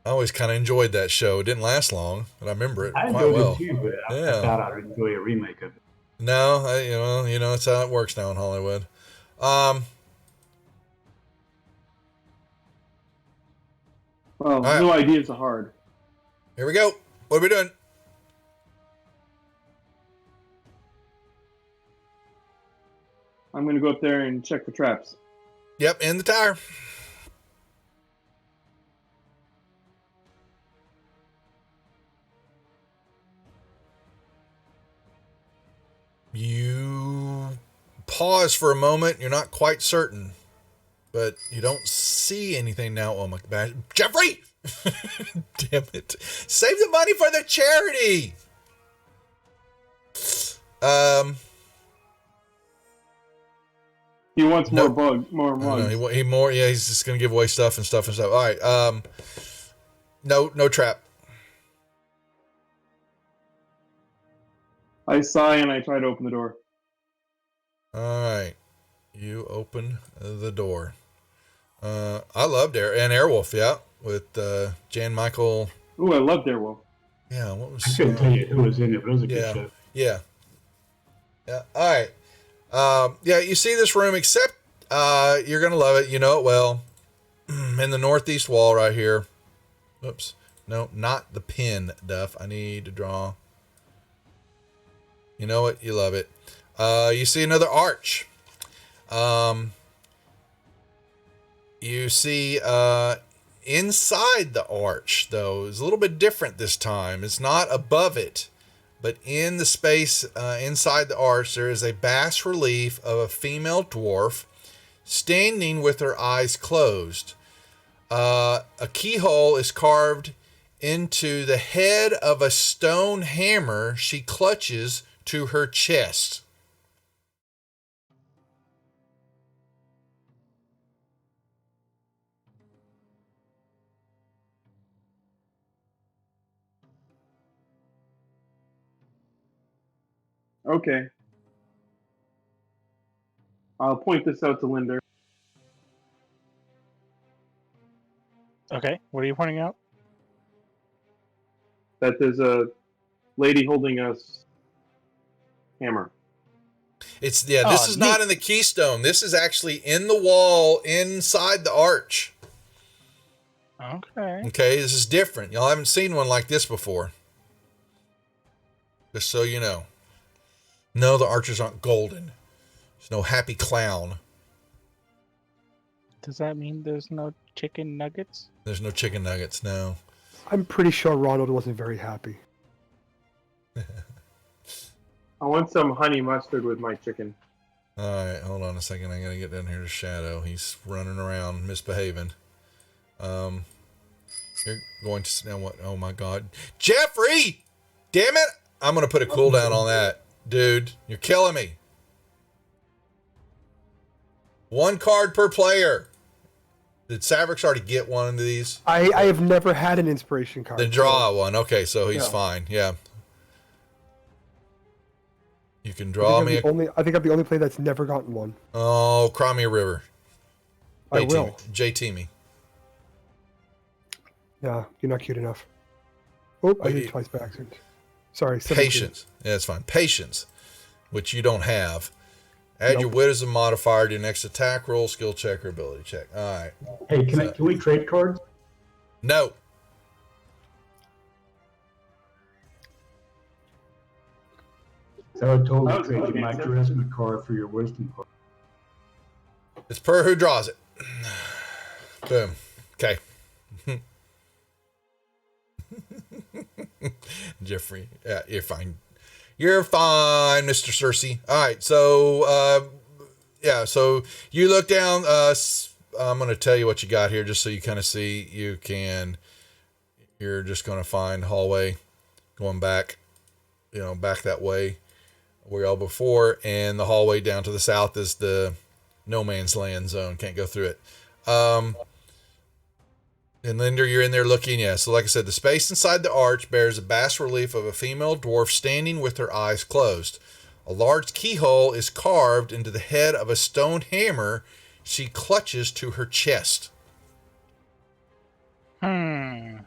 I always kind of enjoyed that show. It didn't last long, but I remember it I quite enjoyed well. it too, but I Yeah. thought I'd enjoy a remake of it. No, you know, that's how it works now in Hollywood. Well, right. no ideas are hard. Here we go. What are we doing? I'm going to go up there and check for traps. Yep, in the tire. You pause for a moment. You're not quite certain, but you don't see anything now. Oh my gosh. Jeffrey! Damn it. Save the money for the charity. He wants No. more mugs. He's just gonna give away stuff and stuff and stuff. All right. No trap. I sigh and I try to open the door. All right. You open the door. I loved Airwolf, yeah, with Jan Michael. Ooh, I love Darewolf. Yeah, what was? I couldn't tell you who was in it, but it was a good Yeah, show. yeah. All right. Yeah, you see this room, except you're gonna love it. You know it well. In the northeast wall, right here. Oops. No, not the pin, Duff. I need to draw. You know it. You love it. You see another arch. You see inside the arch, though, is a little bit different this time. It's not above it, but in the space inside the arch, there is a bas relief of a female dwarf standing with her eyes closed. A keyhole is carved into the head of a stone hammer she clutches to her chest. Okay. I'll point this out to Linder. Okay, what are you pointing out? That there's a lady holding a hammer. This is neat. not in the keystone. This is actually in the wall inside the arch. Okay. Okay, this is different. Y'all haven't seen one like this before. Just so you know. No, the archers aren't golden. There's no happy clown. Does that mean there's no chicken nuggets? There's no chicken nuggets, no. I'm pretty sure Ronald wasn't very happy. I want some honey mustard with my chicken. All right, hold on a second. I gotta get down here to Shadow. He's running around misbehaving. You're going to now what? Oh my God, Jeffrey! Damn it! I'm gonna put a cooldown on that, dude. You're killing me. 1 card per player. Did Savrix already get one of these? I have never had an inspiration card. Then draw one. Okay, so he's Yeah. fine. Yeah. You can draw me. I think I'm the only player that's never gotten one. Oh, cry me a river. I will. JT me. Yeah, you're not cute enough. Oh, I Wait, did it twice by accident. Sorry. 17. Patience. Yeah, that's fine. Patience, which you don't have. Add your Nope. wisdom modifier to your next attack roll, skill check, or ability check. All right. Hey, can we trade cards? No. So I would totally Oh, trade you okay, my so- charisma card for your wisdom card. It's per who draws it. Boom. Okay. Jeffrey, yeah, you're fine. You're fine, Mr. Cersei. All right, so yeah, so you look down. I'm going to tell you what you got here, just so you kind of see. You're just going to find hallway going back, back that way where y'all before, and the hallway down to the south is the no man's land zone. Can't go through it. And Linder, you're in there looking, yeah. So like I said, the space inside the arch bears a bas relief of a female dwarf standing with her eyes closed. A large keyhole is carved into the head of a stone hammer she clutches to her chest. Hmm.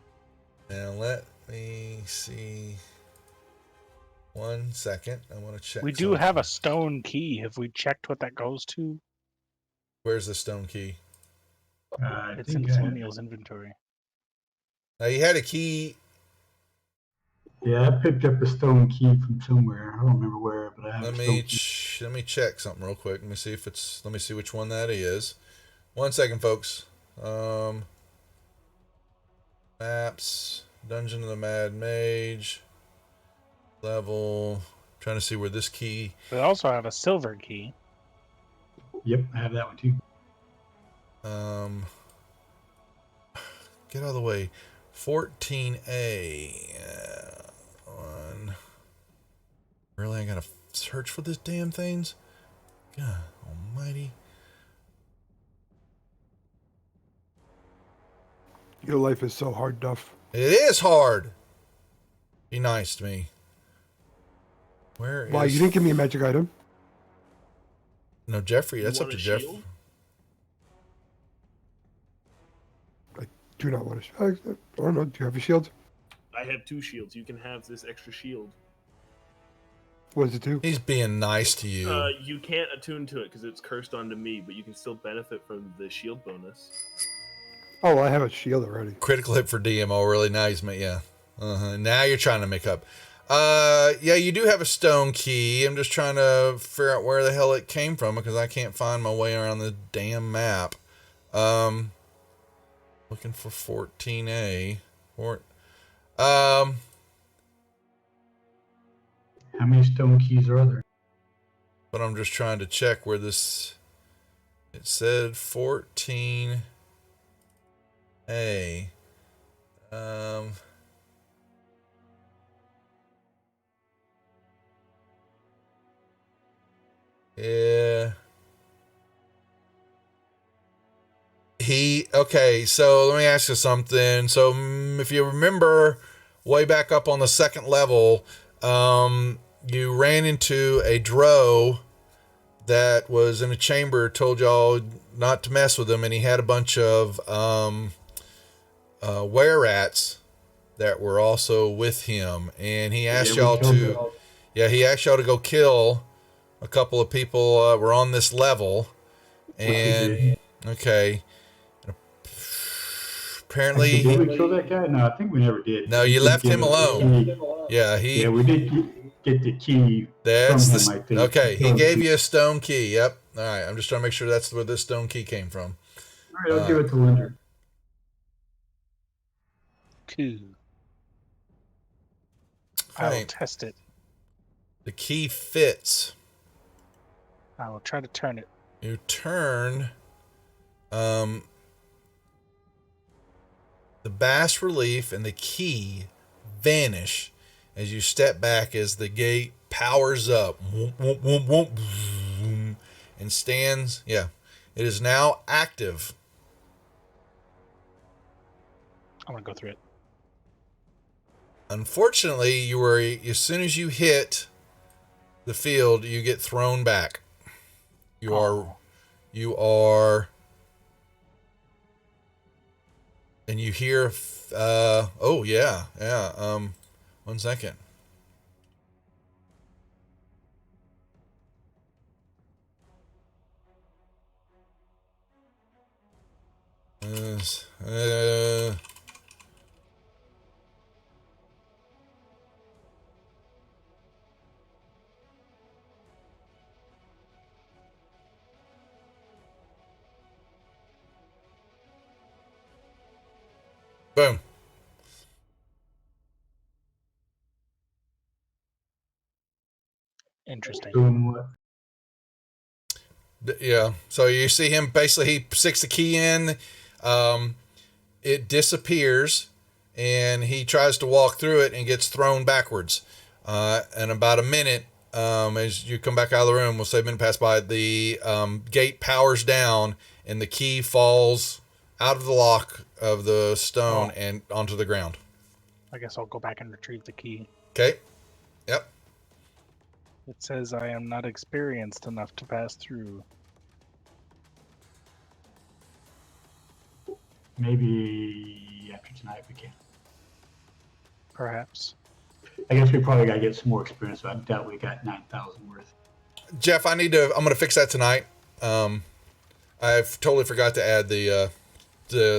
Now let me see. 1 second. I want to check. We do have a stone key. Have we checked what that goes to? Where's the stone key? I It's in think I, O'Neill's inventory. Now you had a key. yeah, I picked up a stone key from somewhere. I don't remember where, but I have Let a me stone key. let me check something real quick. Let me see which one that is. 1 second, folks. Maps, Dungeon of the Mad Mage, level. Trying to see where this key. We also have a silver key. Yep, I have that one too. Get out of the way. 14A. One. Really, I gotta search for this damn things? God almighty. Your life is so hard, Duff. It is hard. Be nice to me. Where Why, is... you didn't give me a magic item? No, Jeffrey. That's You up want to a Jeff. shield? Do not want to. I don't know. Do you have a shield? I have 2 shields. You can have this extra shield. What does it do? He's being nice to you. You can't attune to it because it's cursed onto me, but you can still benefit from the shield bonus. Oh, I have a shield already. Critical hit for DMO. Really nice, mate. Yeah. Now you're trying to make up. Yeah, you do have a stone key. I'm just trying to figure out where the hell it came from because I can't find my way around the damn map. Looking for 14A. How many stone keys are there? But I'm just trying to check where this. It said 14A. Yeah. Okay, so let me ask you something. So if you remember way back up on the second level, you ran into a drow that was in a chamber, told y'all not to mess with him, and he had a bunch of were-rats that were also with him, and he asked y'all to, he asked y'all to go kill a couple of people were on this level, and okay. Apparently, did we kill that guy? No, I think we never did. No, you left him alone. Yeah, Yeah, we did get the key that's from him, I think. Okay, he gave you a stone key. Yep. All right, I'm just trying to make sure that's where this stone key came from. All right, I'll give it to Linder. Cool. I will test it. The key fits. I will try to turn it. You turn. The bas relief and the key vanish as you step back as the gate powers up and stands. Yeah, it is now active. I'm gonna go through it. Unfortunately, as soon as you hit the field, you get thrown back. You are. And you hear, 1 second. Boom. Interesting. Doing what? Yeah. So you see him basically, he sticks the key in, it disappears, and he tries to walk through it and gets thrown backwards. And about a minute, as you come back out of the room, we'll say a minute pass by, the gate powers down and the key falls out of the lock of the stone and onto the ground. I guess I'll go back and retrieve the key. Okay. Yep. It says I am not experienced enough to pass through. Maybe after tonight we can. Perhaps. I guess we probably gotta get some more experience. So I doubt we got 9,000 worth. Jeff, I'm going to fix that tonight. I've totally forgot to add the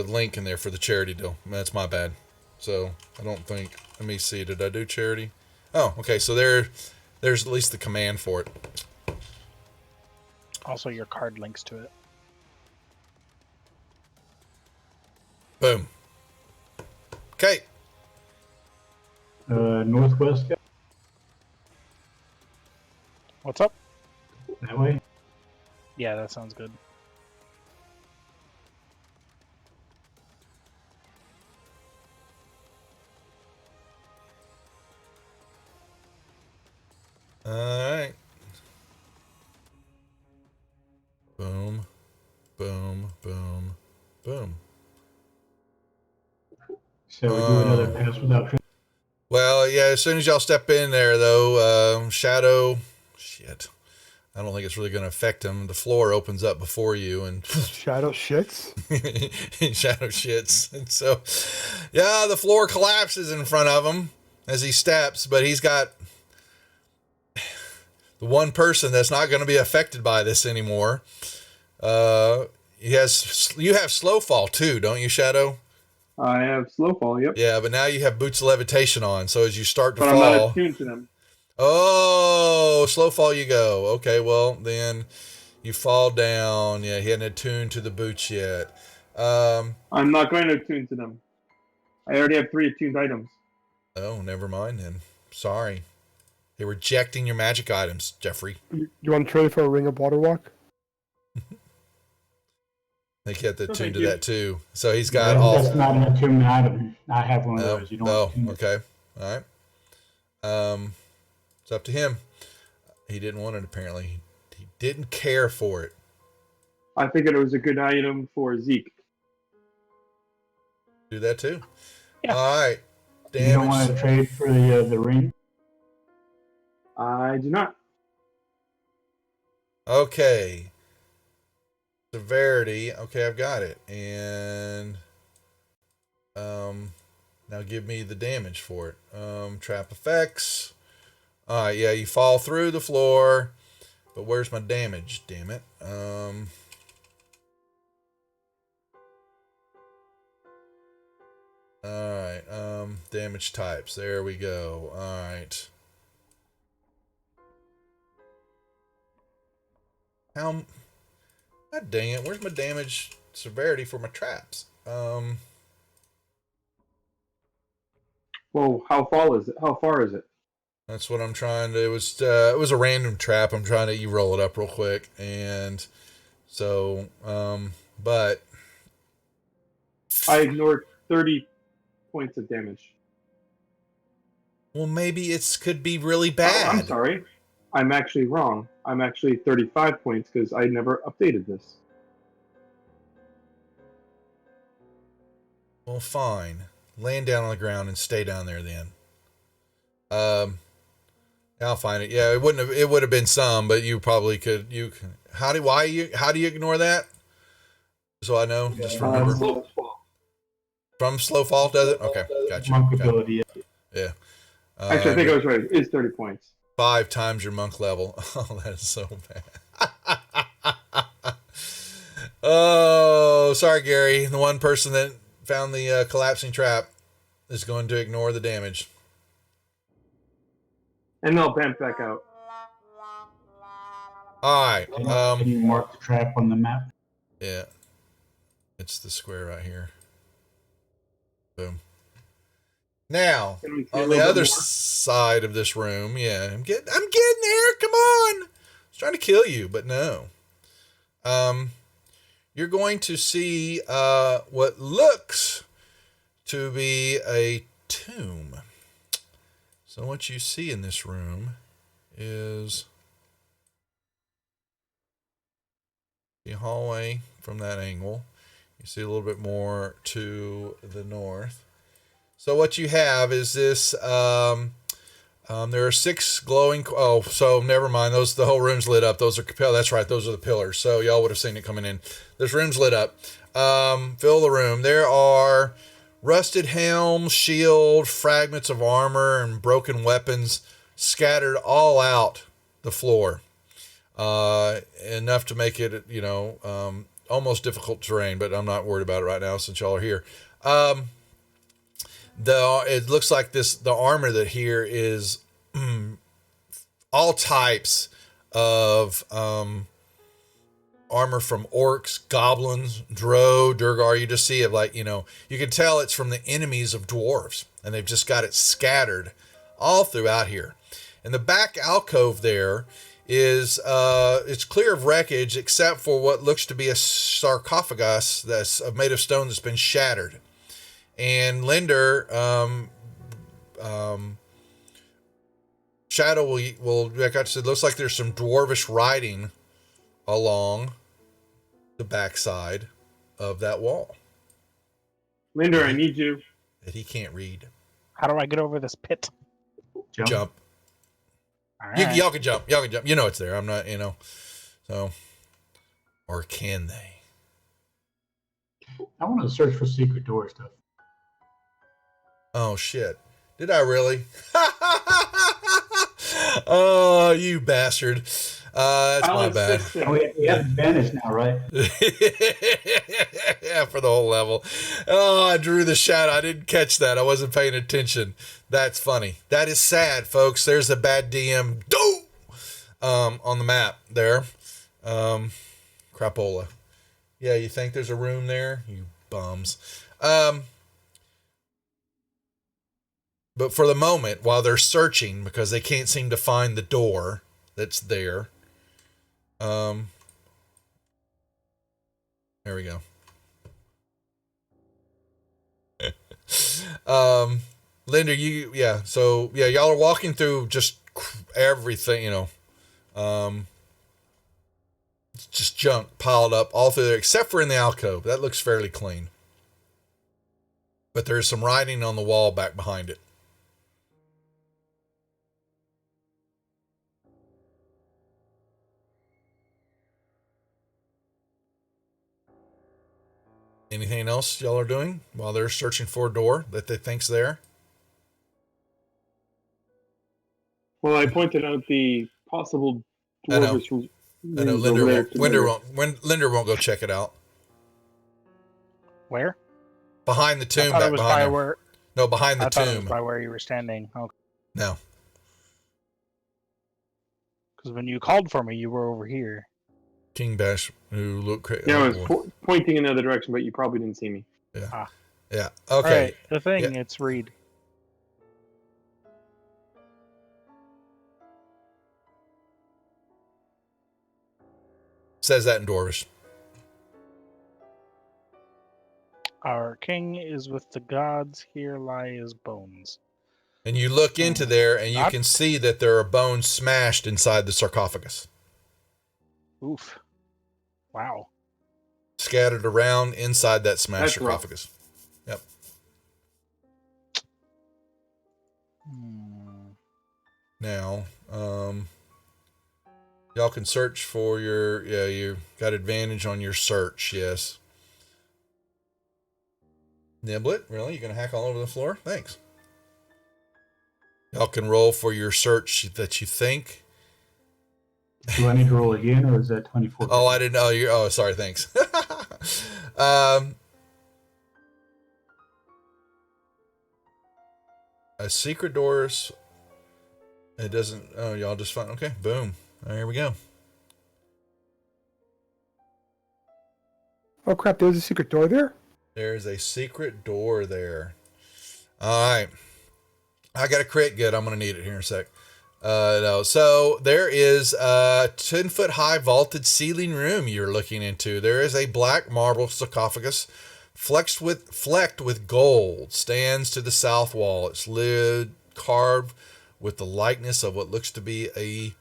link in there for the charity deal. That's my bad. So I don't think, let me see. Did I do charity? Oh, okay. So there's at least the command for it. Also, your card links to it. Boom. Okay. Northwest, What's up? that way. Yeah, that sounds good. All right. Boom. Boom. Boom. Boom. So we do another pass without. Well, yeah, as soon as y'all step in there, though, Shadow, shit, I don't think it's really going to affect him. The floor opens up before you, and Shadow shits. Shadow shits. And so, yeah, the floor collapses in front of him as he steps, but he's got the one person that's not going to be affected by this anymore. You have slow fall too, don't you, Shadow? I have slow fall. Yep. Yeah, but now you have boots of levitation on, so as you start to But fall, I'm not attuned to them. oh, slow fall you go. Okay, well then you fall down. Yeah, he hadn't attuned to the boots yet. I'm not going to attune to them. I already have 3 attuned items. Oh, never mind then. Sorry. They're rejecting your magic items, Jeffrey. You want to trade for a ring of water walk? They get the No, tune thank to you. that too. So he's got all. That's not an attunement item. I have one of Oh, those. You don't. oh, attune it. okay. All right. It's up to him. He didn't want it apparently. He didn't care for it. I figured it was a good item for Zeke. Do that too. Yeah. All right. You don't want Damage. to trade for the ring. I do not. Okay. Severity. Okay, I've got it. And now give me the damage for it. Trap effects. All right, yeah, you fall through the floor. But where's my damage? Damn it. All right. Damage types. There we go. All right. How? God dang it! Where's my damage severity for my traps? Well, how far is it? How far is it? That's what I'm trying to. It was a random trap. I'm trying to you roll it up real quick, and so but I ignored 30 points of damage. well, maybe it's could be really Oh, bad. I'm sorry. I'm actually wrong. I'm actually 35 points because I never updated this. Well, fine. Land down on the ground and stay down there then. I'll find it. Yeah, it wouldn't have. It would have been some, but you probably could. How do you ignore that? So I know. Just remember. Slow fall. From slow fall, does it? Okay, gotcha. Monk Okay. ability. Yeah. Actually, I think I was right. It's 30 points. 5 times your monk level. Oh, that is so bad. Oh, sorry, Gary. The one person that found the collapsing trap is going to ignore the damage. And they'll bamf back out. All right. Can you mark the trap on the map? Yeah. It's the square right here. Boom. Now, Can we see a on the little bit other more? side of this room, yeah, I'm getting there. Come on. I was trying to kill you, but no. You're going to see what looks to be a tomb. So what you see in this room is the hallway from that angle. You see a little bit more to the north. So what you have is this. There are 6 glowing. Oh, so never mind. The whole room's lit up. Those are. That's right. Those are the pillars. So y'all would have seen it coming in. This room's lit up. Fill the room. There are rusted helms, shield, fragments of armor, and broken weapons scattered all out the floor. Enough to make it, almost difficult terrain. But I'm not worried about it right now since y'all are here. It looks like the armor that here is all types of armor from orcs, goblins, drow, durgar. You just see it you can tell it's from the enemies of dwarves, and they've just got it scattered all throughout here. And the back alcove there is it's clear of wreckage except for what looks to be a sarcophagus that's made of stone that's been shattered. And Linder, Shadow will, like I said, looks like there's some dwarvish writing along the backside of that wall Linder, I need you. that he can't read. How do I get over this pit? Jump. All right. Y'all can jump. You know it's there. I'm not, so, or can they? I want to search for secret door stuff. Oh shit. Did I really? Oh, you bastard. That's my bad. We have advantage now, right? Yeah, for the whole level. Oh, I drew the shadow. I didn't catch that. I wasn't paying attention. That's funny. That is sad, folks. There's a bad DM on the map there. Crapola. Yeah, you think there's a room there? You bums. But for the moment, while they're searching, because they can't seem to find the door that's there, there we go. Linda, y'all are walking through just everything, it's just junk piled up all through there, except for in the alcove. That looks fairly clean. But there's some writing on the wall back behind it. Anything else y'all are doing while they're searching for a door that they think's there? Well, I pointed out the possible I know. dwarvish. I know Linder won't go check it out. Where? Behind the tomb. I thought it was by where. No, behind the I thought it was tomb. by where you were standing. Okay. No. Because when you called for me, you were over here. King Bash, who looked crazy. Yeah, I was pointing in the other direction, but you probably didn't see me. Yeah. Ah. Yeah. All Okay. right, the thing, it's read. Says that in Dwarvish. Our king is with the gods. Here lie his bones. And you look into there, and you Not- can see that there are bones smashed inside the sarcophagus, Oof. Wow. scattered around inside that smashed That's rough. sarcophagus. Yep. Now, y'all can search for you got advantage on your search, yes. Niblet, really? You gonna hack all over the floor? Thanks. Y'all can roll for your search that you think. Do I need to roll again, or is that 24? Oh, I didn't know. Sorry, thanks. A secret doors. It doesn't. Oh, y'all just find. Okay, boom. There we go. Oh crap! There's a secret door there. There's a secret door there. All right. I got a crit. Good. I'm going to need it here in a sec. No. So there is a 10-foot high vaulted ceiling room you're looking into. There is a black marble sarcophagus flecked with gold stands to the south wall. Its lid carved with the likeness of what looks to be a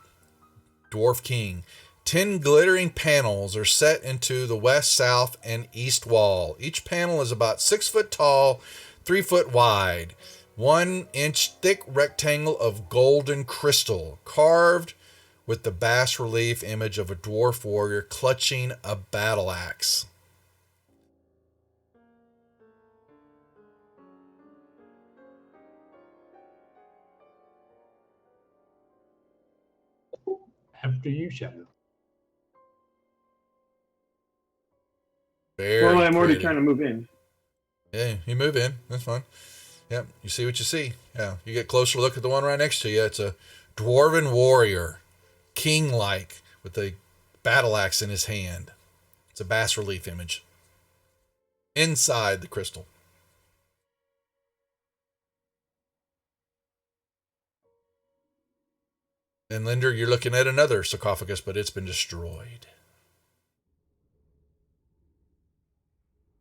dwarf king. 10 glittering panels are set into the west, south, and east wall. Each panel is about 6 foot tall, 3 foot wide. 1-inch thick rectangle of golden crystal, carved with the bas relief image of a dwarf warrior clutching a battle axe. After you, Shadow. Very Well, I'm already pretty. trying to move in. Yeah, you move in. That's fine. Yep, you see what you see. Yeah, you get closer look at the one right next to you. It's a dwarven warrior, king-like, with a battle axe in his hand. It's a bas relief image. Inside the crystal. And Linder, you're looking at another sarcophagus, but it's been destroyed.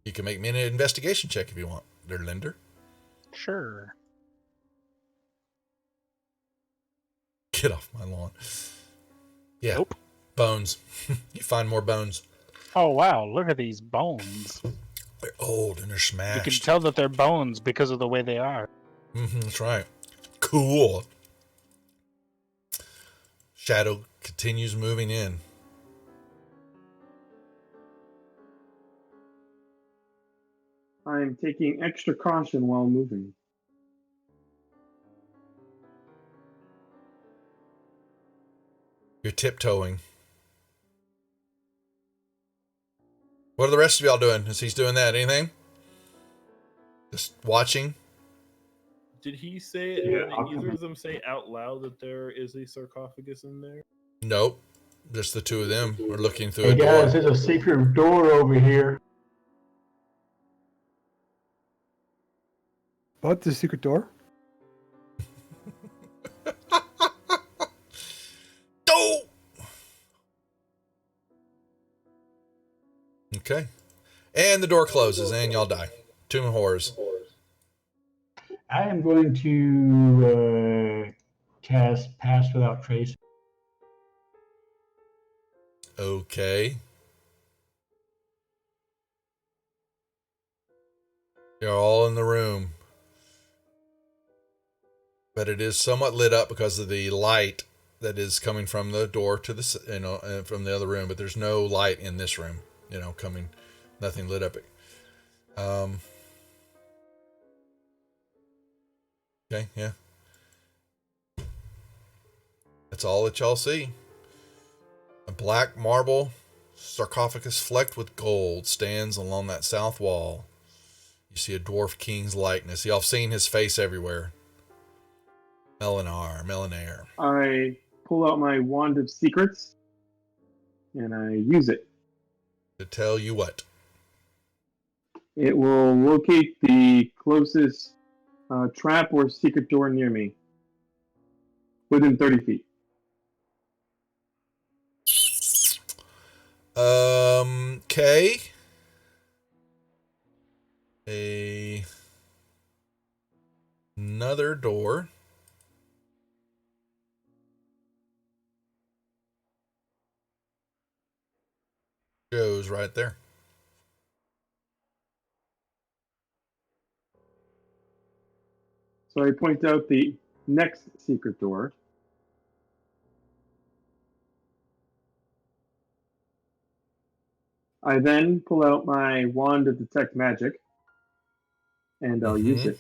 You can make me an investigation check if you want, there, Linder. Sure. Get off my lawn. Yeah. Nope. Bones. You find more bones. Oh, wow. Look at these bones. They're old and they're smashed. You can tell that they're bones because of the way they are. That's right. Cool. Shadow continues moving in. I'm taking extra caution while moving. You're tiptoeing. What are the rest of y'all doing as he's doing that? Anything? Just watching? Did he say it? Yeah, Did I'll either come of them say out loud that there is a sarcophagus in there? Nope. Just the two of them are looking through Hey a door. guys, there's a secret door over here. But the secret door? Oh! Okay. And the door closes and y'all die. Tomb of Horrors. I am going to cast Pass Without Trace. Okay. You're all in the room. But it is somewhat lit up because of the light that is coming from the door to the, from the other room. But there's no light in this room, coming, nothing lit up. Okay, yeah. That's all that y'all see. A black marble sarcophagus flecked with gold stands along that south wall. You see a dwarf king's likeness. Y'all have seen his face everywhere. Melanair. I pull out my Wand of Secrets and I use it. To tell you what? It will locate the closest trap or secret door near me within 30 feet. Okay. Another door. Goes right there. So I point out the next secret door. I then pull out my Wand of Detect Magic, and I'll use it.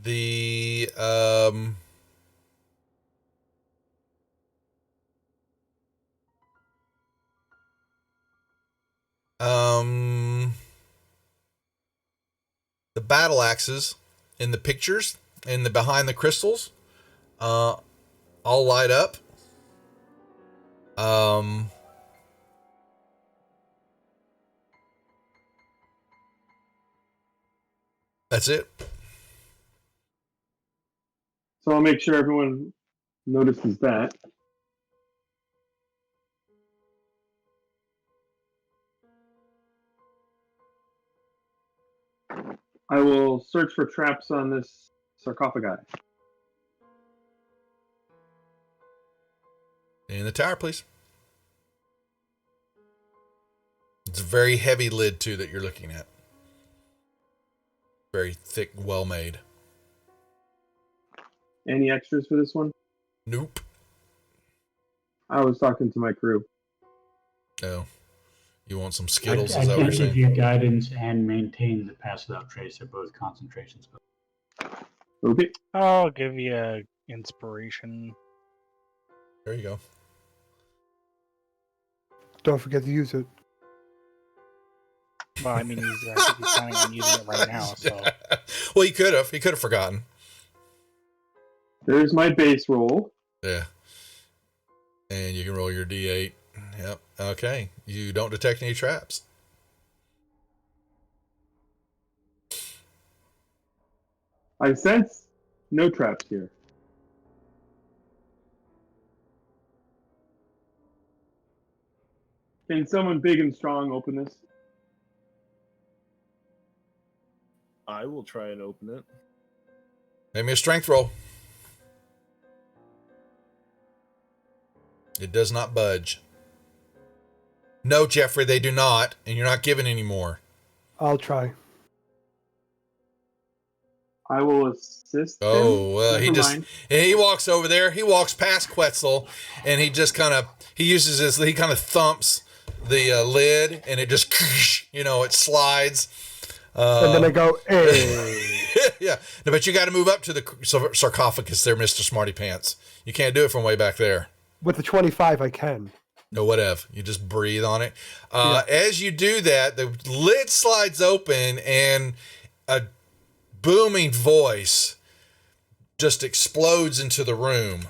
The the battle axes in the pictures in the behind the crystals all light up Um, that's it. So I'll make sure everyone notices that. I will search for traps on this sarcophagi. In the tower, please. It's a very heavy lid, too, that you're looking at. Very thick, well made. Any extras for this one? Nope. I was talking to my crew. No. You want some I Skittles? Is that what can you're give saying? you guidance and maintain the pass without trace. They're both concentration spells. Okay. I'll give you a inspiration. There you go. Don't forget to use it. Well, I mean, I think he's planning on using it right now, so. Well, he could have. He could have forgotten. There's my base roll. Yeah. And you can roll your D8. Yep. Okay. You don't detect any traps. I sense no traps here. Can someone big and strong open this? I will try and open it. Make me a strength roll. It does not budge. No, Jeffrey, they do not, and you're not given any more. I'll try. I will assist him. Oh, well, Never mind. he walks over there. He walks past Quetzal, and he just he kind of thumps the lid, and it just, it slides. And then I go, hey. Yeah, no, but you got to move up to the sarcophagus there, Mr. Smarty Pants. You can't do it from way back there. With the 25, I can. No, whatever. You just breathe on it. As you do that, the lid slides open, and a booming voice just explodes into the room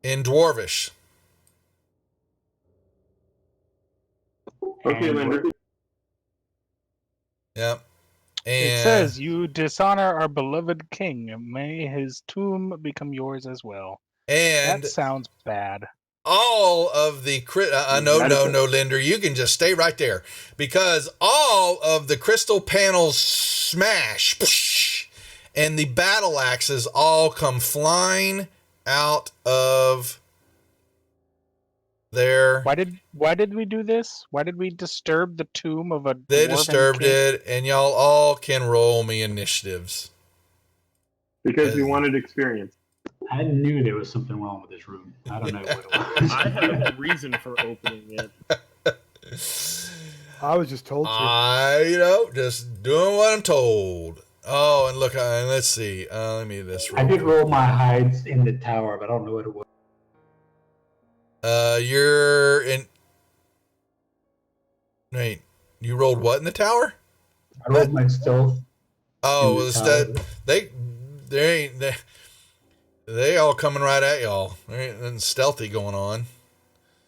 in Dwarvish. Okay, Linder. Yep. It And says, "You dishonor our beloved king. May his tomb become yours as well." and That sounds bad. all of the no, Linder, you can just stay right there, because all of the crystal panels smash, and the battle axes all come flying out of there. Why did we do this? Why did we disturb the tomb of a They dwarven disturbed king? it, and y'all all can roll me initiatives. Because we wanted experience. I knew there was something wrong with this room. I don't know what it was. I have a reason for opening it. I was just told to. Just doing what I'm told. Oh, and look, let's see. Let me do this. I did roll my hides in the tower, but I don't know what it was. You're in. Wait, you rolled what in the tower? I rolled my stealth. Oh, in the instead tower. they all coming right at y'all. There ain't nothing stealthy going on.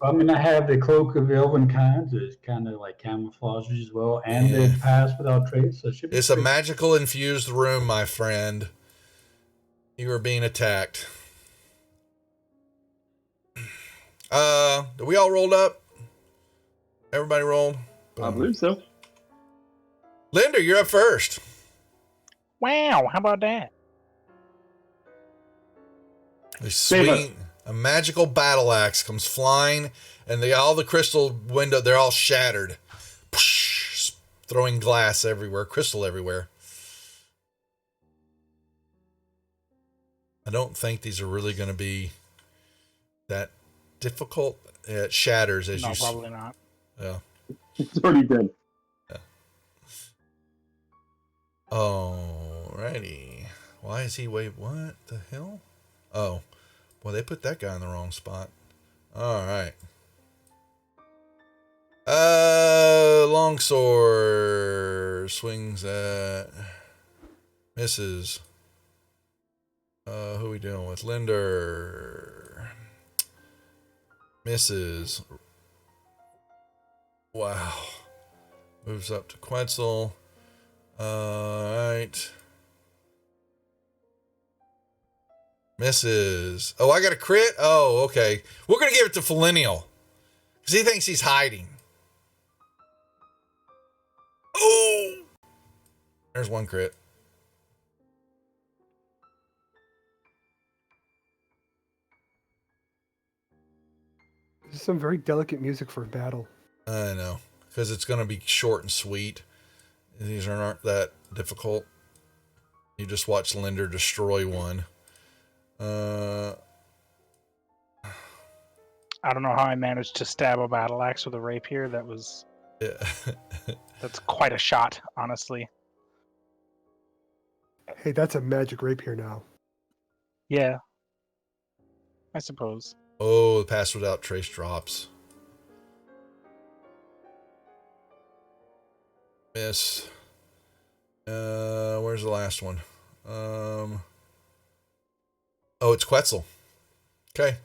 I mean, I have the cloak of elven kinds. It's kind of like camouflage as well, and the pass without trace. So it should be. It's a magical infused room, my friend. You are being attacked. Are we all rolled up? Everybody rolled? I believe so. Linder, you're up first. Wow, how about that? They swing, a magical battle axe comes flying, and all the crystal window, they're all shattered. Throwing glass everywhere, crystal everywhere. I don't think these are really going to be that difficult. It shatters as No, probably not. Yeah. It's already dead. Yeah. Alrighty. Why is he what the hell? Oh. Well, they put that guy in the wrong spot. Alright. Longsword swings at misses. Who are we dealing with? Linder. Misses. Wow. Moves up to Quetzal. Alright. Misses. Oh, I got a crit? Oh, okay. We're going to give it to Felinial. Because he thinks he's hiding. Oh! There's one crit. This is some very delicate music for a battle. I know. Because it's going to be short and sweet. These aren't that difficult. You just watch Linder destroy one. I don't know how I managed to stab a battle axe with a rapier. That's quite a shot, honestly. Hey, that's a magic rapier now. Yeah, I suppose. Oh, the pass without trace drops. Miss. Where's the last one? Oh, it's Quetzal. Okay.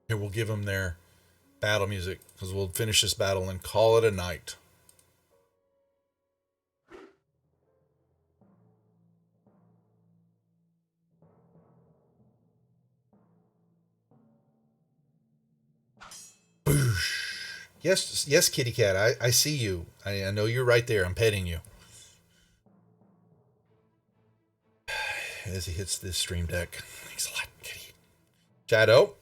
Here, we'll give them their battle music because we'll finish this battle and call it a night. Boosh. Yes, yes, kitty cat. I see you. I know you're right there. I'm petting you. As he hits this stream deck. Thanks a lot, kitty. Shadow.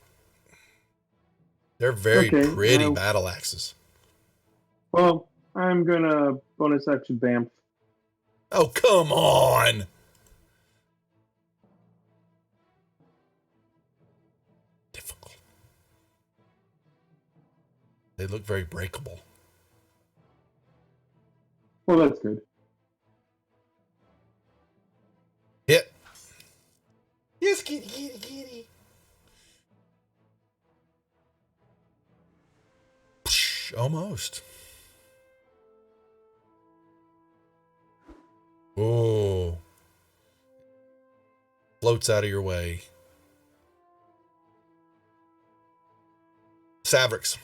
They're very pretty battle axes. Well, I'm gonna bonus action Bamf. Oh, come on. Difficult. They look very breakable. Well, that's good. Hit. Yes, kitty, kitty, kitty. Psh, almost. Oh. Floats out of your way. Savrix.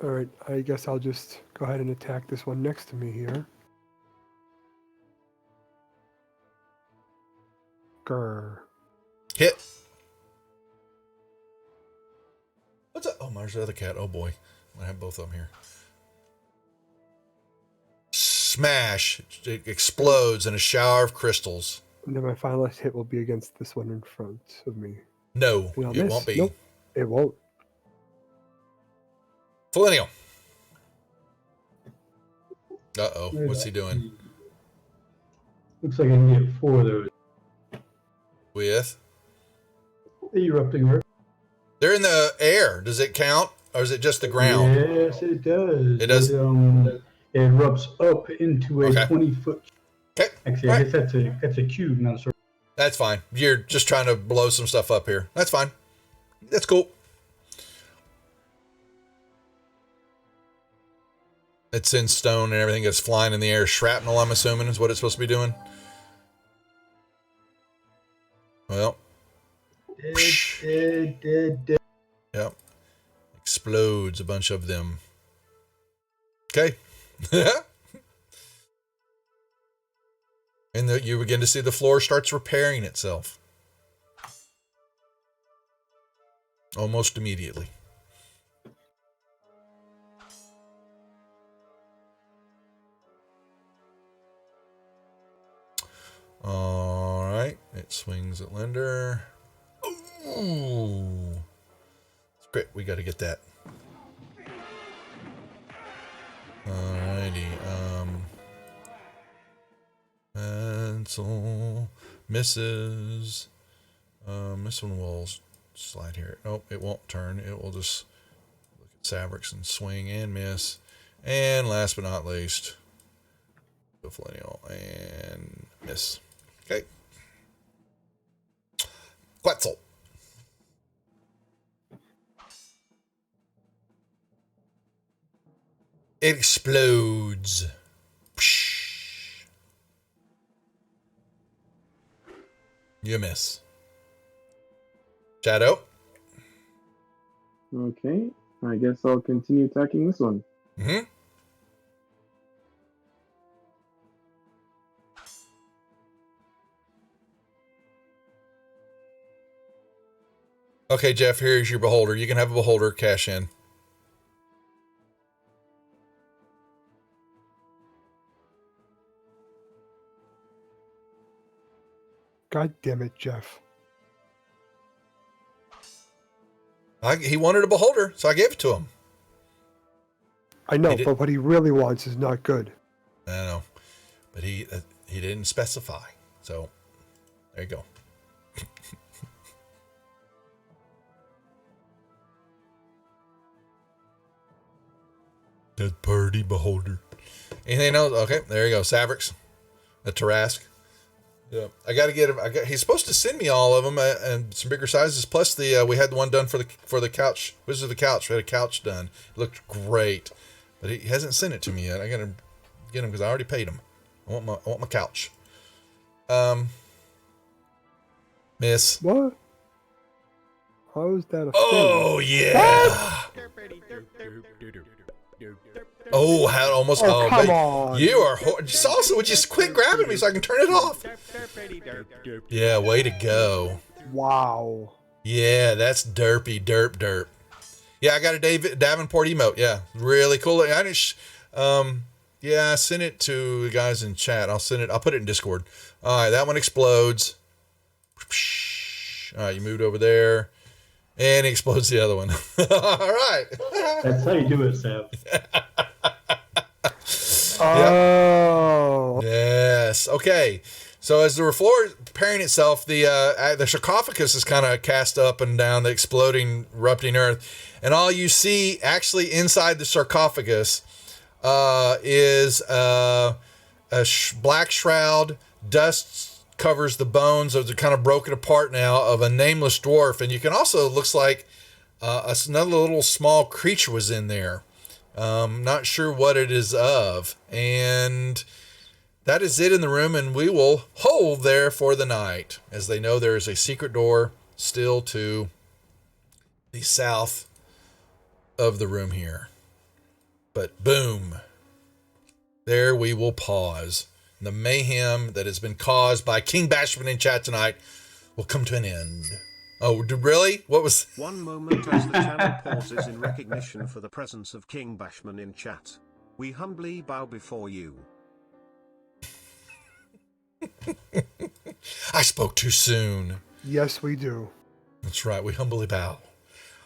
All right, I guess I'll just go ahead and attack this one next to me here. Grr. Hit. What's up? Oh, there's the other cat. Oh boy. I have both of them here. Smash. It explodes in a shower of crystals. And then my final hit will be against this one in front of me. No, And I'll it miss. won't be. Nope, it won't. Felinial. Uh-oh. What's he doing? Looks like I can get 4 of those. With? Erupting Earth. They're in the air. Does it count? Or is it just the ground? Yes, it does. It does? It erupts up into a 20-foot. Okay. Actually, I guess that's a cube, not a circle. That's fine. You're just trying to blow some stuff up here. That's fine. That's cool. It's in stone and everything. It's flying in the air. Shrapnel, I'm assuming, is what it's supposed to be doing. Well. Yep. Explodes a bunch of them. Okay. And you begin to see the floor starts repairing itself. Almost immediately. All right. It swings at Linder. Ooh. It's great. We got to get that. Alrighty. Pencil misses. This one will slide here. Oh, it won't turn. It will just look at Savrix and swing and miss. And last but not least, Millennial and miss. Okay. Quetzal. It explodes. You miss. Shadow. Okay, I guess I'll continue attacking this one. Mm-hmm. Okay, Jeff, here's your beholder. You can have a beholder cash in. God damn it, Jeff. He wanted a beholder, so I gave it to him. I know, He did- but what he really wants is not good. I know, but he didn't specify. So there you go. Dead party beholder. Anything else? Okay, there you go. Savrix, a Tarask. Yeah, I got to get him. He's supposed to send me all of them and some bigger sizes. Plus we had the one done for the couch. Wizard of the Couch. We had a couch done. It looked great, but he hasn't sent it to me yet. I got to get him because I already paid him. I want my couch. Miss. What? How is that a Oh yeah. Oh, how almost. Oh, come but on. You are. Also, would you just quit grabbing me so I can turn it off? Yeah, way to go. thing? Wow. Yeah, that's derpy, derp. Yeah, I got a Davenport emote. Yeah, really cool. I didn't. Yeah, I sent it to the guys in chat. I'll put it in Discord. All right, that one explodes. All right, you moved over there, and he explodes the other one. All right. That's how you do it, Sam. Oh. Yes. Okay. So as the floor is preparing itself, the sarcophagus is kind of cast up and down the exploding, erupting earth, and all you see actually inside the sarcophagus is a black shroud. Dust covers the bones of the kind of broken apart now of a nameless dwarf, and you can also looks like another little small creature was in there. Not sure what it is of, and that is it in the room, and we will hold there for the night, as they know there is a secret door still to the south of the room here. But boom, there we will pause. The mayhem that has been caused by King Bashman in chat tonight will come to an end. Oh, really? What was... One moment as the channel pauses in recognition for the presence of King Bashman in chat. We humbly bow before you. I spoke too soon. Yes, we do. That's right. We humbly bow.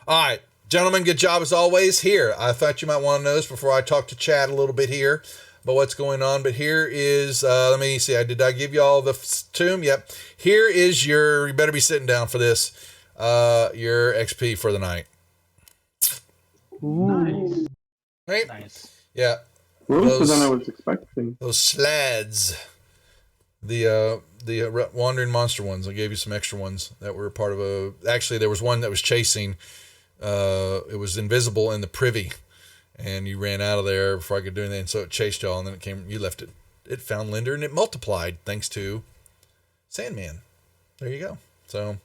All right, gentlemen, good job as always. Here, I thought you might want to know this before I talk to Chad a little bit here about what's going on. But here is, let me see. Did I give you all the tomb? Yep. Here is you better be sitting down for this, your XP for the night. Nice. Right? Nice. Yeah. Closer than I was expecting. Those slads. The wandering monster ones. I gave you some extra ones that were part of actually there was one that was chasing, it was invisible in the privy, and you ran out of there before I could do anything, so it chased y'all, and then you left it. It found Linder, and it multiplied thanks to Sandman. There you go. So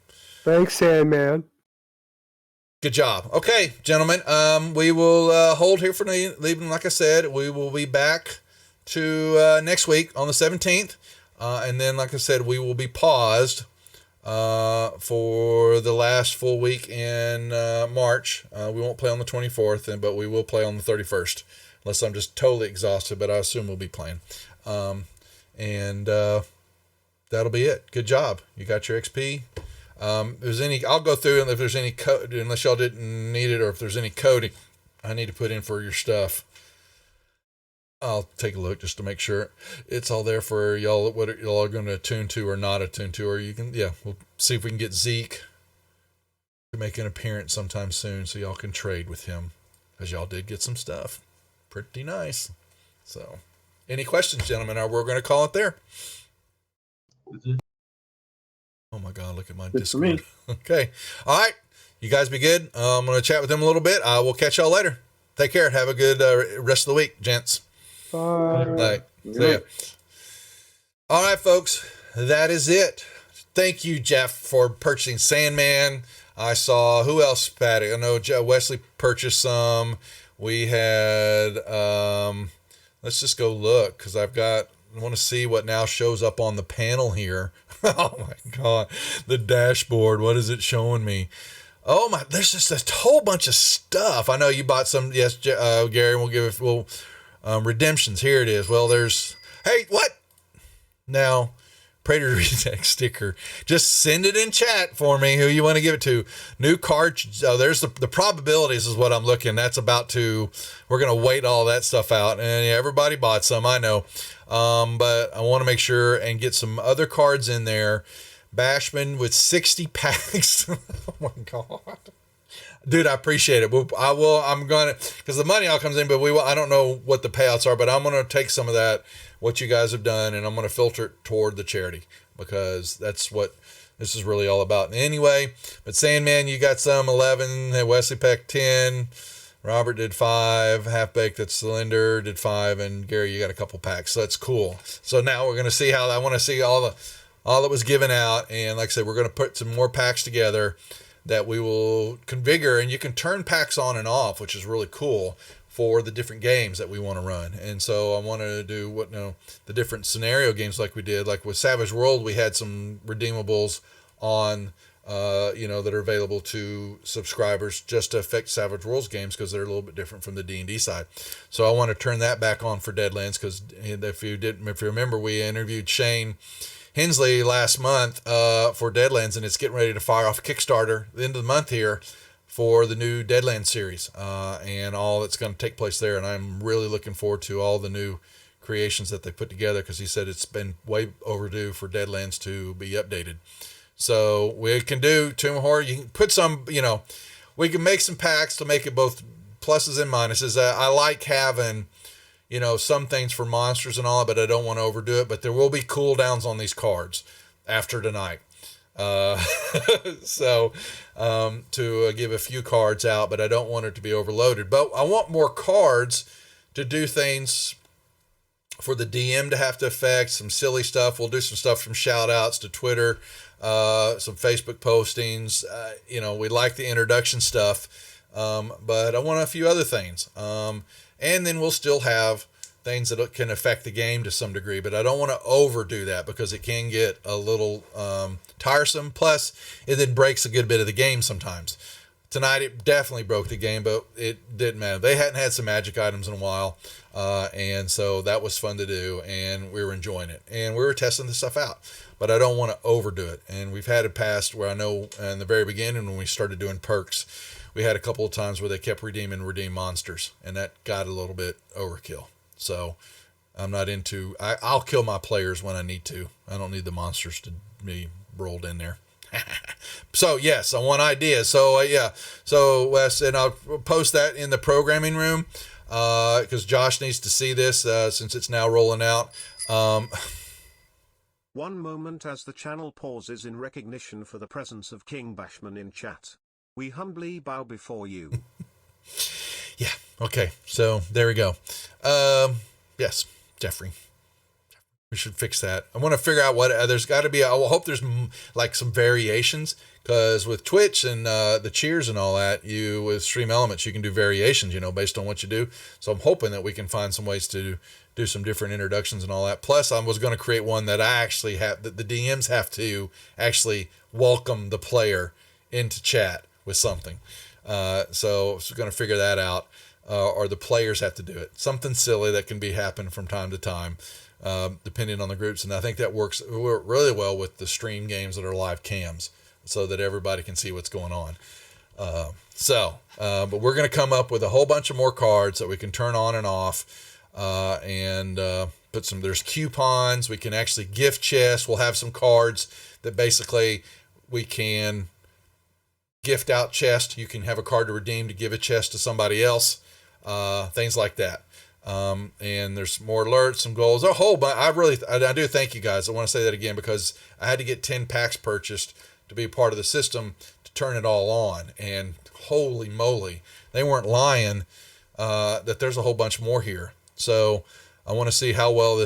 Thanks, Sandman. good job. Okay, gentlemen, we will hold here for leaving. Like I said, we will be back to next week on the 17th. And then, like I said, we will be paused for the last full week in March. We won't play on the 24th, but we will play on the 31st, unless I'm just totally exhausted, but I assume we'll be playing. And that'll be it. Good job. You got your XP. If there's any, I'll go through, and if there's any code, unless y'all didn't need it, or if there's any coding I need to put in for your stuff, I'll take a look just to make sure it's all there for y'all, what y'all are going to attune to or not attune to, or you can, we'll see if we can get Zeke to make an appearance sometime soon so y'all can trade with him, as y'all did get some stuff. Pretty nice. So, any questions, gentlemen, or we're going to call it there. Oh my God, look at my Discord. Okay. All right. You guys be good. I'm going to chat with them a little bit. I will catch y'all later. Take care. Have a good rest of the week, gents. Bye. See ya. All right, folks, that is it. thank you, Jeff, for purchasing Sandman. I saw who else, Patty? I know Wesley purchased some. We had. Let's just go look because I want to see what now shows up on the panel here. Oh my God, the dashboard. What is it showing me? Oh my, there's just a whole bunch of stuff. I know you bought some. Yes, Gary. Redemptions. Here it is. Well, hey, what? Now, Prater Reject sticker. Just send it in chat for me who you want to give it to. New card. Oh, there's the probabilities is what I'm looking. We're going to wait all that stuff out. And yeah, everybody bought some, I know. But I want to make sure and get some other cards in there. Bashman with 60 packs. Oh my God. Dude, I appreciate it. I'm going to, because the money all comes in, but I don't know what the payouts are, but I'm going to take some of that, what you guys have done, and I'm going to filter it toward the charity because that's what this is really all about. Anyway, but Sandman, you got some 11, Wesley Peck 10, Robert did 5, Half Baked, that's Cylinder, did 5, and Gary, you got a couple packs. So that's cool. So now we're going to see I want to see all that was given out. And like I said, we're going to put some more packs together that we will configure, and you can turn packs on and off, which is really cool for the different games that we want to run. And so I want to do the different scenario games like we did, like with Savage World, we had some redeemables on, that are available to subscribers just to affect Savage Worlds games because they're a little bit different from the D&D side. So I want to turn that back on for Deadlands because if you remember, we interviewed Shane Hensley last month for Deadlands, and it's getting ready to fire off a Kickstarter at the end of the month here for the new Deadlands series and all that's going to take place there. And I'm really looking forward to all the new creations that they put together because he said it's been way overdue for Deadlands to be updated. So we can do Tomb of Horror. You can put some, we can make some packs to make it both pluses and minuses. I like having some things for monsters and all, but I don't want to overdo it. But there will be cooldowns on these cards after tonight. So to give a few cards out, but I don't want it to be overloaded. But I want more cards to do things for the DM to have to affect, some silly stuff. We'll do some stuff from shout outs to Twitter, some Facebook postings. We like the introduction stuff, but I want a few other things. And then we'll still have things that can affect the game to some degree, but I don't want to overdo that because it can get a little tiresome. Plus, it then breaks a good bit of the game sometimes. Tonight, it definitely broke the game, but it didn't matter. They hadn't had some magic items in a while, and so that was fun to do, and we were enjoying it. And we were testing this stuff out, but I don't want to overdo it. And we've had it past where I know in the very beginning when we started doing perks, we had a couple of times where they kept redeem monsters, and that got a little bit overkill. So I'm not into, I'll kill my players when I need to. I don't need the monsters to be rolled in there. So yes, I want ideas. So so Wes, and I'll post that in the programming room because Josh needs to see this since it's now rolling out. One moment as the channel pauses in recognition for the presence of King Bashman in chat. We humbly bow before you. Yeah. Okay. So there we go. Yes, Jeffrey. We should fix that. I want to figure out what there's got to be. I hope there's like some variations because with Twitch and the cheers and all that, with Stream Elements, you can do variations, based on what you do. So I'm hoping that we can find some ways to do some different introductions and all that. Plus, I was going to create one that I actually have that the DMs have to actually welcome the player into chat with something. So I was going to figure that out, or the players have to do it. Something silly that can happen from time to time. Depending on the groups, and I think that works really well with the stream games that are live cams so that everybody can see what's going on. But we're going to come up with a whole bunch of more cards that we can turn on and off and put some, there's coupons, we can actually gift chests. We'll have some cards that basically we can gift out chest. You can have a card to redeem to give a chest to somebody else, things like that. And there's more alerts, some goals, a whole bunch. I do thank you guys. I want to say that again because I had to get 10 packs purchased to be a part of the system to turn it all on. And holy moly, they weren't lying, that there's a whole bunch more here. So I want to see how well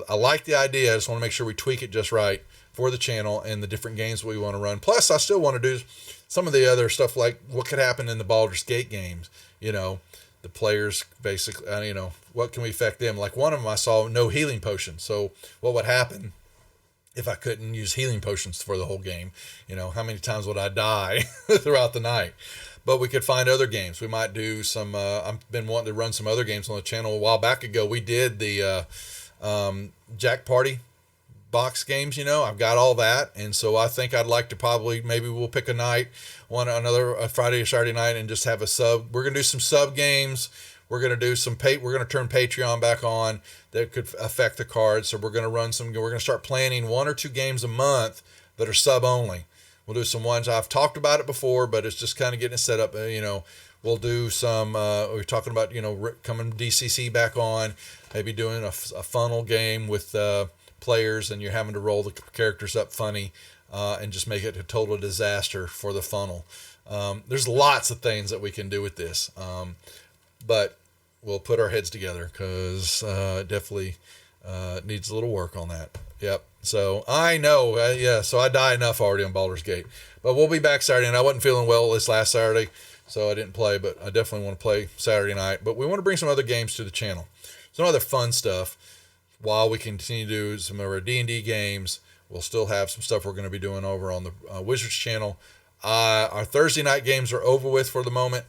I like the idea. I just want to make sure we tweak it just right for the channel and the different games we want to run. Plus, I still want to do some of the other stuff, like what could happen in the Baldur's Gate games. You know, the players basically, you know, what can we affect them? Like one of them, I saw no healing potions. So what would happen if I couldn't use healing potions for the whole game? You know, how many times would I die throughout the night? But we could find other games. We might do some, I've been wanting to run some other games on the channel a while back ago. We did the Jack Party box games, you know, I've got all that. And so I think I'd like to probably, maybe we'll pick a night, a Friday or Saturday night, and just have a sub. We're going to do some sub games. We're going to do some we're going to turn Patreon back on that could affect the cards. So we're going to we're going to start planning 1 or 2 games a month that are sub only. We'll do some ones. I've talked about it before, but it's just kind of getting it set up. You know, we'll do some, we're talking about, you know, coming DCC back on, maybe doing a funnel game with players, and you're having to roll the characters up funny and just make it a total disaster for the funnel. There's lots of things that we can do with this, but we'll put our heads together because it definitely needs a little work on that. Yep. So I know, yeah, so I die enough already on Baldur's Gate, but we'll be back Saturday, and I wasn't feeling well this last Saturday, so I didn't play, but I definitely want to play Saturday night. But we want to bring some other games to the channel, some other fun stuff while we continue to do some of our D&D games. We'll still have some stuff we're going to be doing over on the Wizards channel. Our Thursday night games are over with for the moment.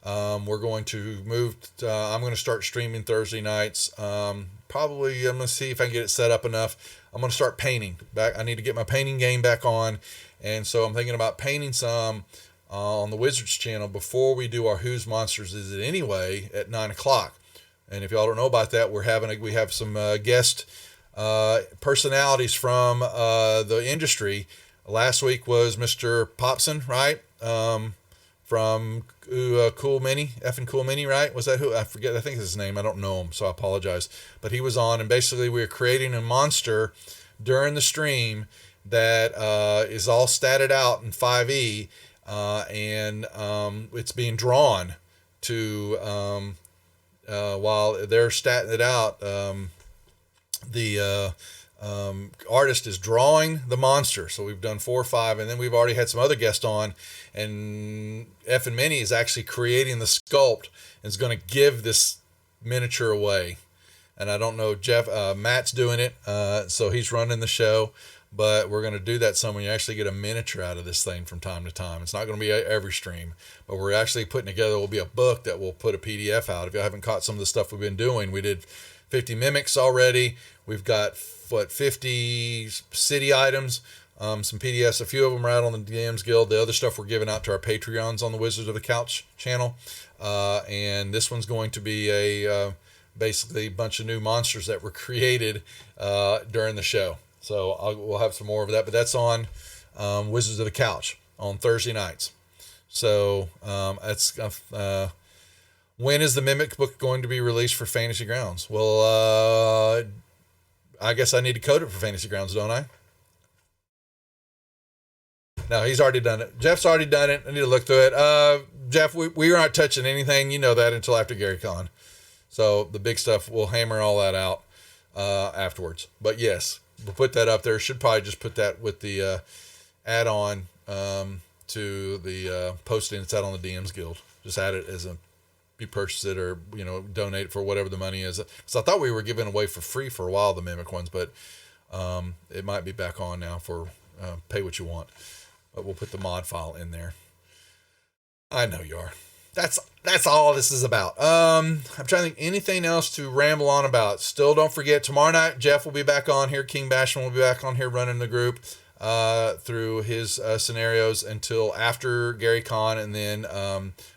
We're going to move, I'm going to start streaming Thursday nights. Probably, I'm going to see if I can get it set up enough. I'm going to start painting back. I need to get my painting game back on. And so I'm thinking about painting some on the Wizards channel before we do our Who's Monsters Is It Anyway at 9 o'clock. And if y'all don't know about that, we have some guest personalities from the industry. Last week was Mr. Popson, right? From Cool Mini, effing Cool Mini, right? Was that who? I forget. I think it's his name. I don't know him, so I apologize. But he was on, and basically we were creating a monster during the stream that is all statted out in 5e, and it's being drawn to while they're statting it out. The artist is drawing the monster. So we've done 4 or 5, and then we've already had some other guests on, and F and Minnie is actually creating the sculpt and is going to give this miniature away. And I don't know, Matt's doing it. So he's running the show, but we're going to do that some when you actually get a miniature out of this thing from time to time. It's not going to be every stream, but we're actually putting together, will be a book that we'll put a PDF out. If you haven't caught some of the stuff we've been doing, we did 50 mimics already. We've got 50 city items, some PDFs. A few of them are out on the DMs Guild. The other stuff we're giving out to our Patreons on the Wizards of the Couch channel. And this one's going to be basically a bunch of new monsters that were created during the show. So we'll have some more of that, but that's on Wizards of the Couch on Thursday nights. So that's when is the Mimic book going to be released for Fantasy Grounds? Well, I guess I need to code it for Fantasy Grounds, don't I? No, he's already done it. Jeff's already done it. I need to look through it. Jeff, we are not touching anything, you know that, until after GaryCon. So the big stuff, we'll hammer all that out afterwards. But yes, we'll put that up there. Should probably just put that with the add-on to the posting that's out on the DMs Guild. Just add it as you purchase it, or donate it for whatever the money is. So I thought we were giving away for free for a while the Mimic ones, but it might be back on now for pay what you want. But we'll put the mod file in there. I know you are. That's all this is about. I'm trying to think anything else to ramble on about. Still, don't forget, tomorrow night Jeff will be back on here. King Bashman will be back on here running the group through his scenarios until after GaryCon, and then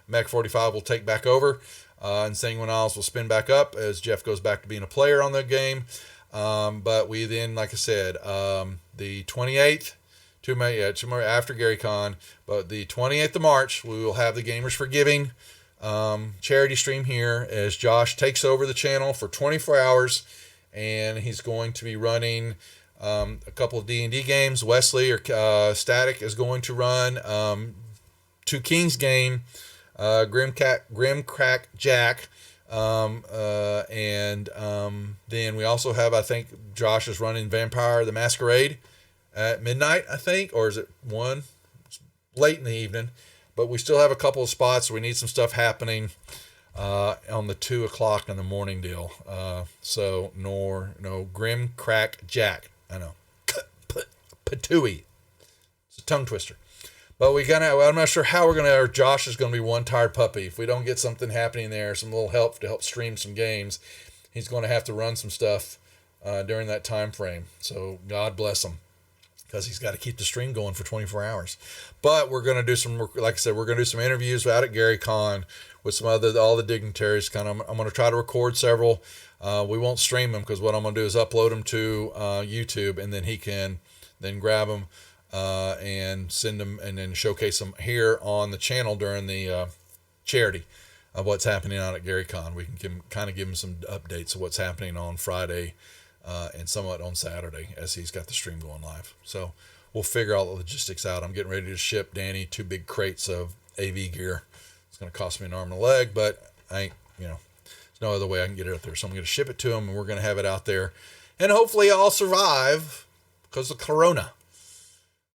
Mech 45 will take back over, and Sanguine Isles will spin back up as Jeff goes back to being a player on the game. But we then, like I said, the 28th, tomorrow after GaryCon, but the 28th of March, we will have the Gamers for Giving charity stream here as Josh takes over the channel for 24 hours, and he's going to be running a couple of D&D games. Wesley or Static is going to run 2 Kings game, Grimcrack Jack, and then we also have, I think Josh is running Vampire the Masquerade at midnight, I think, or is it 1? It's late in the evening, but we still have a couple of spots. So we need some stuff happening on the 2 o'clock in the morning deal. So no Grim Crack Jack. I know. Patooey. It's a tongue twister. But I'm not sure how or Josh is going to be one tired puppy. If we don't get something happening there, some little help to help stream some games, he's going to have to run some stuff during that time frame. So God bless him, because he's got to keep the stream going for 24 hours. But we're going to do like I said, we're going to do some interviews out at Gary Con with all the dignitaries. I'm going to try to record several. We won't stream them, because what I'm going to do is upload them to YouTube, and then he can then grab them and send them, and then showcase them here on the channel during the charity of what's happening out at Gary Con. We can give him some updates of what's happening on Friday and somewhat on Saturday, as he's got the stream going live. So we'll figure all the logistics out. I'm getting ready to ship Danny 2 big crates of AV gear. It's going to cost me an arm and a leg, but there's no other way I can get it out there. So I'm going to ship it to him, and we're going to have it out there, and hopefully I'll survive because of Corona.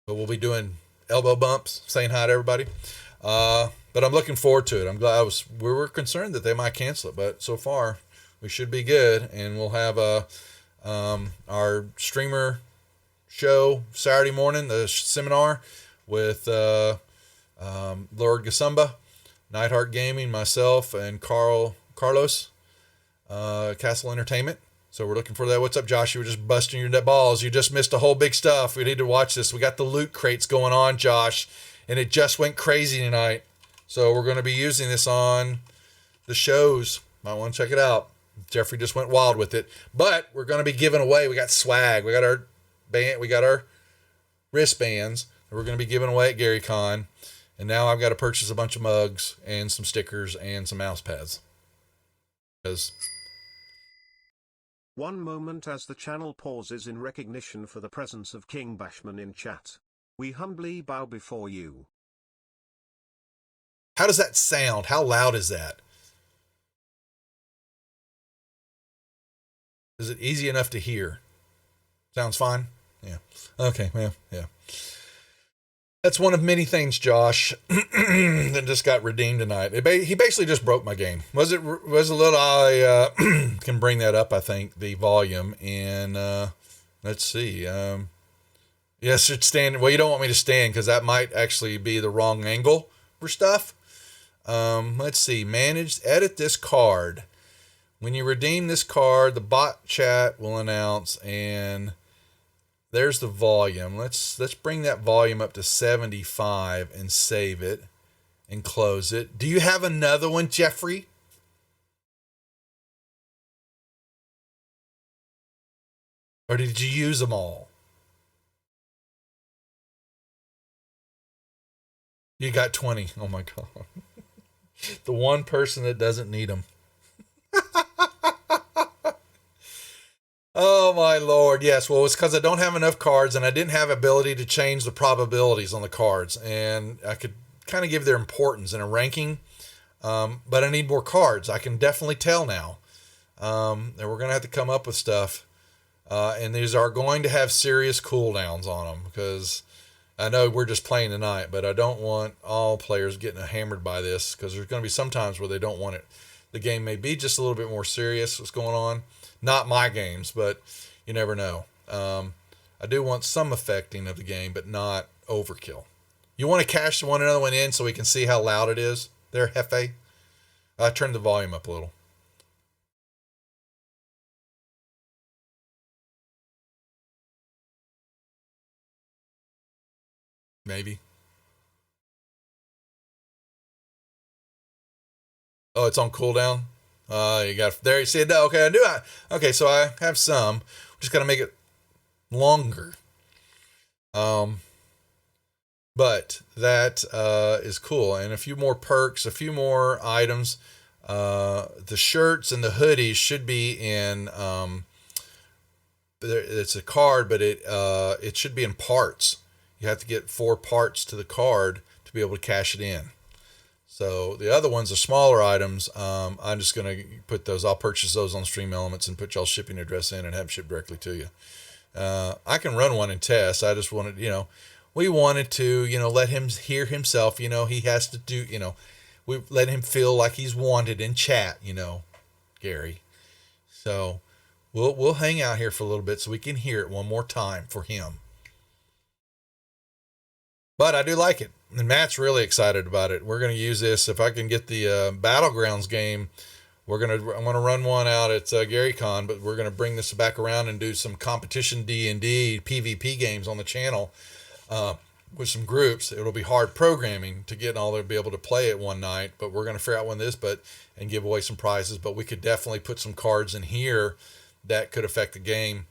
But we'll be doing elbow bumps, saying hi to everybody. But I'm looking forward to it. I'm glad. We were concerned that they might cancel it, but so far we should be good, and we'll have our streamer show Saturday morning, the seminar with Lord Gasumba, Nightheart Gaming, myself, and Carlos, Castle Entertainment. So we're looking for that. What's up, Josh? You were just busting your balls. You just missed a whole big stuff. We need to watch this. We got the loot crates going on, Josh, and it just went crazy tonight. So we're going to be using this on the shows. Might want to check it out. Jeffrey just went wild with it. But we're going to be giving away. We got swag. We got our band. We got our wristbands that we're going to be giving away at Gary Con. And now I've got to purchase a bunch of mugs and some stickers and some mouse pads. Because... One moment as the channel pauses in recognition for the presence of King Bashman in chat. We humbly bow before you. How does that sound? How loud is that? Is it easy enough to hear? Sounds fine? Yeah. Okay, well, yeah. That's one of many things, Josh, that just got redeemed tonight. He basically just broke my game. Was a little, I can bring that up, I think, the volume. And let's see. Yes, it's stand. Well, you don't want me to stand, because that might actually be the wrong angle for stuff. Let's see. Edit this card. When you redeem this card, the bot chat will announce, and there's the volume. Let's bring that volume up to 75 and save it and close it. Do you have another one, Jeffrey? Or did you use them all? You got 20. Oh my God. The one person that doesn't need them. Oh my Lord. Yes. Well, it's because I don't have enough cards, and I didn't have ability to change the probabilities on the cards, and I could kind of give their importance in a ranking. But I need more cards. I can definitely tell now. And we're going to have to come up with stuff. And these are going to have serious cooldowns on them, because I know we're just playing tonight, but I don't want all players getting hammered by this, because there's going to be some times where they don't want it. The game may be just a little bit more serious, what's going on. Not my games, but you never know. I do want some affecting of the game, but not overkill. You want to cash another one in so we can see how loud it is there, Hefe? I turned the volume up a little. Maybe. Oh, it's on cooldown? You got there. You see it? Okay, I do. Okay, so I have some. Just gotta make it longer. But that is cool, and a few more perks, a few more items. The shirts and the hoodies should be in. It's a card, but it should be in parts. You have to get 4 parts to the card to be able to cash it in. So the other ones are smaller items. I'm just going to put those. I'll purchase those on Stream Elements and put y'all's shipping address in and have them shipped directly to you. I can run one and test. I just wanted, we wanted to, let him hear himself. He has to do, we let him feel like he's wanted in chat. Gary. So we'll hang out here for a little bit so we can hear it one more time for him. But I do like it, and Matt's really excited about it. We're going to use this if I can get the Battlegrounds game. I'm going to run one out at GaryCon, but we're going to bring this back around and do some competition D&D PvP games on the channel with some groups. It'll be hard programming to get all there, be able to play it one night, but we're going to figure out when this, and give away some prizes. But we could definitely put some cards in here that could affect the game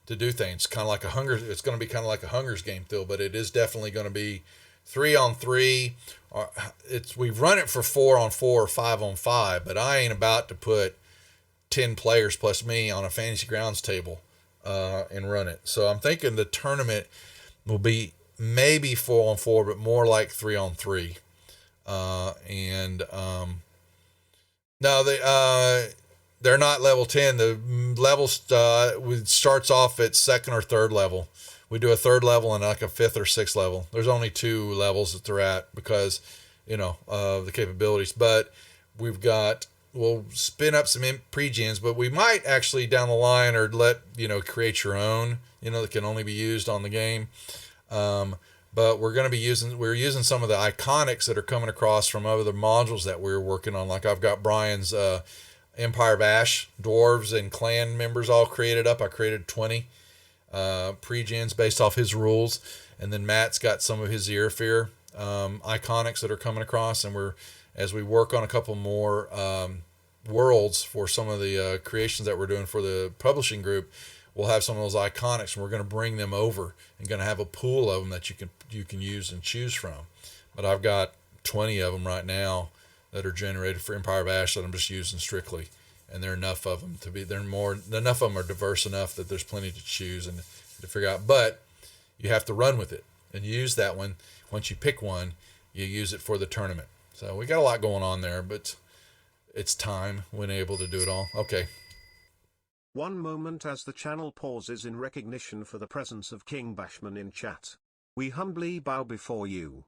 to do things. Kind of like it's going to be kind of like a Hunger's game, Phil, but it is definitely going to be 3-on-3. We've run it for 4-on-4 or 5-on-5, but I ain't about to put 10 players plus me on a fantasy grounds table and run it. So I'm thinking the tournament will be maybe 4-on-4, but more like 3-on-3. No, they're not level 10. The level starts off at second or third level. We do a third level and like a fifth or sixth level. There's only 2 levels that they're at because, of the capabilities. But we'll spin up some pre-gens, but we might actually down the line or create your own, that can only be used on the game. But we're using some of the iconics that are coming across from other modules that we're working on. Like I've got Brian's Empire of Ash, dwarves and clan members all created up. I created 20 pre-gens based off his rules. And then Matt's got some of his Earfear iconics that are coming across. And as we work on a couple more worlds for some of the creations that we're doing for the publishing group, we'll have some of those iconics, and we're going to bring them over and going to have a pool of them that you can use and choose from. But I've got 20 of them right now that are generated for Empire of Ash that I'm just using strictly, and there are enough of them enough of them are diverse enough that there's plenty to choose and to figure out. But you have to run with it and use that one. Once you pick one, you use it for the tournament. So we got a lot going on there, but it's time when able to do it all. Okay. One moment as the channel pauses in recognition for the presence of King Bashman in chat. We humbly bow before you.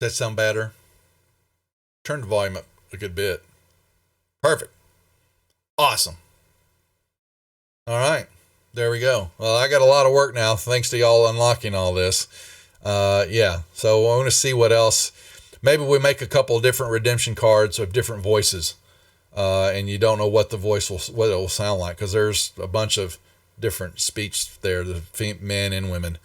Does that sound better? Turn the volume up a good bit. Perfect. Awesome. All right. There we go. Well, I got a lot of work now thanks to y'all unlocking all this. Yeah. So I want to see what else. Maybe we make a couple of different redemption cards of different voices. And you don't know what the voice what it will sound like, because there's a bunch of different speech there, the men and women.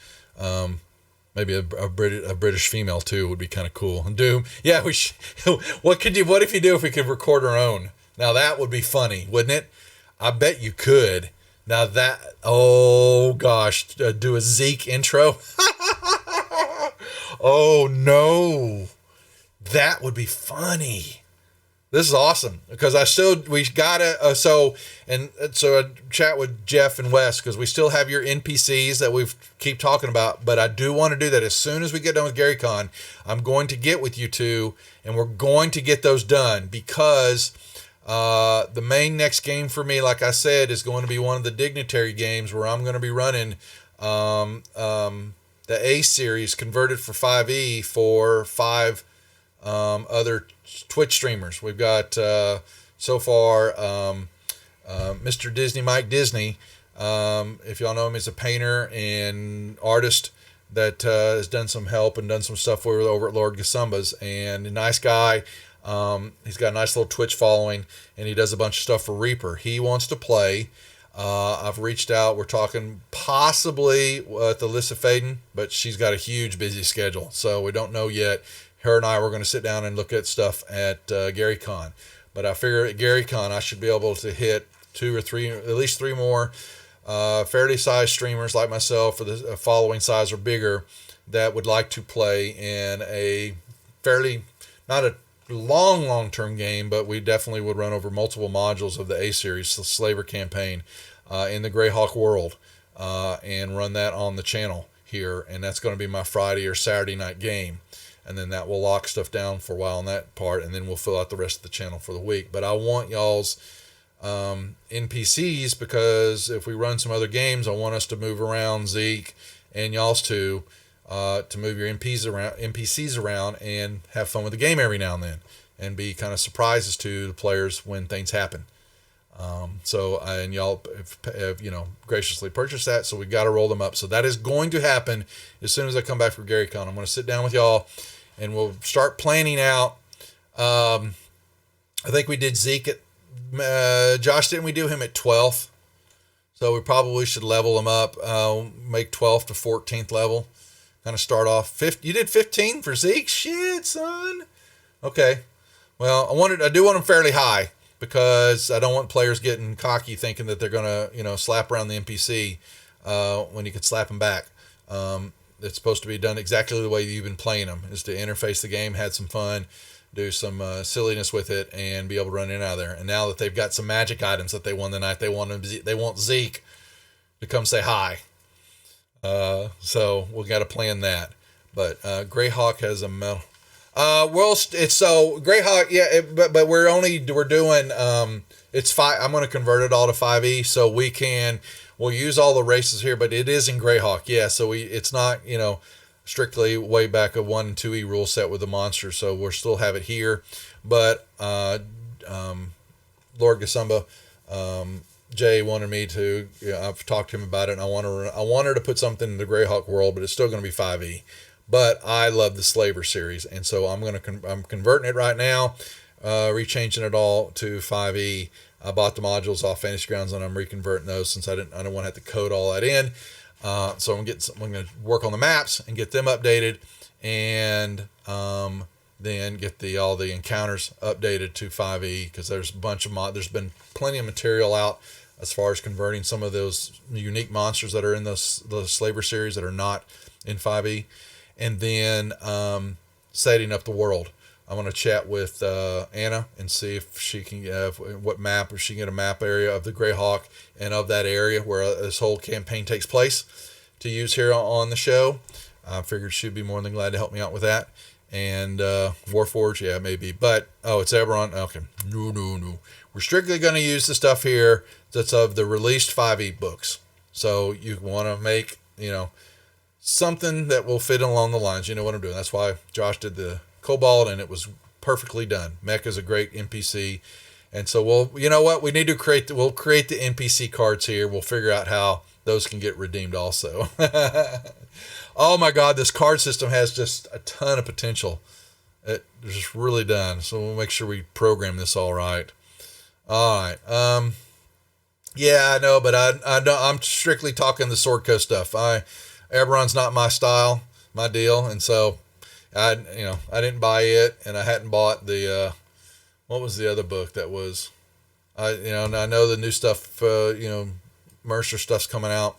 Maybe a British female too would be kind of cool. And Doom, yeah, what if you do if we could record our own? Now that would be funny, wouldn't it? I bet you could. Now that, oh gosh, do a Zeke intro. Oh no, that would be funny. This is awesome because we gotta, so I chat with Jeff and Wes because we still have your NPCs that we keep talking about, but I do want to do that as soon as we get done with GaryCon. I'm going to get with you two and we're going to get those done because the main next game for me, like I said, is going to be one of the Dignitary games where I'm going to be running the A series converted for 5e for 5 other Twitch streamers. We've got so far Mr. Disney, Mike Disney. If y'all know him, he's a painter and artist that has done some help and done some stuff over at Lord Gasumba's, and a nice guy. He's got a nice little Twitch following, and he does a bunch of stuff for Reaper. He wants to play. I've reached out. We're talking possibly at the Alyssa Faden, but she's got a huge busy schedule, so we don't know yet. Her and I were going to sit down and look at stuff at GaryCon. But I figure at GaryCon I should be able to hit 2 or 3, at least 3 more fairly sized streamers like myself, or the following size or bigger, that would like to play in a fairly, not a long-term game, but we definitely would run over multiple modules of the A series, the Slaver campaign, in the Greyhawk world, and run that on the channel here. And that's going to be my Friday or Saturday night game. And then that will lock stuff down for a while on that part, and then we'll fill out the rest of the channel for the week. But I want y'all's NPCs, because if we run some other games, I want us to move around Zeke and y'all's too, to move your NPCs around and have fun with the game every now and then, and be kind of surprises to the players when things happen. And y'all have, graciously purchased that, so we got to roll them up. So that is going to happen as soon as I come back from GaryCon. I'm going to sit down with y'all, and we'll start planning out. I think we did Zeke at Josh. Didn't we do him at 12th? So we probably should level him up. Make 12th to 14th level. Kind of start off 5th. You did 15 for Zeke? Shit, son. Okay. Well, I do want him fairly high, because I don't want players getting cocky thinking that they're going to, slap around the NPC when you could slap them back. It's supposed to be done exactly the way you've been playing them, is to interface the game, had some fun, do some silliness with it, and be able to run in and out of there. And now that they've got some magic items that they won tonight, they want Zeke to come say hi. So we got to plan that. But Greyhawk has a medal. It's so Greyhawk, yeah, but we're doing it's 5. I'm going to convert it all to 5e, so we'll use all the races here, but it is in Greyhawk, yeah. So it's not strictly way back a 1 and 2e rule set with the monster, so we'll still have it here. But Lord Gasumba, Jay wanted me to. I've talked to him about it, and I want her to put something in the Greyhawk world, but it's still going to be 5e. But I love the Slaver series, and so I'm converting it right now, rechanging it all to 5e. I bought the modules off Fantasy Grounds, and I'm reconverting those since I don't want to have to code all that in. So I'm going to work on the maps and get them updated, and then get all the encounters updated to 5e, because there's a bunch of there's been plenty of material out as far as converting some of those unique monsters that are in the Slaver series that are not in 5e. And then setting up the world. I'm going to chat with Anna and see if she can if she can get a map area of the Greyhawk and of that area where this whole campaign takes place to use here on the show. I figured she'd be more than glad to help me out with that. And Warforged, yeah, maybe. But, it's Eberron. Okay. No. We're strictly going to use the stuff here that's of the released 5e books. So you want to make, something that will fit along the lines. You know what I'm doing. That's why Josh did the Cobalt, and it was perfectly done. Mech is a great NPC. And so we need to we'll create the NPC cards here. We'll figure out how those can get redeemed also. Oh my God, this card system has just a ton of potential. It's just really done. So we'll make sure we program this all right. All right. Yeah, I know, but I'm strictly talking the Swordco stuff. Eberron's not my style, my deal, and so I didn't buy it, and I hadn't bought the what was the other book that was, and I know the new stuff, Mercer stuff's coming out.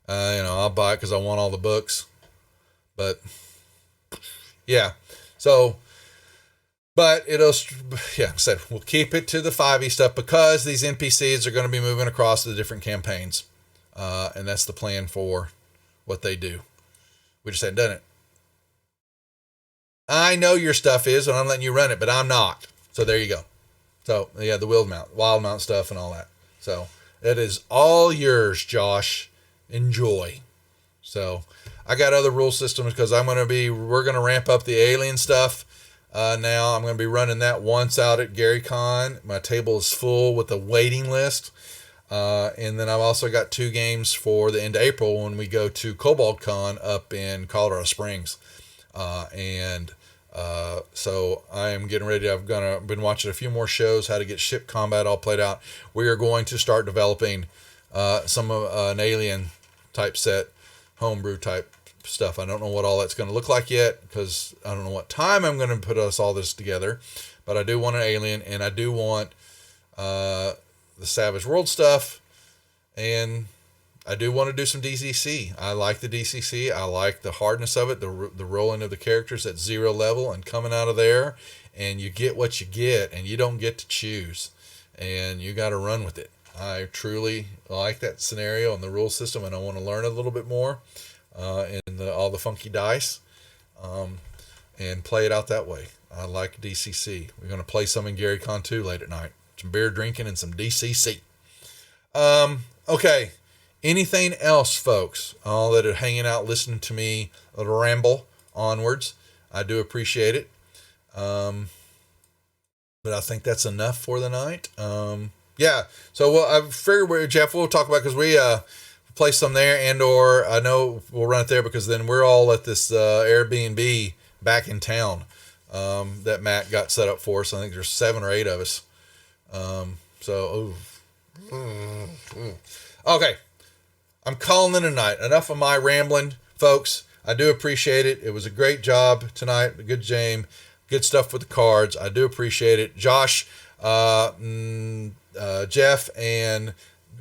I'll buy it because I want all the books, but yeah, so. But I said, we'll keep it to the 5e stuff because these NPCs are going to be moving across the different campaigns, and that's the plan for what they do. We just hadn't done it. I know your stuff is, and I'm letting you run it, but I'm not. So there you go. So yeah, the wild mount stuff and all that. So it is all yours, Josh. Enjoy. So I got other rule systems because we're going to ramp up the alien stuff. Now I'm going to be running that once out at GaryCon. My table is full with a waiting list. And then I've also got 2 games for the end of April when we go to CobaltCon up in Colorado Springs. So I am getting ready. I've been watching a few more shows, how to get ship combat all played out. We are going to start developing some of an alien type set, homebrew type stuff. I don't know what all that's going to look like yet because I don't know what time I'm going to put all this together. But I do want an alien, and I do want the Savage World stuff, and I do want to do some DCC. I like the DCC. I like the hardness of it, the rolling of the characters at 0 level and coming out of there, and you get what you get, and you don't get to choose, and you got to run with it. I truly like that scenario and the rule system, and I want to learn a little bit more in all the funky dice and play it out that way. I like DCC. We're going to play some in GaryCon 2 late at night. some beer drinking, and some DCC. Okay. Anything else, folks? All that are hanging out, listening to me ramble onwards. I do appreciate it. But I think that's enough for the night. Yeah. So I figured, Jeff, we'll talk about, because we place some there, and or I know we'll run it there, because then we're all at this Airbnb back in town that Matt got set up for us. I think there's 7 or 8 of us. Okay. I'm calling it a night. Enough of my rambling, folks. I do appreciate it. It was a great job tonight. A good game. Good stuff with the cards. I do appreciate it. Josh, Jeff, and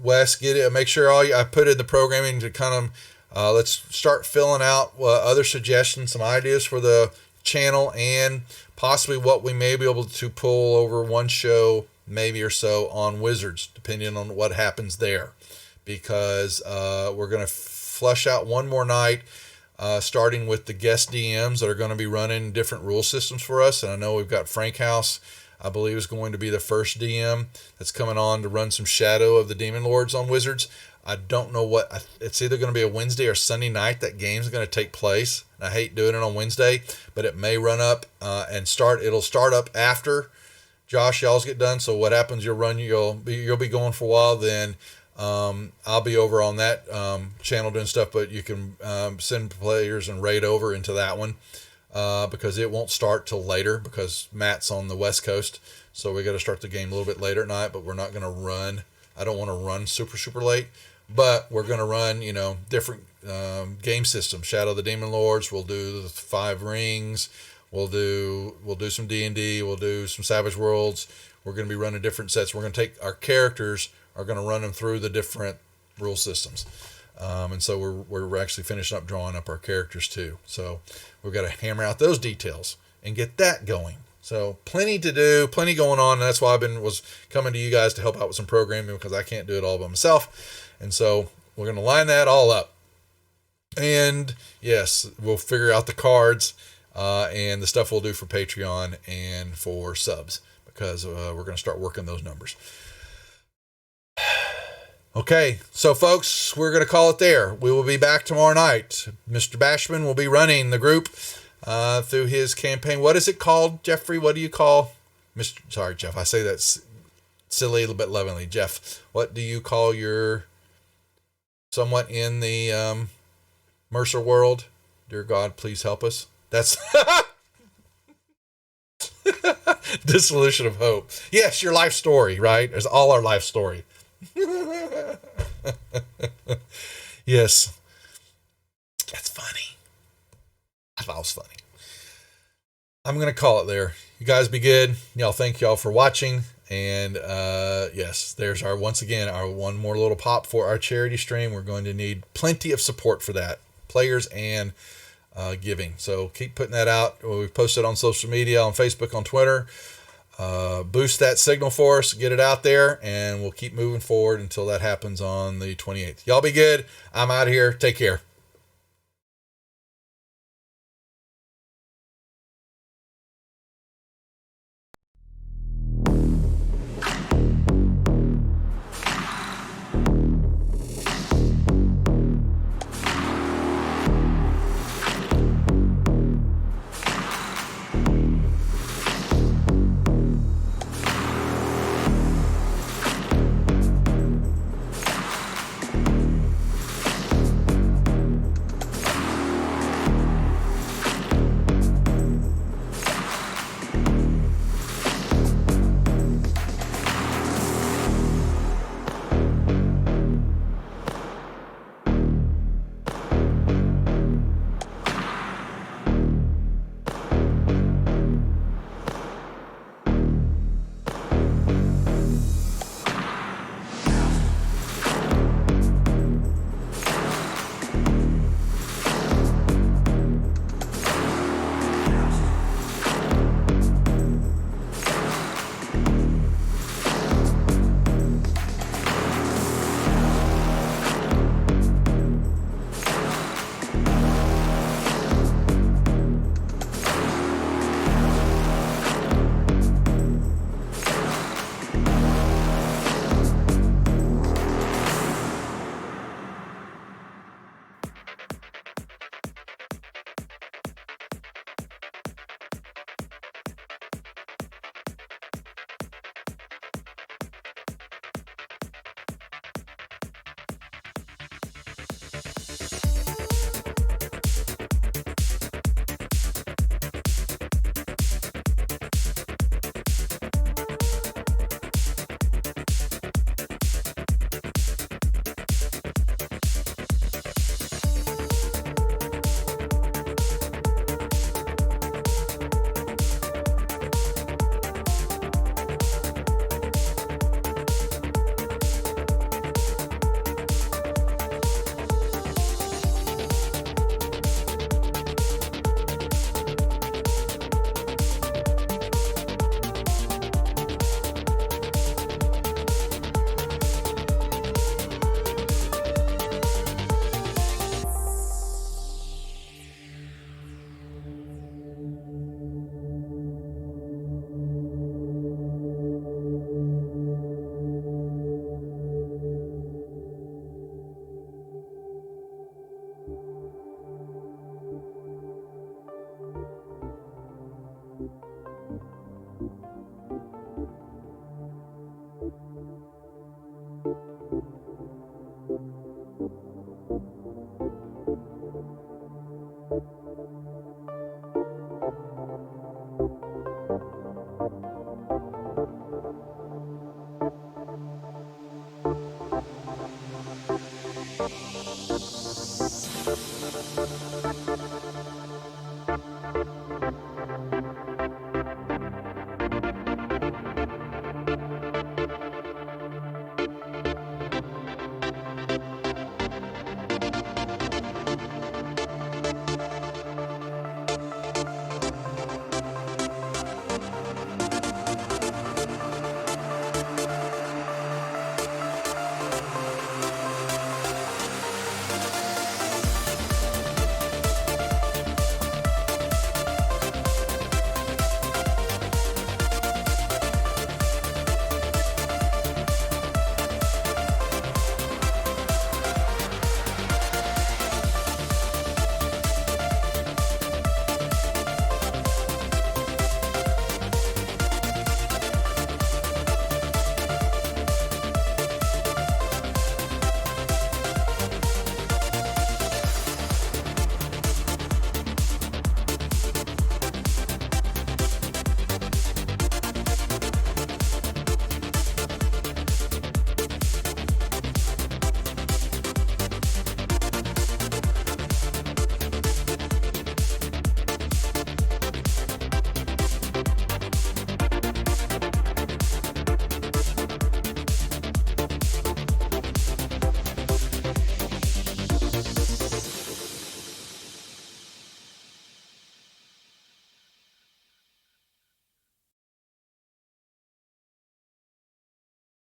Wes, get it. Make sure I put in the programming to kind of let's start filling out other suggestions, some ideas for the channel, and possibly what we may be able to pull over one show, maybe or so, on Wizards, depending on what happens there. Because we're going to flush out one more night, starting with the guest DMs that are going to be running different rule systems for us. And I know we've got Frank House, I believe, is going to be the first DM that's coming on to run some Shadow of the Demon Lords on Wizards. I don't know what, it's either going to be a Wednesday or Sunday night that game's going to take place. And I hate doing it on Wednesday, but it may run up it'll start up after Josh, y'all's get done. So what happens, you'll be going for a while, then I'll be over on that channel doing stuff, but you can send players and raid over into that one because it won't start till later, because Matt's on the West Coast, so we got to start the game a little bit later at night. But we're not going to run. I don't want to run super late, but we're going to run different game systems. Shadow of the Demon Lords. We'll do the 5 rings. We'll do some D&D. We'll do some Savage Worlds. We're going to be running different sets. We're going to take our characters, are going to run them through the different rule systems. And so we're actually finishing up drawing up our characters too. So we've got to hammer out those details and get that going. So plenty to do, plenty going on. And that's why was coming to you guys to help out with some programming, because I can't do it all by myself. And so we're going to line that all up. And yes, we'll figure out the cards and the stuff we'll do for Patreon and for subs, because we're going to start working those numbers. Okay, so folks, we're going to call it there. We will be back tomorrow night. Mr. Bashman will be running the group through his campaign. What is it called, Jeffrey? What do you call Sorry, Jeff. I say that silly, a little bit lovingly. Jeff, what do you call your somewhat in the Mercer world? Dear God, please help us. That's Dissolution of Hope. Yes, your life story, right? It's all our life story. Yes. That's funny. I thought it was funny. I'm going to call it there. You guys be good. Y'all, thank y'all for watching. And yes, there's once again, our one more little pop for our charity stream. We're going to need plenty of support for that. Players and giving. So keep putting that out. We've posted on social media, on Facebook, on Twitter. Boost that signal for us, get it out there, and we'll keep moving forward until that happens on the 28th. Y'all be good. I'm out of here. Take care.